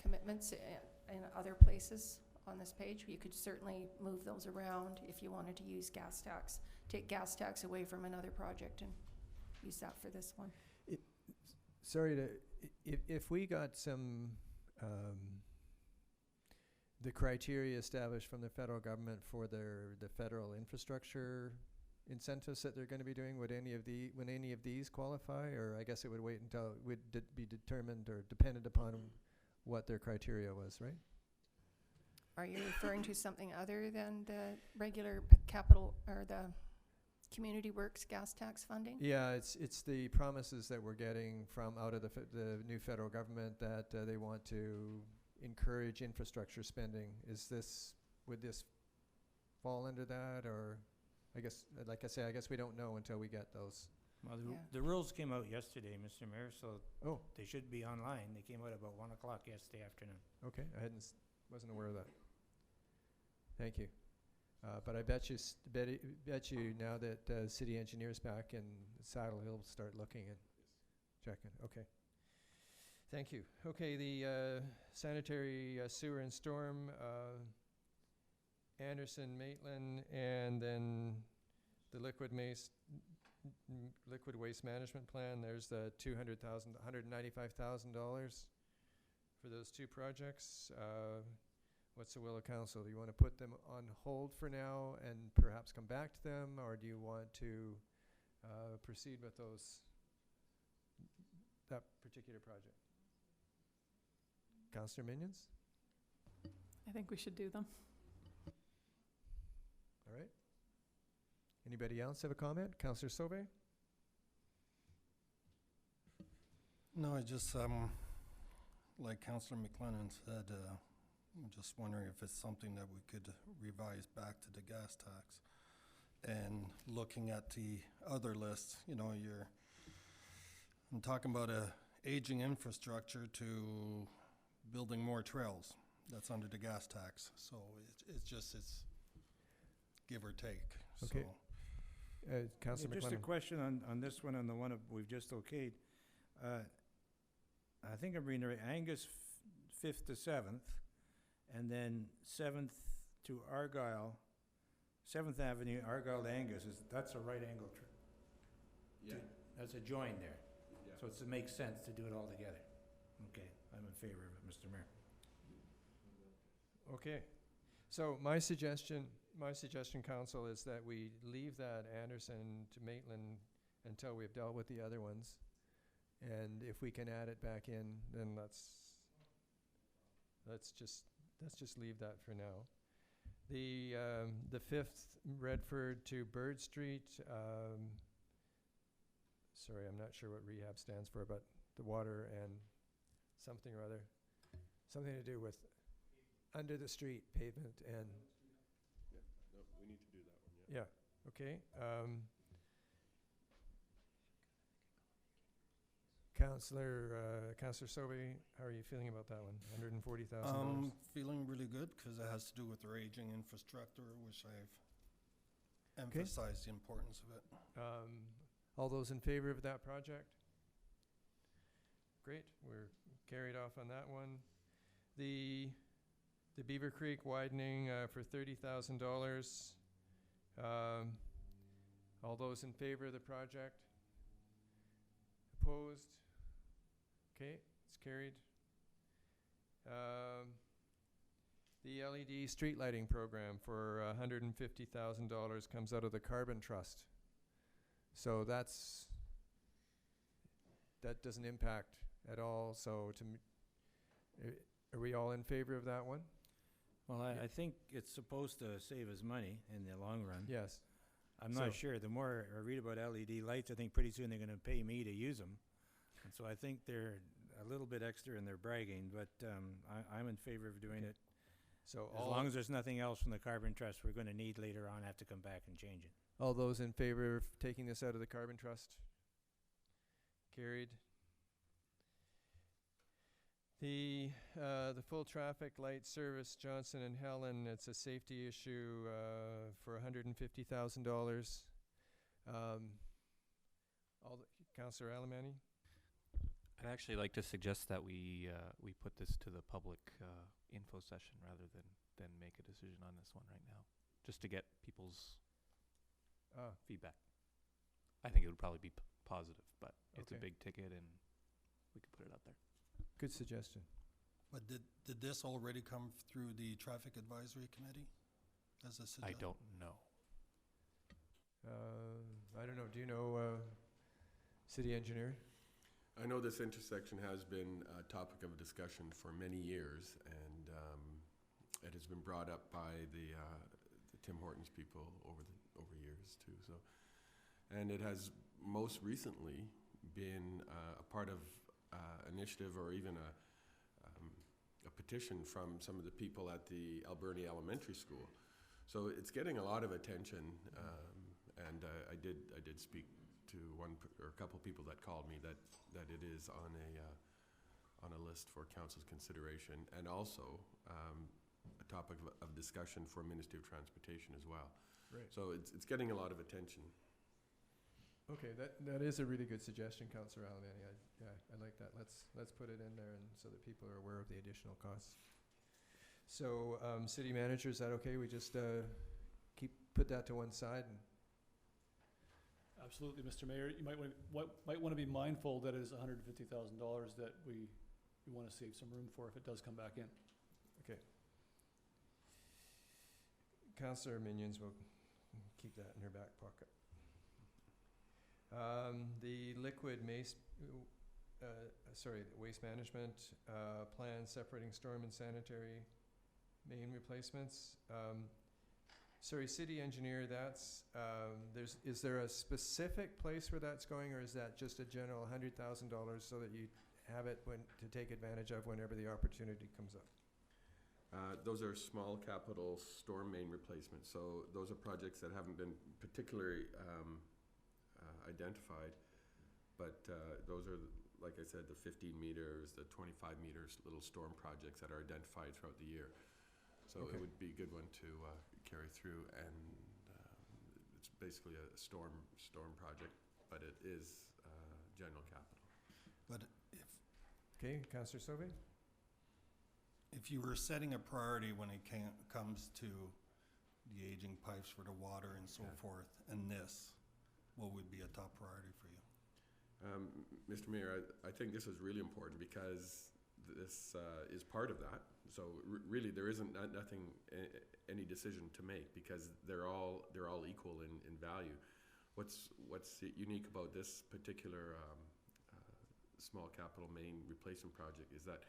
commitments in other places on this page. You could certainly move those around if you wanted to use gas tax. Take gas tax away from another project and use that for this one. Sorry to, if we got some, the criteria established from the federal government for the federal infrastructure incentives that they're going to be doing, would any of these qualify? Or I guess it would wait until it would be determined or dependent upon what their criteria was, right? Are you referring to something other than the regular capital or the community works gas tax funding? Yeah, it's the promises that we're getting from out of the new federal government that they want to encourage infrastructure spending. Would this fall under that, or I guess, like I say, I guess we don't know until we get those. Well, Yeah. the rules came out yesterday, Mr. Mayor, so Oh, they should be online. They came out about 1 o'clock yesterday afternoon. okay, I wasn't aware of that. Thank you. But I bet you now that city engineer's back in saddle, he'll start looking and checking. Okay. Thank you. Okay, the sanitary sewer and storm, Anderson, Maitland, and then the liquid waste management plan. There's the $195,000 for those two projects. What's the will of council? Do you want to put them on hold for now and perhaps come back to them, or do you want to proceed with that particular project? Councillor Minions? I think we should do them. All right. Anybody else have a comment? Councillor Sauvé? No, I just, like Councillor McLennan said, I'm just wondering if it's something that we could revise back to the gas tax. And looking at the other lists, you know, I'm talking about a aging infrastructure to building more trails. That's under the gas tax. So it's give or take. Okay. So, Councillor Just a McLennan? question on this one, on the one we've just okayed. I think I'm reading it right, Angus 5th to 7th, and then 7th to Argyle, 7th Avenue, Argyle to Angus, that's a right angle Yeah. That's a join there. Yeah. So it makes sense to do it all together. Okay, I'm in favor of it, Mr. Mayor. Okay. So my suggestion, council, is that we leave that Anderson to Maitland until we've dealt with the other ones. And if we can add it back in, then let's just leave that for now. The 5th, Redford to Bird Street, sorry, I'm not sure what rehab stands for, but the water and something or other. Something to do with under the street pavement and. Yeah, no, we need to do that one, yeah. Yeah, okay. Councillor Sauvé, how are you feeling about that one? $140,000? Feeling really good because it has to do with our aging infrastructure, which I've emphasized the importance of it. All those in favor of that project? Great, we're carried off on that one. The Beaver Creek widening for $30,000. All those in favor of the project? Opposed? Okay, it's carried. The LED street lighting program for $150,000 comes out of the Carbon Trust. So that doesn't impact at all. So are we all in favor of that one? Well, I think it's supposed to save us money in the long run. Yes. I'm not sure. The more I read about LED lights, I think pretty soon they're going to pay me to use them. And so I think they're a little bit extra in their bragging, but I'm in favor of doing it. So As long as there's nothing else from the Carbon Trust we're going to need later on, have to come back and change it. all those in favor of taking this out of the Carbon Trust? Carried. The full traffic light service, Johnson and Helen, it's a safety issue for $150,000. Councillor Alemany? I'd actually like to suggest that we put this to the public info session rather than make a decision on this one right now, just to get people's feedback. I think it would probably be positive, but it's a Okay. big ticket and we could put it out there. Good suggestion. But did this already come through the Traffic Advisory Committee as a suggestion? I don't know. I don't know. Do you know, city engineer? I know this intersection has been a topic of discussion for many years, and it has been brought up by the Tim Hortons people over years too. So, and it has most recently been a part of initiative or even a petition from some of the people at the Alberni Elementary School. So it's getting a lot of attention, and I did speak to one or a couple people that called me that it is on a list for council's consideration, and also a topic of discussion for Ministry of Transportation as well. Right. So it's getting a lot of attention. Okay, that is a really good suggestion, Councillor Alemany. I like that. Let's put it in there and so that people are aware of the additional costs. So, city manager, is that okay? We just put that to one side and. Absolutely, Mr. Mayor. You might want to be mindful that it is $150,000 that we want to save some room for if it does come back in. Okay. Councillor Minions will keep that in her back pocket. The liquid waste management, plan separating storm and sanitary main replacements. Sorry, city engineer, that's, is there a specific place where that's going, or is that just a general $100,000 so that you have it to take advantage of whenever the opportunity comes up? Those are small capital storm main replacements, so those are projects that haven't been particularly identified, but those are, like I said, the 15 meters, the 25 meters little storm projects that are identified throughout the year. So Okay. it would be a good one to carry through, and it's basically a storm project, but it is general capital. But if, Okay, Councillor Sauvé? if you were setting a priority when it comes to the aging pipes for the water and so Yeah. forth, and this, what would be a top priority for you? Mr. Mayor, I think this is really important because this is part of that. So really, there isn't nothing, any decision to make, because they're all equal in value. What's unique about this particular small capital main replacement project is that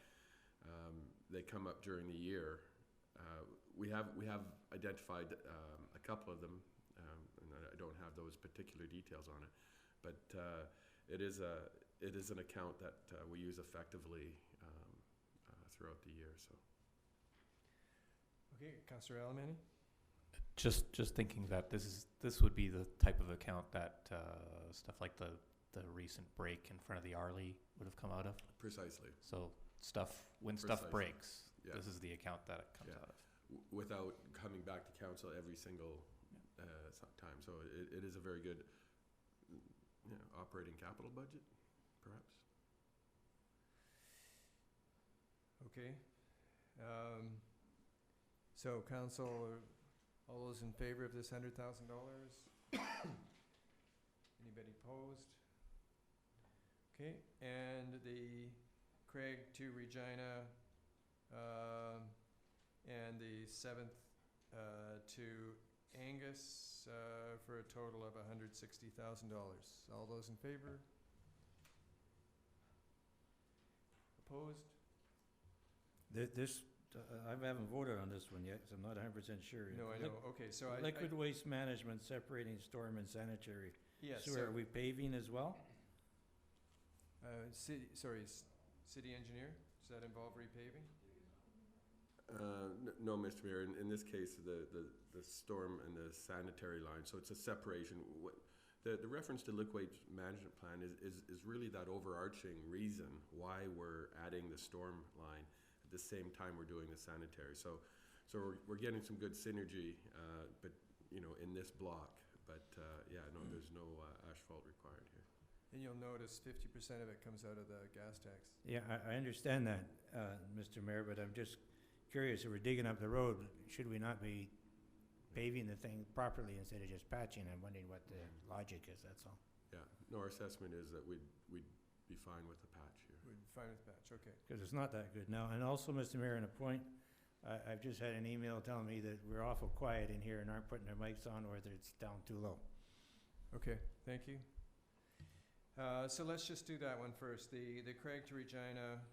they come up during the year. We have identified a couple of them, and I don't have those particular details on it, but it is an account that we use effectively throughout the year. So. Okay, Councillor Alberni? Just thinking that this would be the type of account that stuff like the recent break in front of the Arlie would have come out of. Precisely. So stuff Precisely. breaks, Yeah. this is the account that it comes Yeah. out of. Without coming back to council every single time. So it is a very good operating capital budget, perhaps. Okay. So council, all those in favor of this $100,000? Anybody opposed? Okay, and the Craig to Regina, and the 7th to Angus, for a total of $160,000. All those in favor? Opposed? This, I haven't voted on this one yet, because I'm not 100% sure. No, I know, okay, so Liquid waste management, separating storm and sanitary. yes, So are we paving as well? city engineer, does that involve repaving? No, Mr. Mayor. In this case, the storm and the sanitary line. So it's a separation. The reference to liquid waste management plan is really that overarching reason why we're adding the storm line at the same time we're doing the sanitary. So we're getting some good synergy, but in this block. But there's no asphalt required here. And you'll notice 50% of it comes out of the gas tax. Yeah, I understand that, Mr. Mayor, but I'm just curious, if we're digging up the road, should we not be paving the thing properly instead of just patching? I'm wondering what the logic is, that's all. Yeah, no, our assessment is that we'd be fine with the patch here. We're fine with patch, okay. Because it's not that good now. And also, Mr. Mayor, on a point, I've just had an email telling me that we're awful quiet in here and aren't putting their mics on, or that it's down too low. Okay, thank you. So let's just do that one first. The Craig to Regina,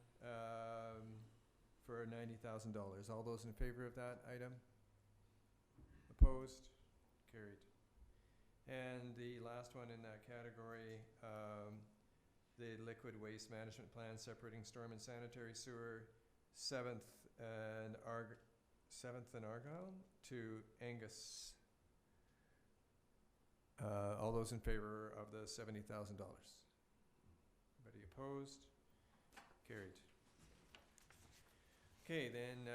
for $90,000. All those in favor of that item? Opposed? Carried. And the last one in that category, the liquid waste management plan separating storm and sanitary sewer, 7th and Argyle to Angus. All those in favor of the $70,000? Anybody opposed? Carried. Okay, then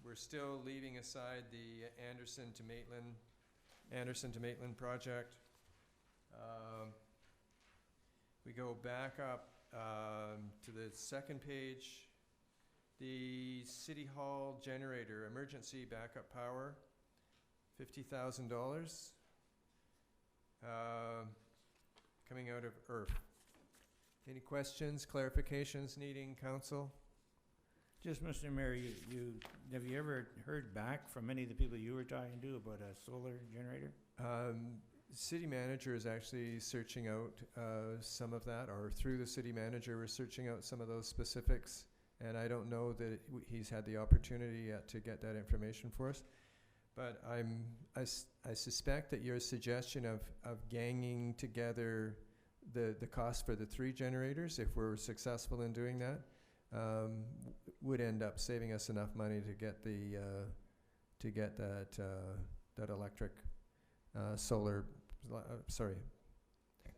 we're still leaving aside the Anderson to Maitland project. We go back up to the second page. The City Hall generator, emergency backup power, $50,000. Coming out of ERF. Any questions, clarifications needing council? Just, Mr. Mayor, have you ever heard back from any of the people you were talking to about a solar generator? city manager is actually searching out some of that, or through the city manager, we're searching out some of those specifics. And I don't know that he's had the opportunity yet to get that information for us. But I suspect that your suggestion of ganging together the cost for the 3 generators, if we're successful in doing that, would end up saving us enough money to get that electric solar,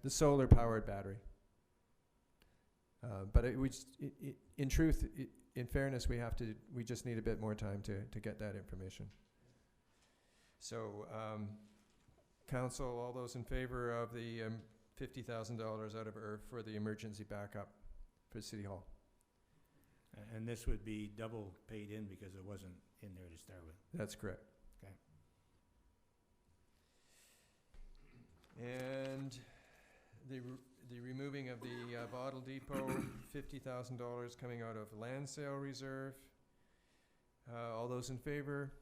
the solar powered battery. But in truth, in fairness, we just need a bit more time to get that information. So, council, all those in favor of the $50,000 out of ERF for the emergency backup for City Hall? And this would be double paid in because it wasn't in there to start with. That's correct. Okay. And the removing of the bottle depot, $50,000 coming out of land sale reserve. All those in favor?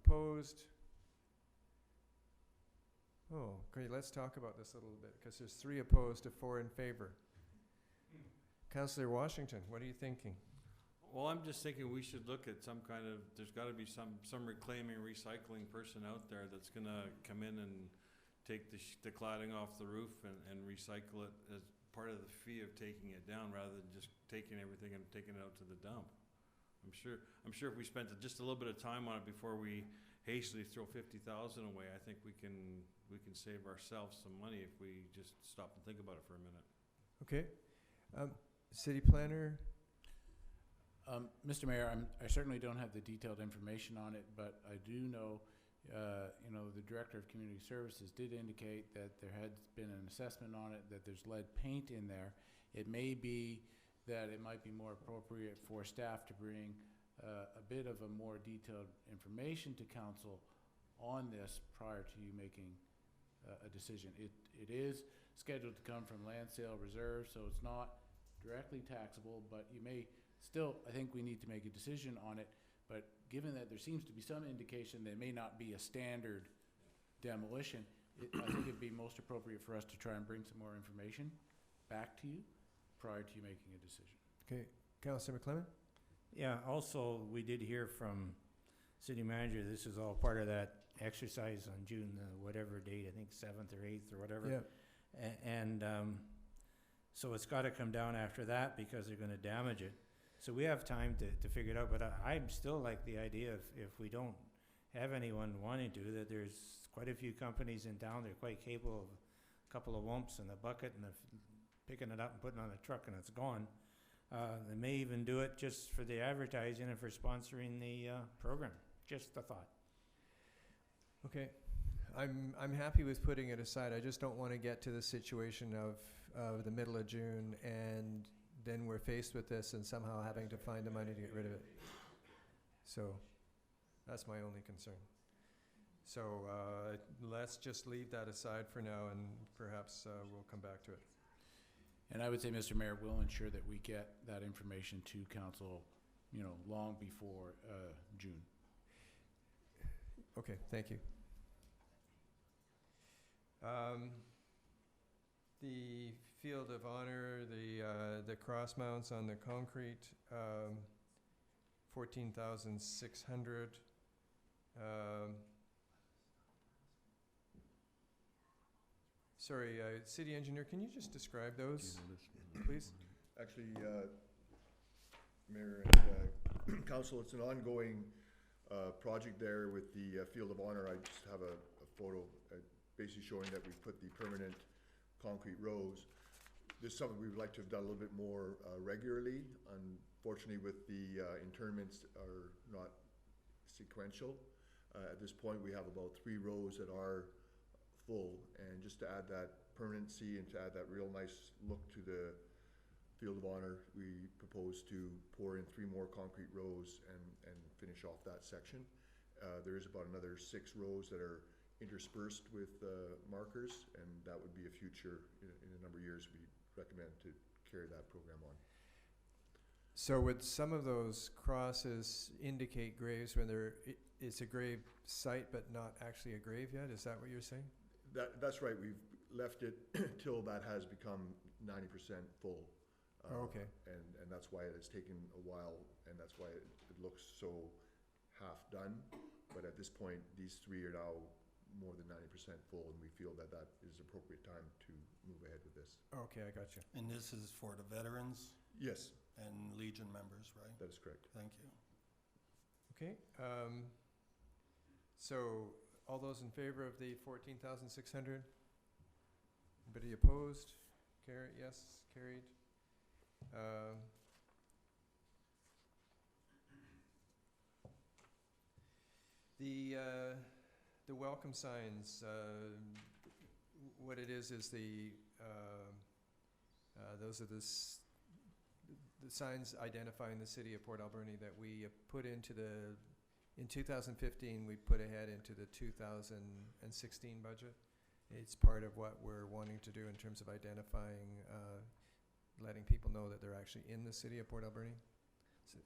Opposed? Oh, great. Let's talk about this a little bit, because there's 3 opposed to 4 in favor. Councillor Washington, what are you thinking? Well, I'm just thinking we should look at some kind of, there's gotta be some reclaiming, recycling person out there that's gonna come in and take the cladding off the roof and recycle it as part of the fee of taking it down, rather than just taking everything and taking it out to the dump. I'm sure if we spent just a little bit of time on it before we hastily throw 50,000 away, I think we can save ourselves some money if we just stop and think about it for a minute. Okay. City planner? Mr. Mayor, I certainly don't have the detailed information on it, but I do know, the Director of Community Services did indicate that there had been an assessment on it, that there's lead paint in there. It may be that it might be more appropriate for staff to bring a bit of a more detailed information to council on this prior to you making a decision. It is scheduled to come from land sale reserve, so it's not directly taxable, but you may still, I think we need to make a decision on it. But given that there seems to be some indication that it may not be a standard demolition, I think it'd be most appropriate for us to try and bring some more information back to you prior to you making a decision. Okay. Councillor McClement? Yeah, also, we did hear from city manager, this is all part of that exercise on June, whatever date, I think 7th or 8th or whatever. Yeah. And so it's got to come down after that because they're going to damage it. So we have time to figure it out, but I'm still like the idea of if we don't have anyone wanting to, that there's quite a few companies in town, they're quite capable of a couple of wumps in a bucket and picking it up and putting it on a truck and it's gone. They may even do it just for the advertising and for sponsoring the program. Just a thought. Okay. I'm happy with putting it aside. I just don't want to get to the situation of the middle of June and then we're faced with this and somehow having to find the money to get rid of it. So that's my only concern. So let's just leave that aside for now and perhaps we'll come back to it. And I would say, Mr. Mayor, we'll ensure that we get that information to council, long before June. Okay, thank you. The field of honor, the cross mounts on the concrete, 14,600. Sorry, city engineer, can you just describe those, please? Actually, Mayor and Council, it's an ongoing project there with the Field of Honor. I just have a photo basically showing that we've put the permanent concrete rows. This is something we would like to have done a little bit more regularly. Unfortunately, with the interments are not sequential. At this point, we have about 3 rows that are full, and just to add that permanency and to add that real nice look to the Field of Honor, we propose to pour in 3 more concrete rows and finish off that section. There is about another 6 rows that are interspersed with markers, and that would be a future, in a number of years, we recommend to carry that program on. So would some of those crosses indicate graves when it's a grave site but not actually a grave yet? Is that what you're saying? That's right, we've left it till that has become 90% full. Okay. And that's why it's taken a while, and that's why it looks so half-done. But at this point, these 3 are now more than 90% full, and we feel that that is appropriate time to move ahead with this. Okay, I got you. And this is for the veterans Yes, and Legion members, right? that is correct. Thank you. Okay, so all those in favor of the 14,600? Anybody opposed? Yes, carried. The welcome signs, what it is those are the signs identifying the city of Port Alberni that we put into in 2015, we put ahead into the 2016 budget. It's part of what we're wanting to do in terms of identifying, letting people know that they're actually in the city of Port Alberni. So,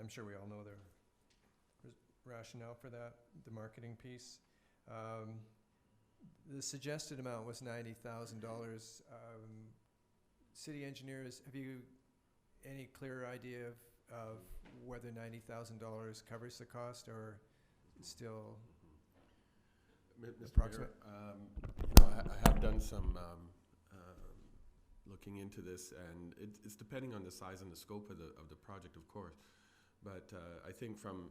I'm sure we all know the rationale for that, the marketing piece. The suggested amount was $90,000. City engineers, have you any clear idea of whether $90,000 covers the cost or still Mr. approximate? Mayor, I have done some looking into this, and it's depending on the size and the scope of the project, of course. But I think from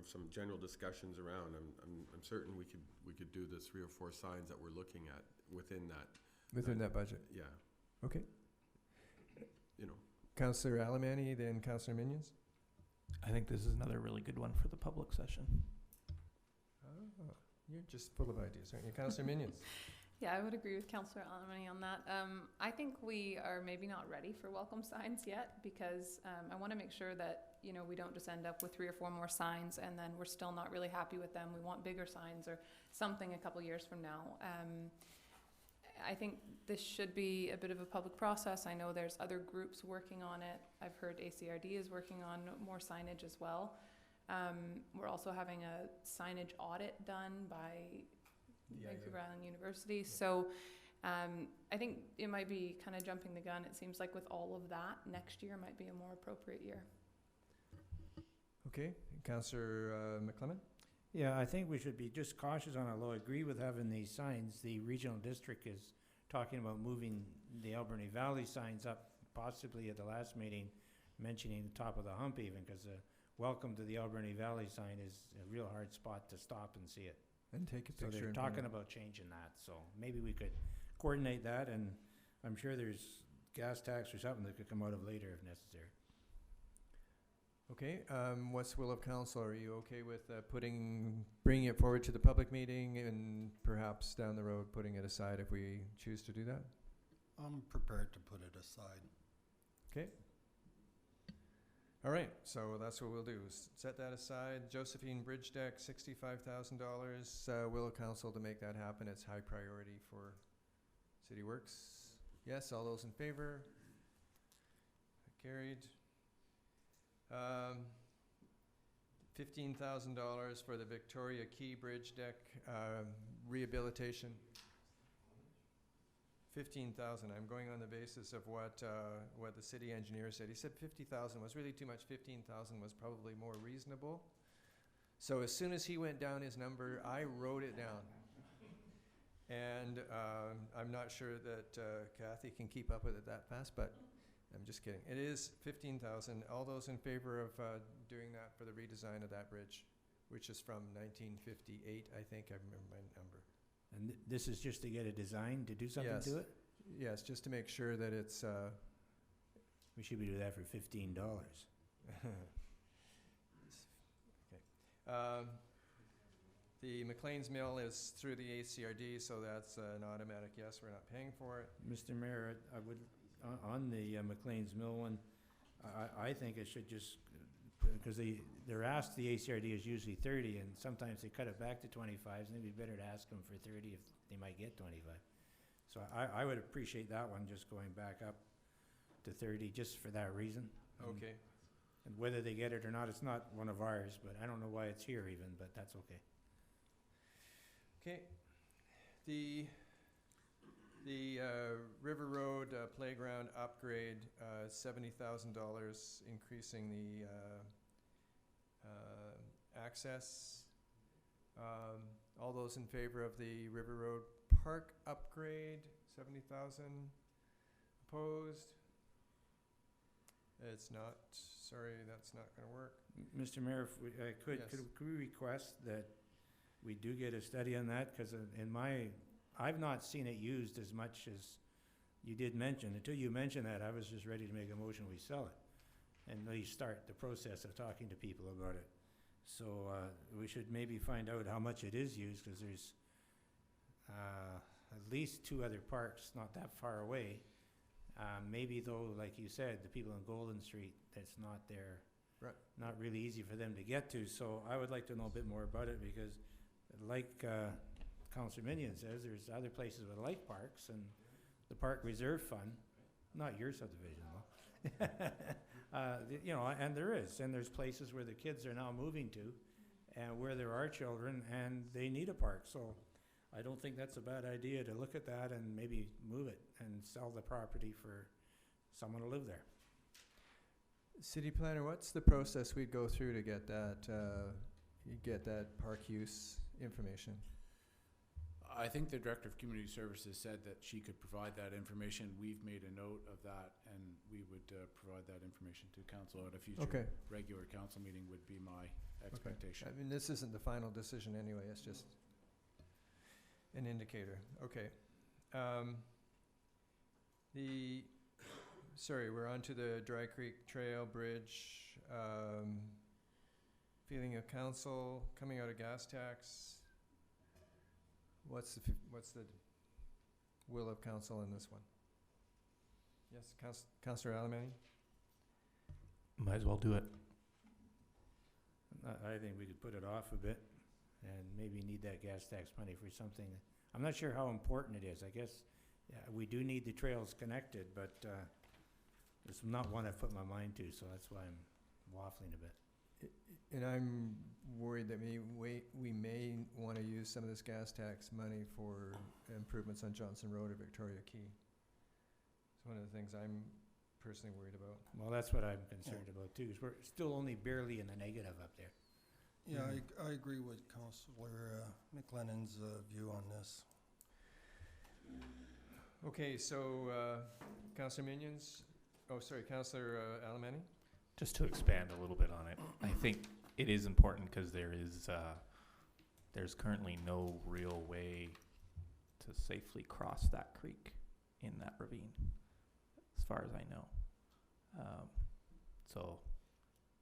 some general discussions around, I'm certain we could do the 3 or 4 signs that we're looking at within that. Within that budget? Yeah. Okay. Councillor Alberni, then Councillor Minions. I think this is another really good one for the public session. Oh, you're just full of ideas, aren't you? Councillor Minions. Yeah, I would agree with Councillor Alberni on that. I think we are maybe not ready for welcome signs yet, because I want to make sure that we don't just end up with 3 or 4 more signs and then we're still not really happy with them. We want bigger signs or something a couple years from now. I think this should be a bit of a public process. I know there's other groups working on it. I've heard ACRD is working on more signage as well. We're also having a signage audit done by Vancouver Island University. So I think it might be kind of jumping the gun. It seems like with all of that, next year might be a more appropriate year. Okay, Councillor McClement? Yeah, I think we should be just cautious on it, although I agree with having these signs. The regional district is talking about moving the Alberni Valley signs up, possibly at the last meeting, mentioning the top of the hump even, because welcome to the Alberni Valley sign is a real hard spot to stop and see it. And take a picture. So they're talking about changing that, so maybe we could coordinate that, and I'm sure there's gas tax or something that could come out of later if necessary. Okay, what's the will of council? Are you okay with bringing it forward to the public meeting and perhaps down the road putting it aside if we choose to do that? I'm prepared to put it aside. Okay. All right, so that's what we'll do. Set that aside. Josephine Bridge Deck, $65,000. Will of council to make that happen. It's high priority for City Works. Yes, all those in favor? Carried. $15,000 for the Victoria Quay Bridge Deck rehabilitation. 15,000. I'm going on the basis of what the city engineer said. He said 50,000 was really too much. 15,000 was probably more reasonable. So as soon as he went down his number, I wrote it down. And I'm not sure that Kathy can keep up with it that fast, but I'm just kidding. It is 15,000. All those in favor of doing that for the redesign of that bridge, which is from 1958, I think. I remember my number. And this is just to get a design to do something to it? Yes, just to make sure that it's... we should be doing that for $15. Okay. The McLean's Mill is through the ACRD, so that's an automatic yes. We're not paying for it. Mr. Mayor, I would... on the McLean's Mill one, I think it should just, because they're asked, the ACRD is usually 30, and sometimes they cut it back to 25, and it'd be better to ask them for 30 if they might get 25. So I would appreciate that one just going back up to 30 just for that reason. Okay. And whether they get it or not, it's not one of ours, but I don't know why it's here even, but that's okay. Okay. The River Road playground upgrade, $70,000, increasing the access. All those in favor of the River Road Park upgrade, 70,000. Opposed? It's not, sorry, that's not gonna work. Mr. Mayor, if we, Yes. could we request that we do get a study on that? Because I've not seen it used as much as you did mention. Until you mentioned that, I was just ready to make a motion, we sell it. And we start the process of talking to people about it. So, we should maybe find out how much it is used, because there's, at least 2 other parks not that far away. Maybe though, like you said, the people on Golden Street, that's not there. Right. Not really easy for them to get to, so I would like to know a bit more about it, because like, Councillor Minion says, there's other places with like parks, and the Park Reserve Fund, not your subdivision though. You know, and there's places where the kids are now moving to, and where there are children, and they need a park, so I don't think that's a bad idea to look at that and maybe move it and sell the property for someone to live there. City planner, what's the process we'd go through to get that park use information? I think the Director of Community Services said that she could provide that information. We've made a note of that, and we would provide that information to council at a future regular council meeting would be my expectation. I mean, this isn't the final decision anyway, it's just an indicator. Okay. Sorry, we're on to the Dry Creek Trail Bridge. Feeling of council, coming out of gas tax. What's the will of council in this one? Yes, Councillor Alberni? Might as well do it. I think we could put it off a bit and maybe need that gas tax money for something. I'm not sure how important it is. I guess we do need the trails connected, but it's not one I've put my mind to, so that's why I'm waffling a bit. And I'm worried that we may want to use some of this gas tax money for improvements on Johnson Road or Victoria Quay. It's one of the things I'm personally worried about. Well, that's what I'm concerned about too, is we're still only barely in the negative up there. Yeah, I agree with Councillor McLennan's view on this. Okay, so Councillor Minions, Councillor Alberni? Just to expand a little bit on it, I think it is important because there's currently no real way to safely cross that creek in that ravine, as far as I know. So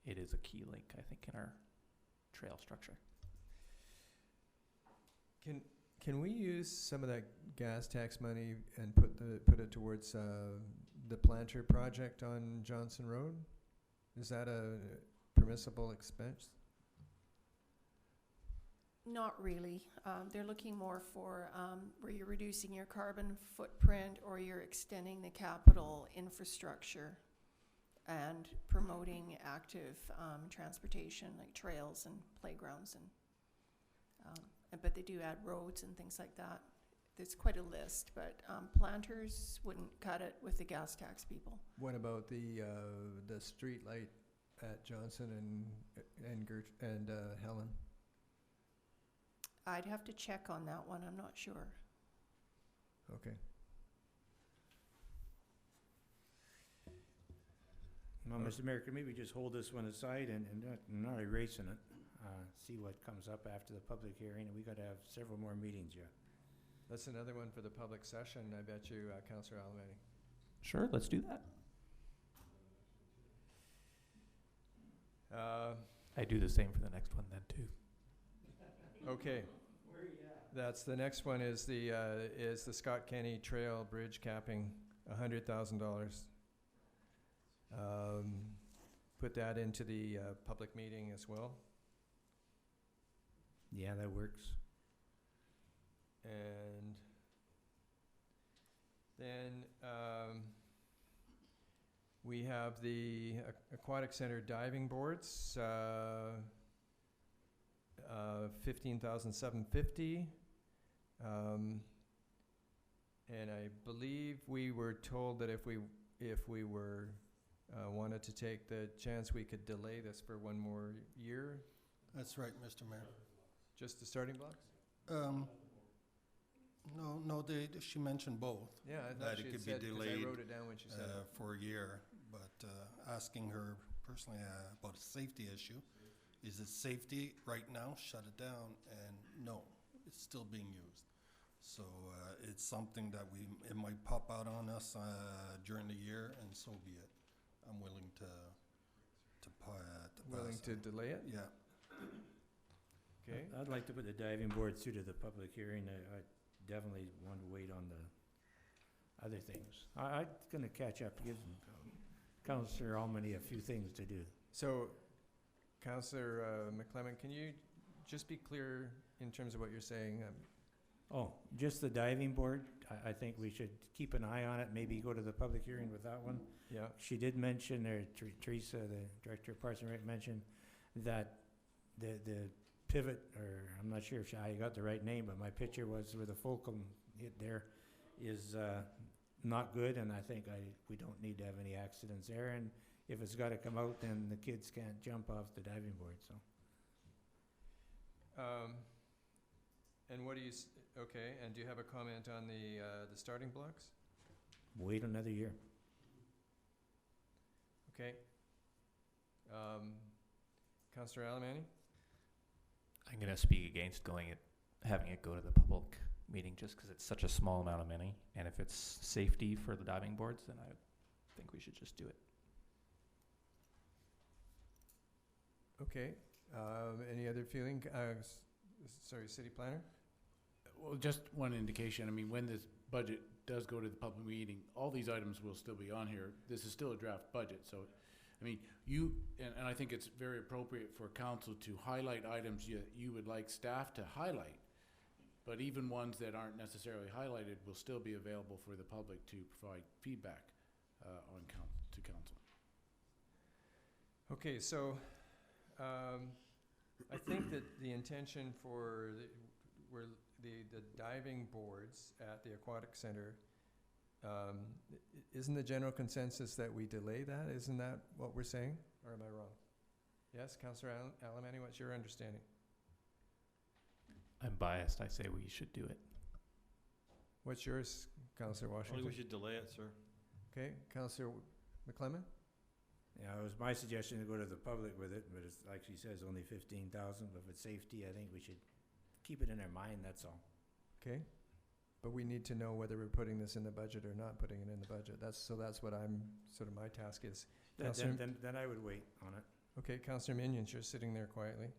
it is a key link, I think, in our trail structure. Can we use some of that gas tax money and put it towards the planter project on Johnson Road? Is that a permissible expense? Not really. They're looking more for where you're reducing your carbon footprint or you're extending the capital infrastructure and promoting active transportation like trails and playgrounds but they do add roads and things like that. There's quite a list, but planters wouldn't cut it with the gas tax people. What about the street light at Johnson and Helen? I'd have to check on that one. I'm not sure. Okay. Well, Mr. Mayor, could maybe just hold this one aside and not erasing it, see what comes up after the public hearing, and we got to have several more meetings yet. That's another one for the public session, I bet you, Councillor Alberni. Sure, let's do that. I do the same for the next one then too. Okay. That's the next one is the Scott Kenny Trail Bridge capping, $100,000. Put that into the public meeting as well. Yeah, that works. And then We have the Aquatic Center diving boards, 15,750. And I believe we were told that if we were wanted to take the chance, we could delay this for one more year. That's right, Mr. Mayor. Just the starting blocks? No, she mentioned both. Yeah, I That thought it she had could be said, because I delayed, wrote it down when she said it. for a year, but asking her personally about a safety issue. Is it safety right now? Shut it down, and no, it's still being used. So it's something that it might pop out on us during the year, and so be it. I'm willing to Willing pass to it. delay it? Yeah. Okay. I'd like to put the diving boards through to the public hearing. I definitely want to wait on the other things. I'm gonna catch up, give Councillor Almany a few things to do. So, Councillor McClement, can you just be clear in terms of what you're saying? Oh, just the diving board, I think we should keep an eye on it, maybe go to the public hearing with that one. Yeah. She did mention, or Teresa, the Director of Parks and Rec, mentioned that the pivot, or I'm not sure if I got the right name, but my picture was where the Fulcrum hit there, is not good, and I think we don't need to have any accidents there, and if it's gotta come out, then the kids can't jump off the diving board, so. And what do you, okay, and do you have a comment on the starting blocks? Wait another year. Okay. Councillor Alamani? I'm going to speak against having it go to the public meeting just because it's such a small amount of money. And if it's safety for the diving boards, then I think we should just do it. Okay. Any other feeling? Sorry, City Planner? Well, just one indication, I mean, when this budget does go to the public meeting, all these items will still be on here. This is still a draft budget, so, I mean, and I think it's very appropriate for council to highlight items you would like staff to highlight, but even ones that aren't necessarily highlighted will still be available for the public to provide feedback to council. Okay, so I think that the intention for the diving boards at the Aquatic Center, isn't the general consensus that we delay that? Isn't that what we're saying? Or am I wrong? Yes, Councillor Alamani, what's your understanding? I'm biased. I say we should do it. What's yours, Councillor I Washington? think we should delay it, sir. Okay, Councillor McClement? Yeah, it was my suggestion to go to the public with it, but it's, like she says, only 15,000, but if it's safety, I think we should keep it in our mind, that's all. Okay, but we need to know whether we're putting this in the budget or not putting it in the budget. That's what I'm, sort of my task is. Then I would wait on it. Okay, Councillor Minions, you're sitting there quietly.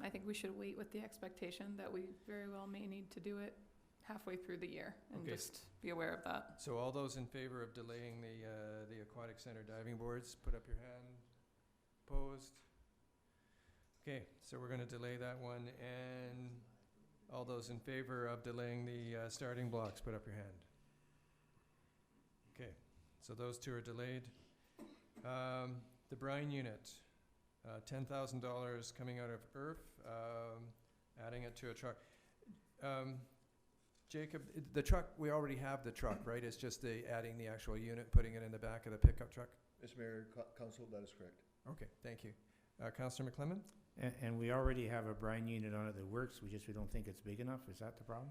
I think we should wait with the expectation that we very well may need to do it halfway through the year and Okay. just be aware of that. So all those in favor of delaying the Aquatic Center diving boards, put up your hand. Opposed? Okay, so we're gonna delay that one, and all those in favor of delaying the starting blocks, put up your hand. Okay, so those two are delayed. The brine unit, $10,000 coming out of IRF, adding it to a truck. Jacob, the truck, we already have the truck, right? It's just adding the actual unit, putting it in the back of the pickup truck? Mr. Mayor, Council, that is correct. Okay, thank you. Councillor McClement? And we already have a brine unit on it that works, we don't think it's big enough, is that the problem?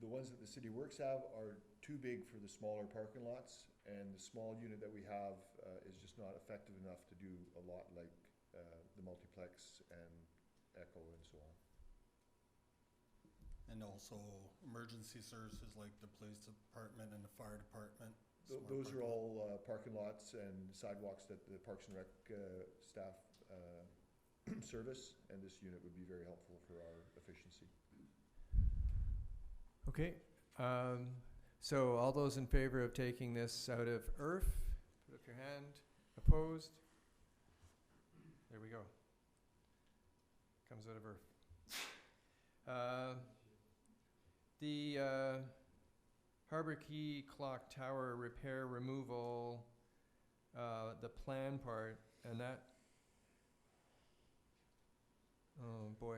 The ones that the city works have are too big for the smaller parking lots, and the small unit that we have is just not effective enough to do a lot like the multiplex and Echo and so on. And also emergency services like the police department and the fire department. Those are all parking lots and sidewalks that the Parks and Rec staff service, and this unit would be very helpful for our efficiency. Okay, so all those in favor of taking this out of IRF, put up your hand. Opposed? There we go. Comes out of IRF. The Harbor Key Clock Tower repair removal, the plan part, and that, oh boy,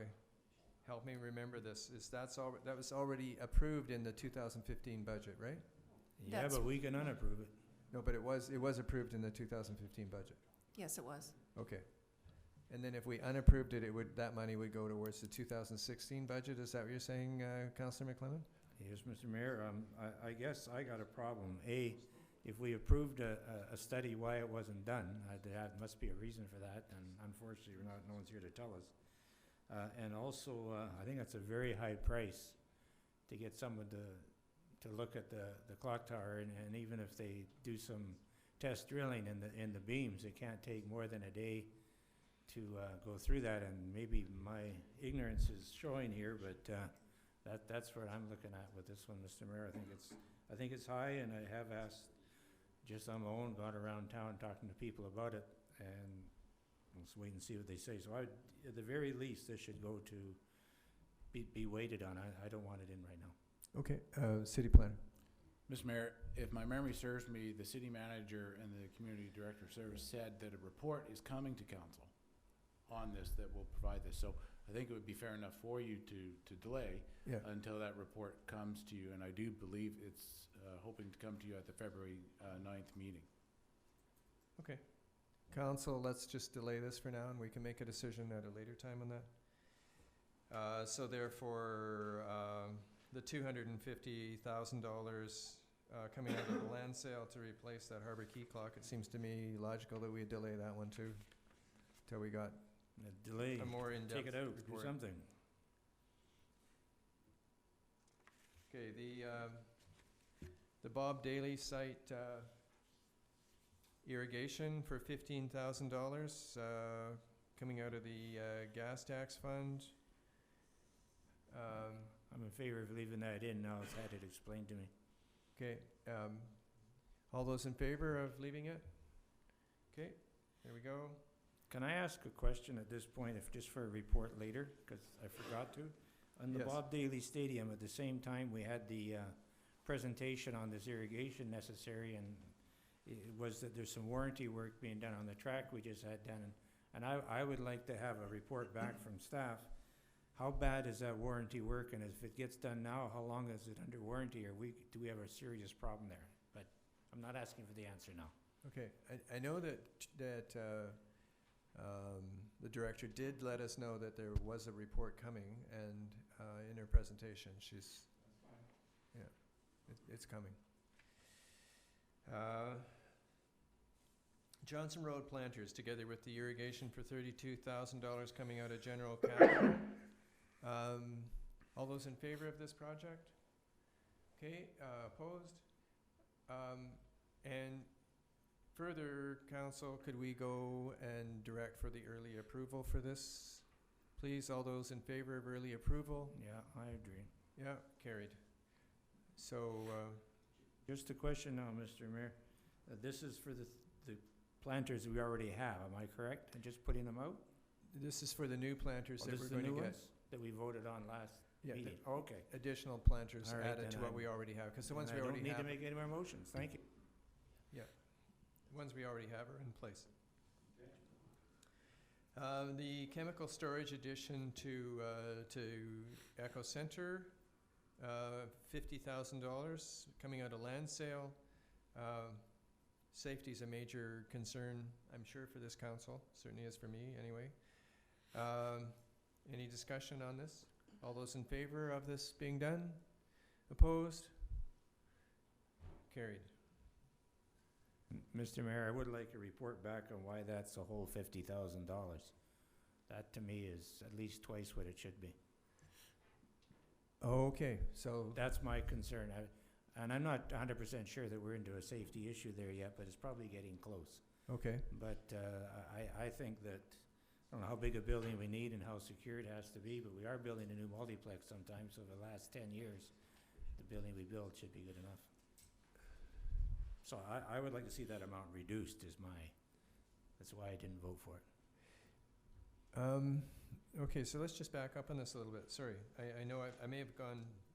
help me remember this, that was already approved in the 2015 budget, right? Yeah, That's- but we can unapprove it. No, but it was approved in the 2015 budget. Yes, it was. Okay. And then if we unapproved it, that money would go towards the 2016 budget, is that what you're saying, Councillor McLennan? Yes, Mr. Mayor, I guess I got a problem. If we approved a study why it wasn't done, there must be a reason for that, and unfortunately, no one's here to tell us. And also, I think that's a very high price to get someone to look at the clock tower, and even if they do some test drilling in the beams, it can't take more than a day to go through that, and maybe my ignorance is showing here, but that's what I'm looking at with this one, Mr. Mayor. I think it's high, and I have asked just on my own, gone around town talking to people about it, and let's wait and see what they say. So at the very least, this should go to be waited on. I don't want it in right now. Okay, city planner. Mr. Mayor, if my memory serves me, the city manager and the community director of service said that a report is coming to council on this that will provide this. So I think it would be fair enough for you to delay until that report comes to you. And I do believe it's hoping to come to you at the February 9th meeting. Okay. Council, let's just delay this for now, and we can make a decision at a later time on that. So therefore, the $250,000 coming out of the land sale to replace that Harbor Key clock, it seems to me logical that we delay that one too, till we got Delay, a more in-depth take it out, report. do something. Okay, the Bob Daly site irrigation for $15,000 coming out of the gas tax fund. I'm in favor of leaving that in now. It's had it explained to me. Okay, all those in favor of leaving it? Okay, there we go. Can I ask a question at this point, if just for a report later, because I forgot to? On the Yes. Bob Daly Stadium, at the same time, we had the presentation on this irrigation necessary, and it was that there's some warranty work being done on the track we just had done. And I would like to have a report back from staff. How bad is that warranty work, and if it gets done now, how long is it under warranty, or do we have a serious problem there? But I'm not asking for the answer now. Okay, I know that the director did let us know that there was a report coming, and in her presentation, it's coming. Johnson Road planters, together with the irrigation for $32,000 coming out of general capital. All those in favor of this project? Okay, opposed? And further, council, could we go and direct for the early approval for this? Please, all those in favor of early approval? Yeah, I agree. Yeah, carried. So, Just a question now, Mr. Mayor. This is for the planters we already have, am I correct? And just putting them out? this is for the new planters Oh, that this we're is the going to new get. ones that we voted on last Yeah, meeting? Oh, okay. additional planters All right, added to then what I'm- we already have, because the ones And we already I don't have. need to make any more motions, thank you. The ones we already have are in place. The chemical storage addition to Echo Center, $50,000 coming out of land sale. Safety is a major concern, I'm sure, for this council, certainly is for me, anyway. Any discussion on this? All those in favor of this being done? Opposed? Carried. Mr. Mayor, I would like a report back on why that's the whole $50,000. That to me is at least twice what it should be. Okay, so That's my concern. And I'm not 100% sure that we're into a safety issue there yet, but it's probably getting close. okay. But I think that, I don't know how big a building we need and how secure it has to be, but we are building a new multiplex sometime, so the last 10 years, the building we build should be good enough. So I would like to see that amount reduced that's why I didn't vote for it. Okay, so let's just back up on this a little bit. Sorry, I know I may have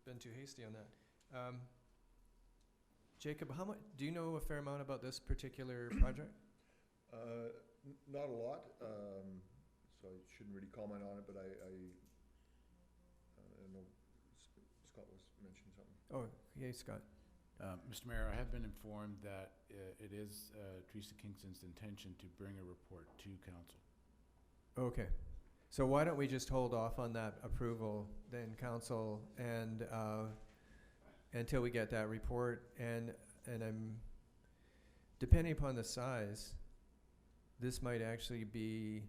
been too hasty on that. Jacob, how much, do you know a fair amount about this particular project? Not a lot, so I shouldn't really comment on it, but I don't know, Scott was mentioning something. Oh, okay, Scott. Mr. Mayor, I have been informed that it is Teresa Kingston's intention to bring a report to council. Okay. So why don't we just hold off on that approval then, council, and until we get that report, and I'm, depending upon the size, this might actually be,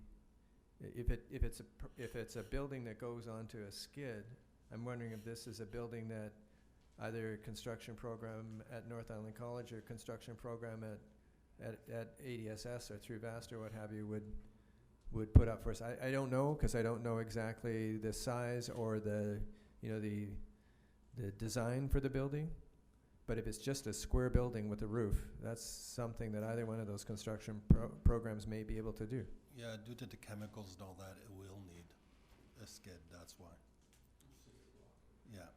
if it's a building that goes onto a skid, I'm wondering if this is a building that either construction program at North Island College or construction program at ADSS or through VAST or what have you would put up for us. I don't know, because I don't know exactly the size or the design for the building. But if it's just a square building with a roof, that's something that either one of those construction programs may be able to do. Yeah, due to the chemicals and all that, it will need a skid, that's why. Yeah.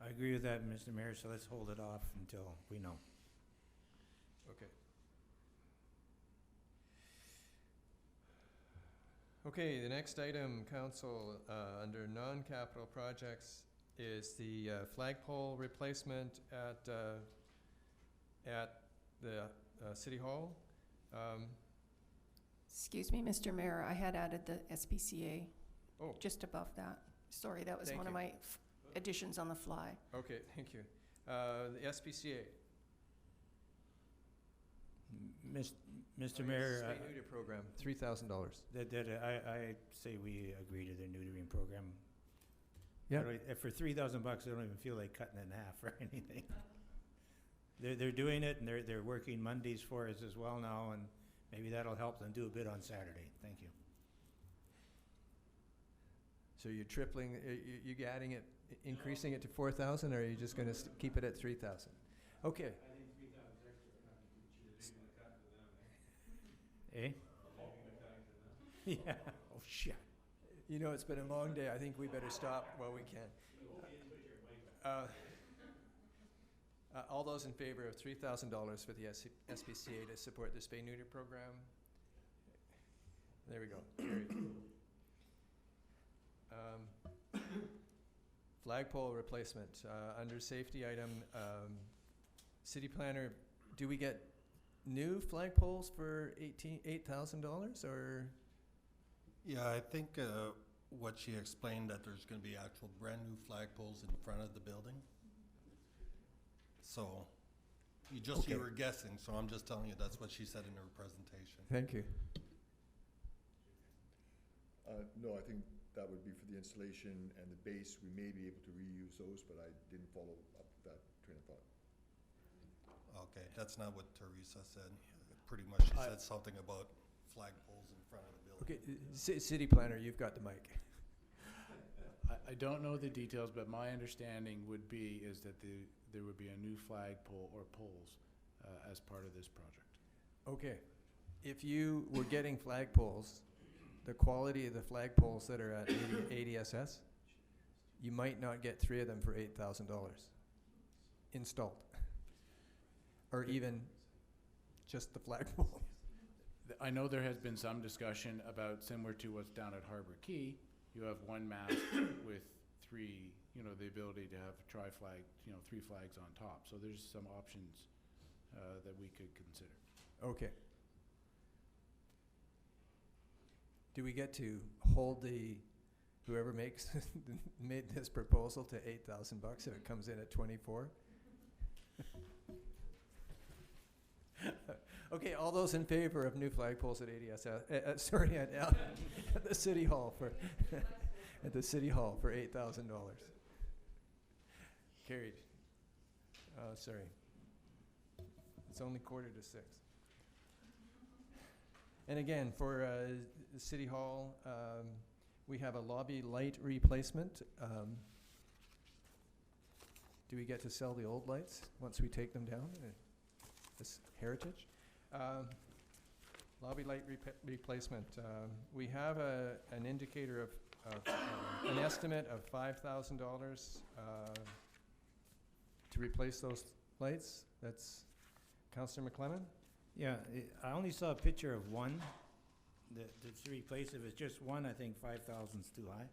I agree with that, Mr. Mayor, so let's hold it off until we know. Okay. Okay, the next item, council, under non-capital projects is the flagpole replacement at the City Hall. Excuse me, Mr. Mayor, I had added the SPCA Oh. just above that. Sorry, that was Thank one of you. my additions on the fly. Okay, thank you. The SPCA. Mr. Mayor, Spay neuter program, $3,000. I say we agree to their neutering program. Yeah. If for $3,000, I don't even feel like cutting it in half or anything. They're doing it, and they're working Mondays for us as well now, and maybe that'll help them do a bit on Saturday. Thank you. So you're tripling, you adding it, increasing it to 4,000, or are you just going to keep it at 3,000? Okay. I think 3,000 extra. Eh? Yeah. Oh, shit. You know, it's been a long day. I think we better stop while we can. All those in favor of $3,000 for the SPCA to support the spay neuter program? There we go. Carried. Flagpole replacement, under safety item, city planner, do we get new flagpoles for $8,000 or? Yeah, I think what she explained, that there's going to be actual brand new flagpoles in front of the building. So you were guessing, so I'm just telling you that's what she said in her presentation. Thank you. No, I think that would be for the installation and the base. We may be able to reuse those, but I didn't follow up that train of thought. Okay, that's not what Teresa said. Pretty much she said something about flagpoles in front of the building. Okay, city planner, you've got the mic. I don't know the details, but my understanding would be is that there would be a new flagpole or poles as part of this project. Okay, if you were getting flagpoles, the quality of the flagpoles that are at ADSS, you might not get 3 of them for $8,000 installed, or even just the flagpole. I know there has been some discussion about, similar to what's down at Harbor Key, you have one mast with 3, the ability to have tri-flag, 3 flags on top. So there's some options that we could consider. Okay. Do we get to hold whoever made this proposal to $8,000 if it comes in at 24? Okay, all those in favor of new flagpoles at ADSS, at the City Hall for at the City Hall for $8,000. Carried. Sorry. It's only 5:45. And again, for the City Hall, we have a lobby light replacement. Do we get to sell the old lights once we take them down? This heritage? Lobby light replacement. We have an indicator of an estimate of $5,000 to replace those lights. That's Councillor McLennan. Yeah, I only saw a picture of one, to replace. If it's just one, I think 5,000's too high.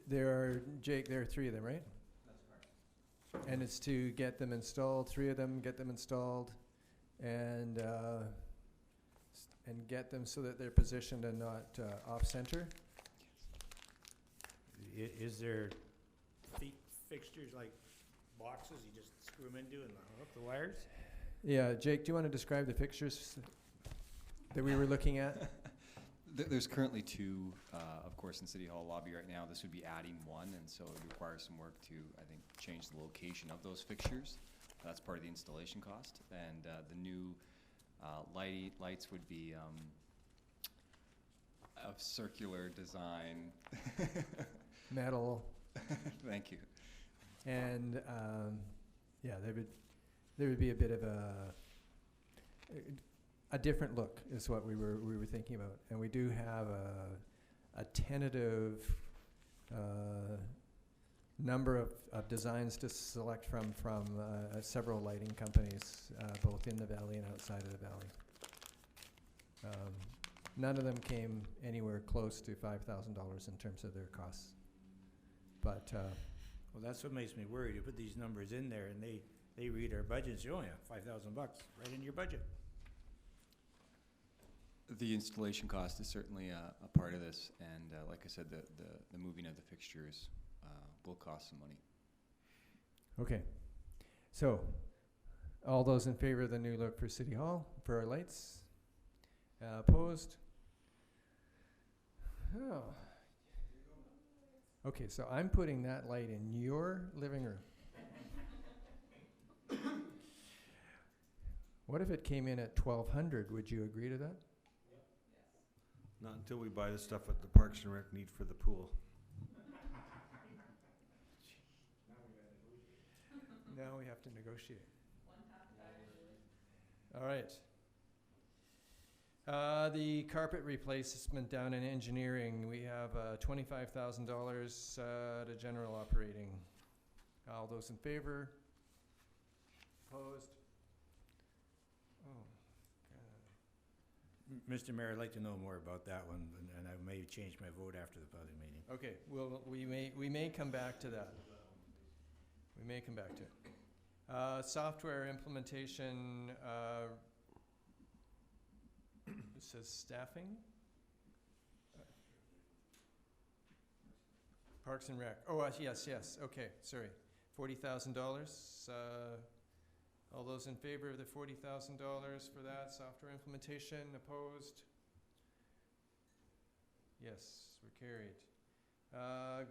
There are, Jake, there are 3 of them, right? That's correct. And it's to get them installed, 3 of them, get them installed, and get them so that they're positioned and not off-center. Is there fixtures like boxes you just screw them into and hook up the wires? Yeah, Jake, do you want to describe the fixtures that we were looking at? There's currently 2, of course, in City Hall lobby right now. This would be adding 1, and so it would require some work to, I think, change the location of those fixtures. That's part of the installation cost. And the new lights would be of circular design. Metal. Thank you. And yeah, there would be a bit of a different look is what we were thinking about, and we do have a tentative number of designs to select from several lighting companies, both in the valley and outside of the valley. None of them came anywhere close to $5,000 in terms of their costs, but Well, that's what makes me worried. You put these numbers in there and they read our budget and say, oh yeah, $5,000 right in your budget. The installation cost is certainly a part of this, and like I said, the moving of the fixtures will cost some money. okay. So, all those in favor of the new look for City Hall, for our lights? Opposed? Oh. Okay, so I'm putting that light in your living room. What if it came in at 1,200? Would you agree to that? Not until we buy the stuff that the Parks and Rec need for the pool. Now we have to negotiate. All right. The carpet replacement down in engineering, we have $25,000 to general operating. All those in favor? Opposed? Oh, Mr. Mayor, I'd like to know more about that one, and I may change my vote after the public meeting. okay. Well, we may come back to that. We may come back to it. Software implementation. It says staffing. Parks and Rec. Oh, yes. Okay, sorry. $40,000. All those in favor of the $40,000 for that software implementation? Opposed? Yes, we're carried.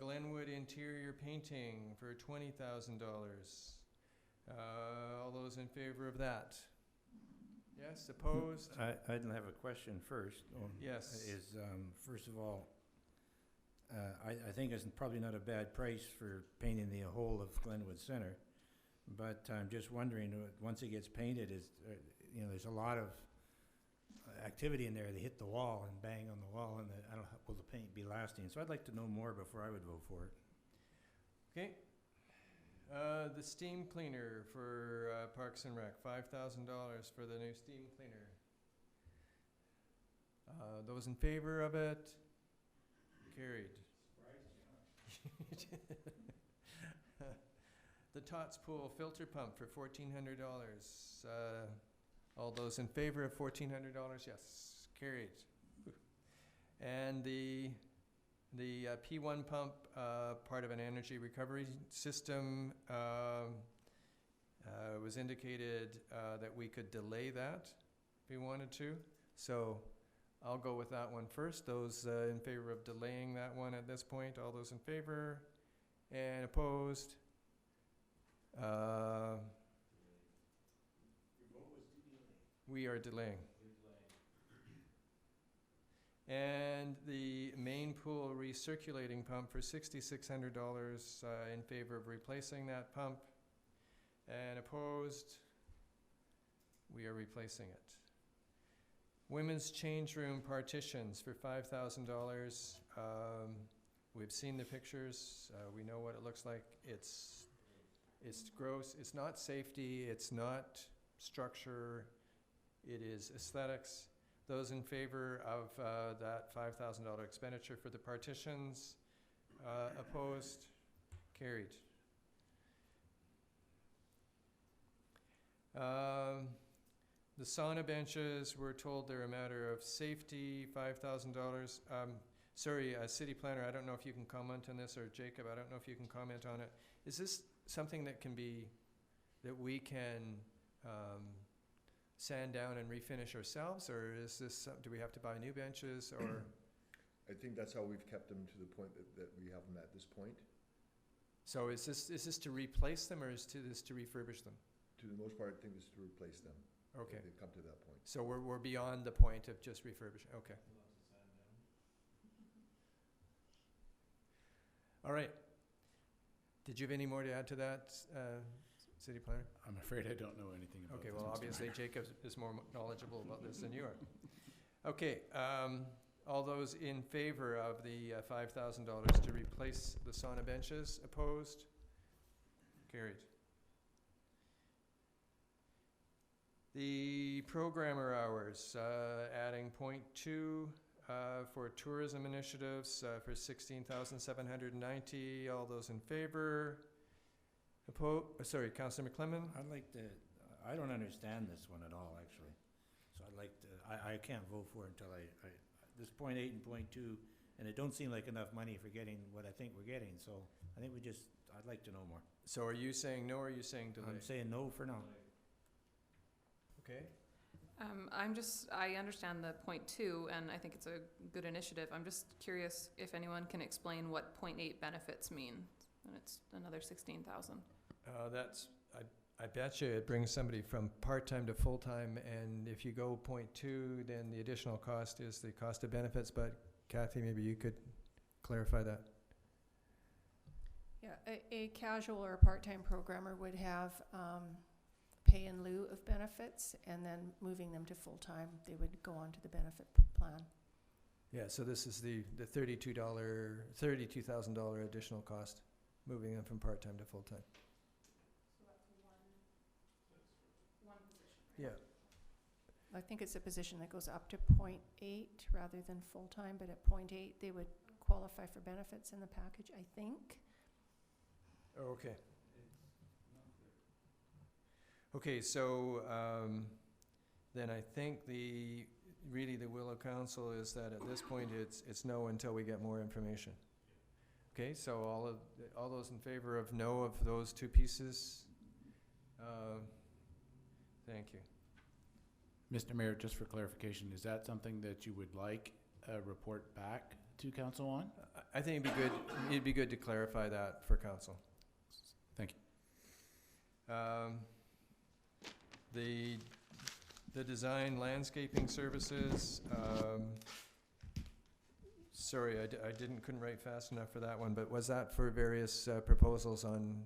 Glenwood interior painting for $20,000. All those in favor of that? Yes, opposed? I'd have a question first. Yes. First of all, I think it's probably not a bad price for painting the whole of Glenwood Center, but I'm just wondering, once it gets painted, there's a lot of activity in there. They hit the wall and bang on the wall, and I don't know, will the paint be lasting? So I'd like to know more before I would vote for it. Okay. The steam cleaner for Parks and Rec, $5,000 for the new steam cleaner. Those in favor of it? Carried. The Tots Pool filter pump for $1,400. All those in favor of $1,400? Yes, carried. And the P1 pump, part of an energy recovery system, was indicated that we could delay that if we wanted to. So I'll go with that one first. Those in favor of delaying that one at this point, all those in favor and opposed? We are delaying. And the main pool recirculating pump for $6,600 in favor of replacing that pump. And opposed? We are replacing it. Women's change room partitions for $5,000. We've seen the pictures. We know what it looks like. It's gross. It's not safety. It's not structure. It is aesthetics. Those in favor of that $5,000 expenditure for the partitions, opposed, carried. The sauna benches, we're told they're a matter of safety, $5,000. Sorry, city planner, I don't know if you can comment on this, or Jacob, I don't know if you can comment on it. Is this something that we can sand down and refinish ourselves, or is this, do we have to buy new benches, or? I think that's how we've kept them to the point that we have them at this point. So is this to replace them, or is this to refurbish them? To the most part, I think it's to replace them. Okay. If they've come to that point. So we're beyond the point of just refurbishing, okay. All right. Did you have any more to add to that, city planner? I'm afraid I don't know anything about Okay, this, well, Mr. obviously Mayor. Jacob is more knowledgeable about this than you are. Okay, all those in favor of the $5,000 to replace the sauna benches, opposed? Carried. The programmer hours, adding .2 for tourism initiatives for $16,790. All those in favor? Sorry, Councillor McClellan? I'd like to, I don't understand this one at all, actually. So I'd like to, I can't vote for it until this .8 and .2, and it don't seem like enough money for getting what I think we're getting, so I think I'd like to know more. So are you saying no, or are you saying delay? I'm saying no for now. Okay. I understand the .2, and I think it's a good initiative. I'm just curious if anyone can explain what .8 benefits mean, and it's another 16,000. I bet you it brings somebody from part-time to full-time, and if you go .2, then the additional cost is the cost of benefits, but Kathy, maybe you could clarify that. Yeah, a casual or a part-time programmer would have pay in lieu of benefits, and then moving them to full-time, they would go on to the benefit plan. Yeah, so this is the $32,000 additional cost, moving them from part-time to full-time. So that's one position, right? Yeah. I think it's a position that goes up to .8 rather than full-time, but at .8, they would qualify for benefits in the package, I think. Oh, okay. Okay, so then I think really the will of council is that at this point it's no until we get more information. Okay, so all those in favor of no of those two pieces? Thank you. Mr. Mayor, just for clarification, is that something that you would like a report back to council on? I think it'd be good to clarify that for council. Thank you. The design landscaping services, sorry, I couldn't write fast enough for that one, but was that for various proposals on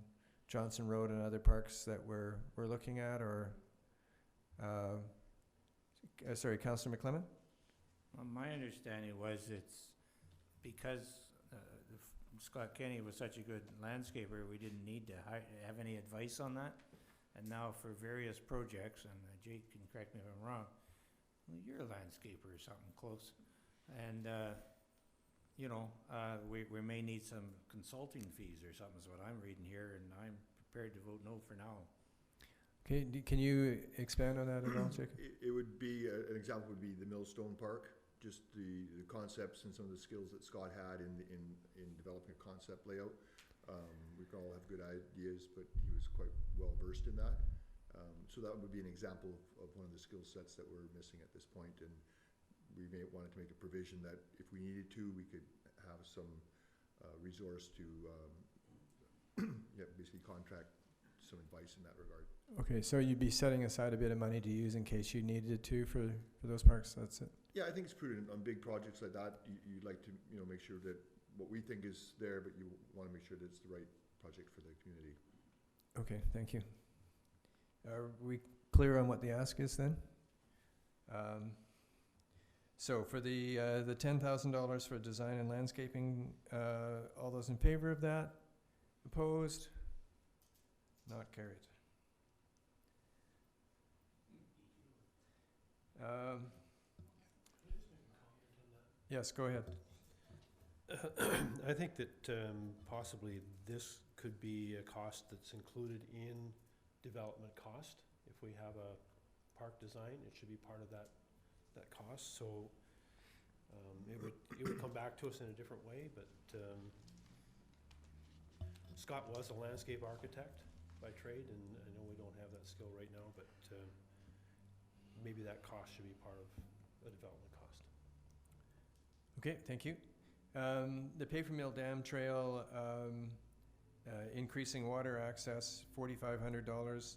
Johnson Road and other parks that we're looking at, or, sorry, Councillor McClellan? Well, my understanding was it's because Scott Kenny was such a good landscaper, we didn't need to have any advice on that. And now for various projects, and Jake can correct me if I'm wrong, well, you're a landscaper or something close. And, we may need some consulting fees or something is what I'm reading here, and I'm prepared to vote no for now. Okay, can you expand on that at all, Jacob? It would be, an example would be the Millstone Park, just the concepts and some of the skills that Scott had in developing a concept layout. We can all have good ideas, but he was quite well versed in that. So that would be an example of one of the skill sets that we're missing at this point, and we may want to make a provision that if we needed to, we could have some resource to basically contract some advice in that regard. Okay, so you'd be setting aside a bit of money to use in case you needed it to for those parks, that's it? Yeah, I think it's prudent on big projects like that. You'd like to, make sure that what we think is there, but you want to make sure that it's the right project for the community. Okay, thank you. Are we clear on what the ask is then? So for the $10,000 for design and landscaping, all those in favor of that? Opposed? Not carried. Yes, go ahead. I think that possibly this could be a cost that's included in development cost. If we have a park design, it should be part of that cost. So it would come back to us in a different way, but Scott was a landscape architect by trade, and I know we don't have that skill right now, but maybe that cost should be part of a development cost. Okay, thank you. The Paper Mill Dam Trail, increasing water access, $4,500.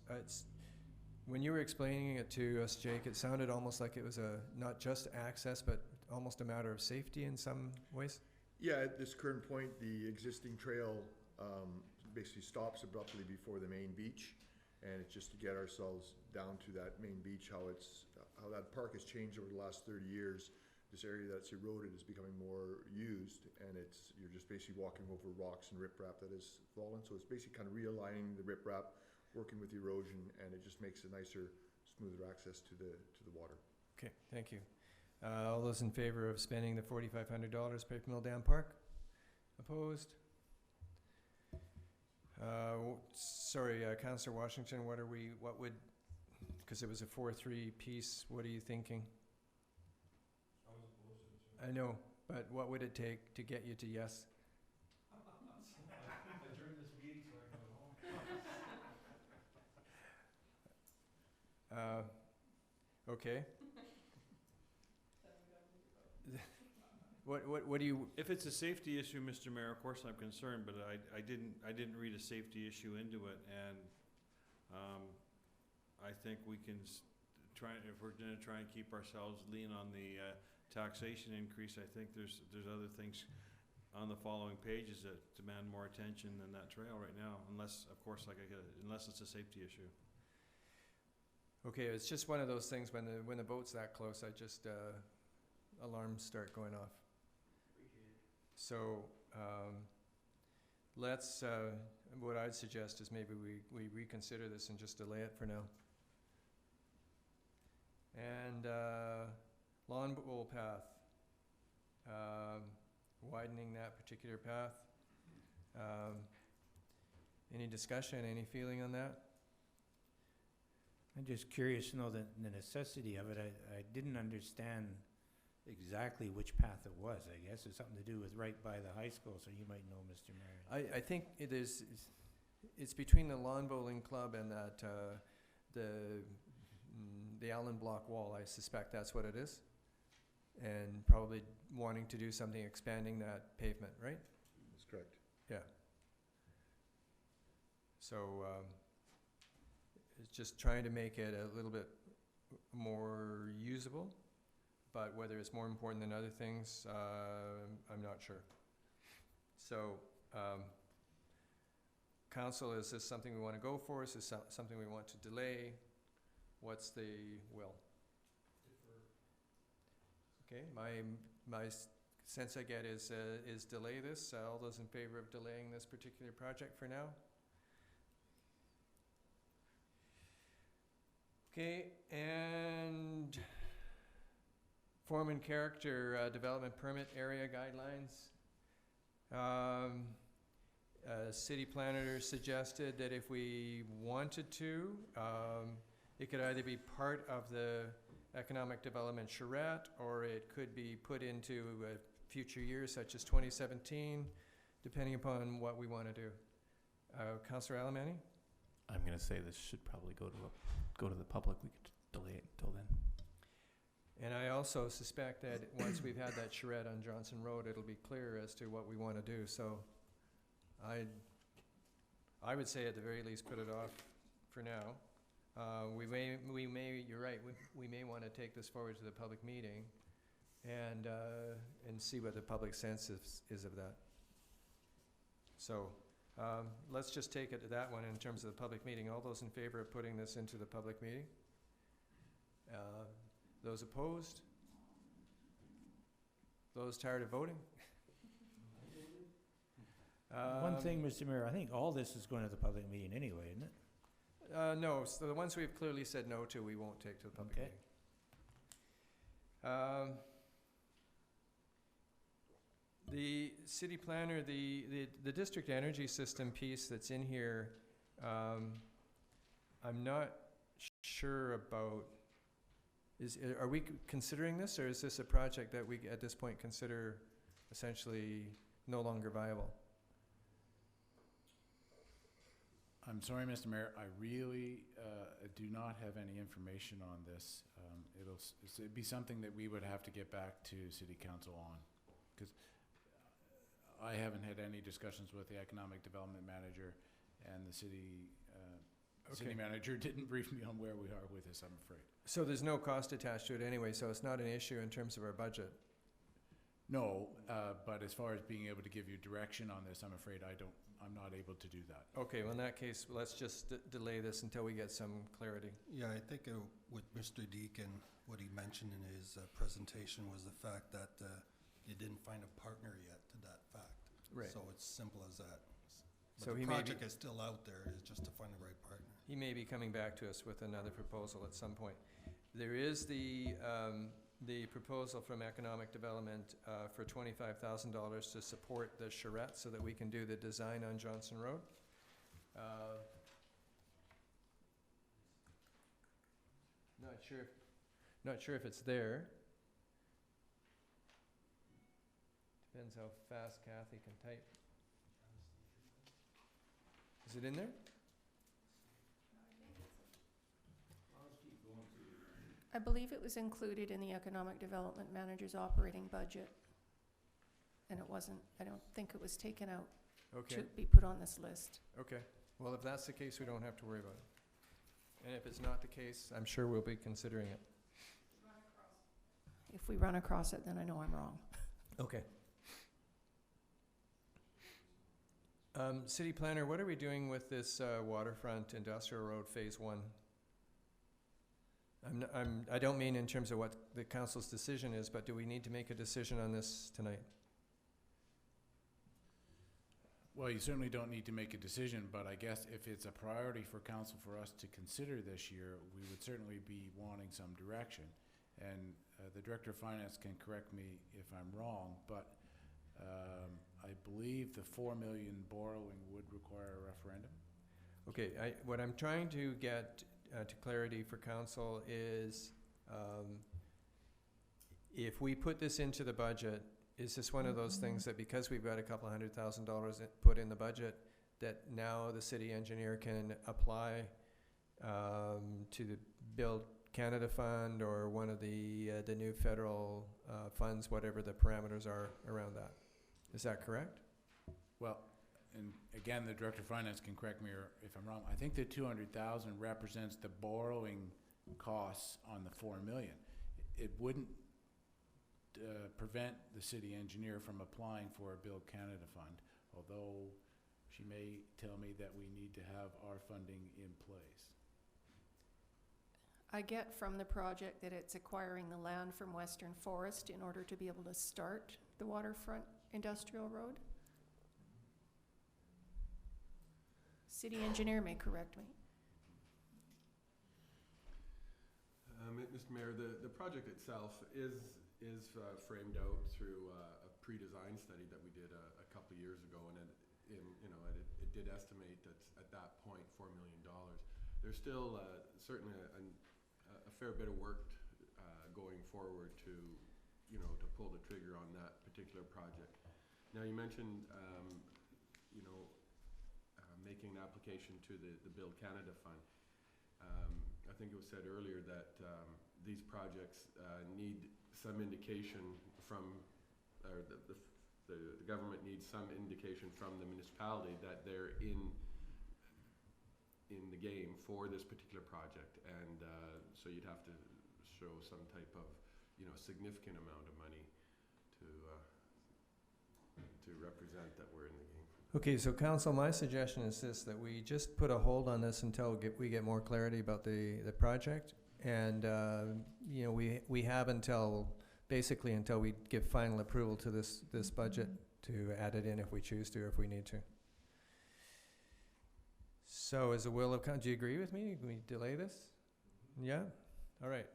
When you were explaining it to us, Jake, it sounded almost like it was not just access, but almost a matter of safety in some ways. Yeah, at this current point, the existing trail basically stops abruptly before the main beach, and it's just to get ourselves down to that main beach. How that park has changed over the last 30 years. This area that's eroded is becoming more used, and you're just basically walking over rocks and riprap that has fallen. So it's basically kind of realigning the riprap, working with erosion, and it just makes a nicer, smoother access to the water. Okay, thank you. All those in favor of spending the $4,500 Paper Mill Dam Park? Opposed? Sorry, Councillor Washington, because it was a 4-3 piece, what are you thinking? I know, but what would it take to get you to yes? I adjourned this meeting so I can go home. Okay. What do you? If it's a safety issue, Mr. Mayor, of course I'm concerned, but I didn't read a safety issue into it, and I think we can if we're going to try and keep ourselves lean on the taxation increase. I think there's other things on the following pages that demand more attention than that trail right now, unless, of course, unless it's a safety issue. Okay, it's just one of those things when the vote's that close, I just alarms start going off. So let's. What I'd suggest is maybe we reconsider this and just delay it for now. And lawn bowl path, widening that particular path. Any discussion, any feeling on that? I'm just curious to know the necessity of it. I didn't understand exactly which path it was. I guess it's something to do with right by the high school, so you might know, Mr. Mayor. I think it is. It's between the lawn bowling club and that the Allen block wall. I suspect that's what it is, and probably wanting to do something expanding that pavement, right? That's correct. Yeah. So it's just trying to make it a little bit more usable, but whether it's more important than other things, I'm not sure. So, Council, is this something we want to go for? Is this something we want to delay? What's the will? Okay, my sense I get is delay this. All those in favor of delaying this particular project for now? Okay, and form and character development permit area guidelines. City planner suggested that if we wanted to, it could either be part of the economic development charrette, or it could be put into a future year such as 2017, depending upon what we want to do. Councillor Alberni? I'm going to say this should probably go to the public. We could delay it until then. And I also suspect that once we've had that charrette on Johnson Road, it'll be clear as to what we want to do. So I would say at the very least put it off for now. We may, you're right, we may want to take this forward to the public meeting and see what the public sense is of that. So let's just take it to that one in terms of the public meeting. All those in favor of putting this into the public meeting? Those opposed? Those tired of voting? One thing, Mr. Mayor, I think all this is going to the public meeting anyway, isn't it? No, so the ones we've clearly said no to, we won't take to the public Okay. meeting. The city planner, the district energy system piece that's in here, I'm not sure about, are we considering this, or is this a project that we, at this point, consider essentially no longer viable? I'm sorry, Mr. Mayor, I really do not have any information on this. It'd be something that we would have to get back to City Council on, because I haven't had any discussions with the Economic Development Manager, and the city manager didn't brief me on where we are with this, I'm afraid. So there's no cost attached to it anyway, so it's not an issue in terms of our budget? No, but as far as being able to give you direction on this, I'm afraid I'm not able to do that. Okay, well, in that case, let's just delay this until we get some clarity. Yeah, I think with Mr. Deacon, what he mentioned in his presentation was the fact that you didn't find a partner yet to that fact. Right. So it's simple as that. So But he the may project is still out there, it's just to find the right partner. He may be coming back to us with another proposal at some point. There is the proposal from Economic Development for $25,000 to support the charrette so that we can do the design on Johnson Road. Not sure if it's there. Depends how fast Kathy can type. Is it in there? I believe it was included in the Economic Development Manager's operating budget. And it wasn't, I don't think it was taken out Okay, to be put on this list. okay. Well, if that's the case, we don't have to worry about it. And if it's not the case, I'm sure we'll be considering it. If we run across it, then I know I'm wrong. Okay. City planner, what are we doing with this waterfront industrial road phase 1? I don't mean in terms of what the council's decision is, but do we need to make a decision on this tonight? Well, you certainly don't need to make a decision, but I guess if it's a priority for council for us to consider this year, we would certainly be wanting some direction. And the Director of Finance can correct me if I'm wrong, but I believe the 4 million borrowing would require a referendum. Okay, what I'm trying to get to clarity for council is if we put this into the budget, is this one of those things that because we've got a couple $100,000 put in the budget, that now the city engineer can apply to the Build Canada Fund or one of the new federal funds, whatever the parameters are around that? Is that correct? Well, and again, the Director of Finance can correct me if I'm wrong. I think the 200,000 represents the borrowing costs on the 4 million. It wouldn't prevent the city engineer from applying for a Build Canada Fund, although she may tell me that we need to have our funding in place. I get from the project that it's acquiring the land from Western Forest in order to be able to start the waterfront industrial road. City engineer may correct me. Mr. Mayor, the project itself is framed out through a pre-design study that we did a couple of years ago, and it did estimate that at that point $4 million. There's still certainly a fair bit of work going forward to pull the trigger on that particular project. Now you mentioned making an application to the Build Canada Fund. I think it was said earlier that these projects need some indication from, or the government needs some indication from the municipality that they're in the game for this particular project, and so you'd have to show some type of significant amount of money to represent that we're in the game. Okay, so council, my suggestion is this, that we just put a hold on this until we get more clarity about the project. And, we have until we give final approval to this budget to add it in if we choose to, or if we need to. So is the will of council, do you agree with me? Can we delay this? Yeah? All right.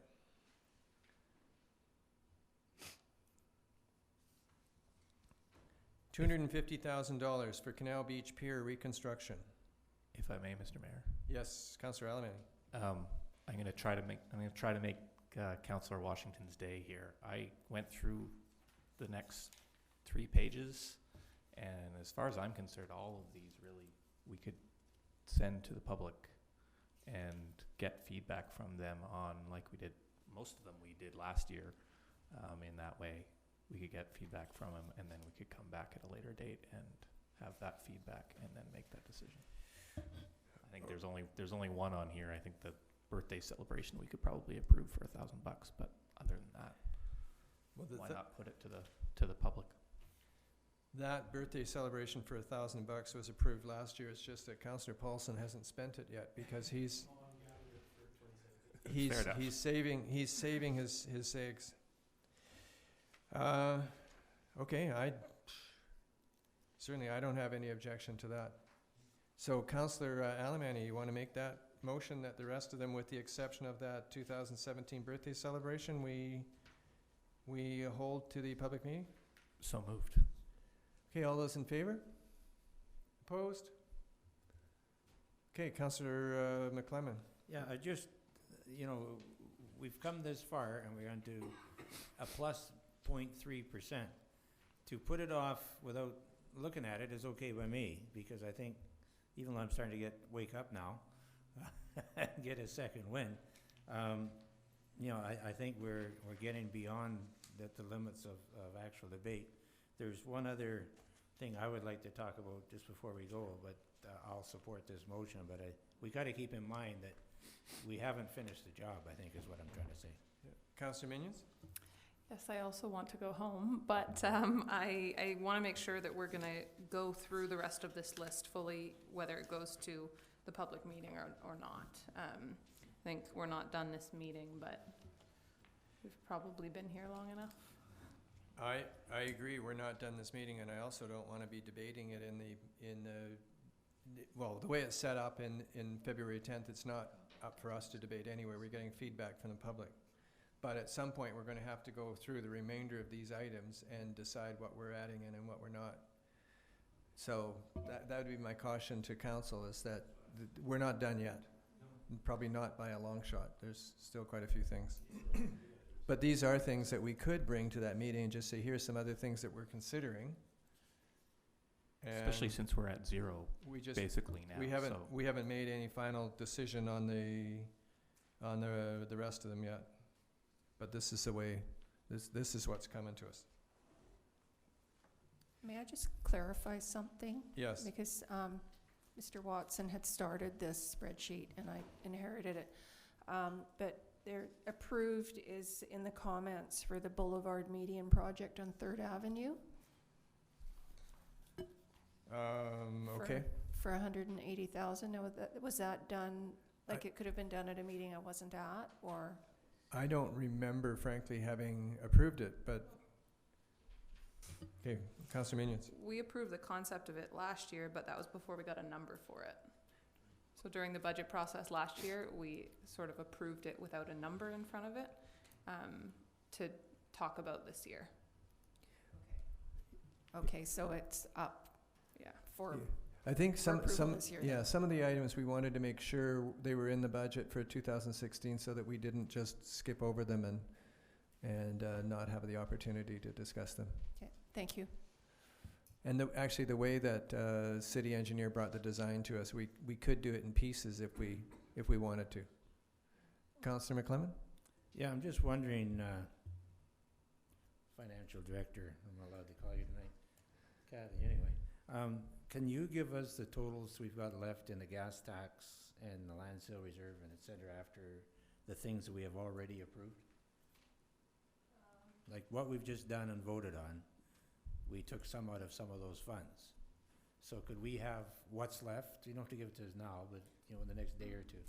$250,000 for Canal Beach Pier reconstruction. If I may, Mr. Mayor. Yes, Councillor Alemany. I'm gonna try to make Councillor Washington's day here. I went through the next 3 pages, and as far as I'm concerned, all of these really we could send to the public and get feedback from them on, like we did, most of them we did last year. In that way, we could get feedback from them, and then we could come back at a later date and have that feedback, and then make that decision. I think there's only one on here. I think the birthday celebration we could probably approve for $1,000, but other than that, why not put it to the public? That birthday celebration for $1,000 was approved last year. It's just that Councillor Paulson hasn't spent it yet because he's saving his eggs. Okay, I don't have any objection to that. So Councillor Alemany, you want to make that motion that the rest of them, with the exception of that 2017 birthday celebration, we hold to the public meeting? So moved. Okay, all those in favor? Opposed? Okay, Councillor McClellan. Yeah, I just, we've come this far and we're going to a plus 0.3%. To put it off without looking at it is okay by me, because I think, even though I'm starting to wake up now, get a second wind, I think we're getting beyond the limits of actual debate. There's one other thing I would like to talk about just before we go, but I'll support this motion, but we got to keep in mind that we haven't finished the job, I think is what I'm trying to say. Yeah. Councillor Minions? Yes, I also want to go home, but I want to make sure that we're going to go through the rest of this list fully, whether it goes to the public meeting or not. I think we're not done this meeting, but we've probably been here long enough. I agree, we're not done this meeting, and I also don't want to be debating it the way it's set up in February 10th, it's not up for us to debate anyway. We're getting feedback from the public. But at some point, we're going to have to go through the remainder of these items and decide what we're adding in and what we're not. So that would be my caution to council, is that we're not done yet. Probably not by a long shot. There's still quite a few things. But these are things that we could bring to that meeting and just say, here's some other things that we're considering. Especially since we're at zero, basically now. We haven't made any final decision on the rest of them yet. But this is the way, this is what's coming to us. May I just clarify something? Yes. Because Mr. Watson had started this spreadsheet and I inherited it. But they're approved is in the comments for the Boulevard Median project on 3rd Avenue. Okay. For 180,000. Now, was that done, like it could have been done at a meeting I wasn't at, or? I don't remember, frankly, having approved it, but, okay, Councillor Minions. We approved the concept of it last year, but that was before we got a number for it. So during the budget process last year, we sort of approved it without a number in front of it to talk about this year. Okay, so it's up. Yeah. I think some this year, some of the items we wanted to make sure they were in the budget for 2016 so that we didn't just skip over them and not have the opportunity to discuss them. Okay, thank you. And actually the way that city engineer brought the design to us, we could do it in pieces if we wanted to. Councillor McClellan? Yeah, I'm just wondering, financial director, I'm allowed to call you tonight, Kathy, anyway. Can you give us the totals we've got left in the gas tax and the land sale reserve and et cetera after the things that we have already approved? Like what we've just done and voted on, we took some out of some of those funds. So could we have what's left? You don't have to give it to us now, but in the next day or two.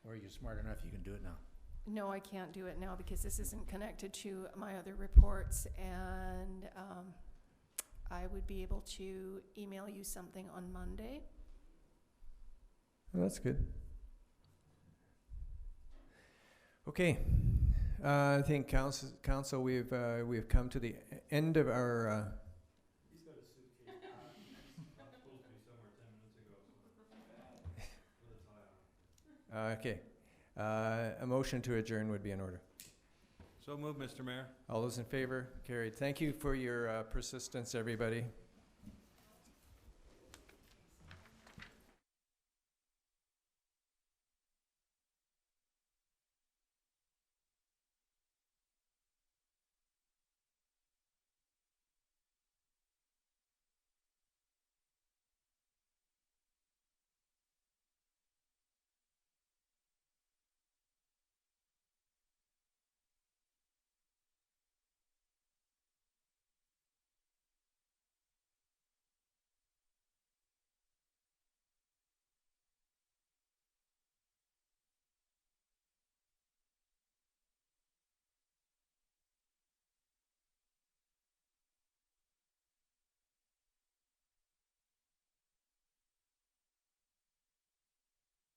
Or you're smart enough you can do it now. No, I can't do it now because this isn't connected to my other reports, and I would be able to email you something on Monday. Well, that's good. Okay. I think council, we've come to the end of our Okay. A motion to adjourn would be in order. So move, Mr. Mayor. All those in favor? Carried. Thank you for your persistence, everybody.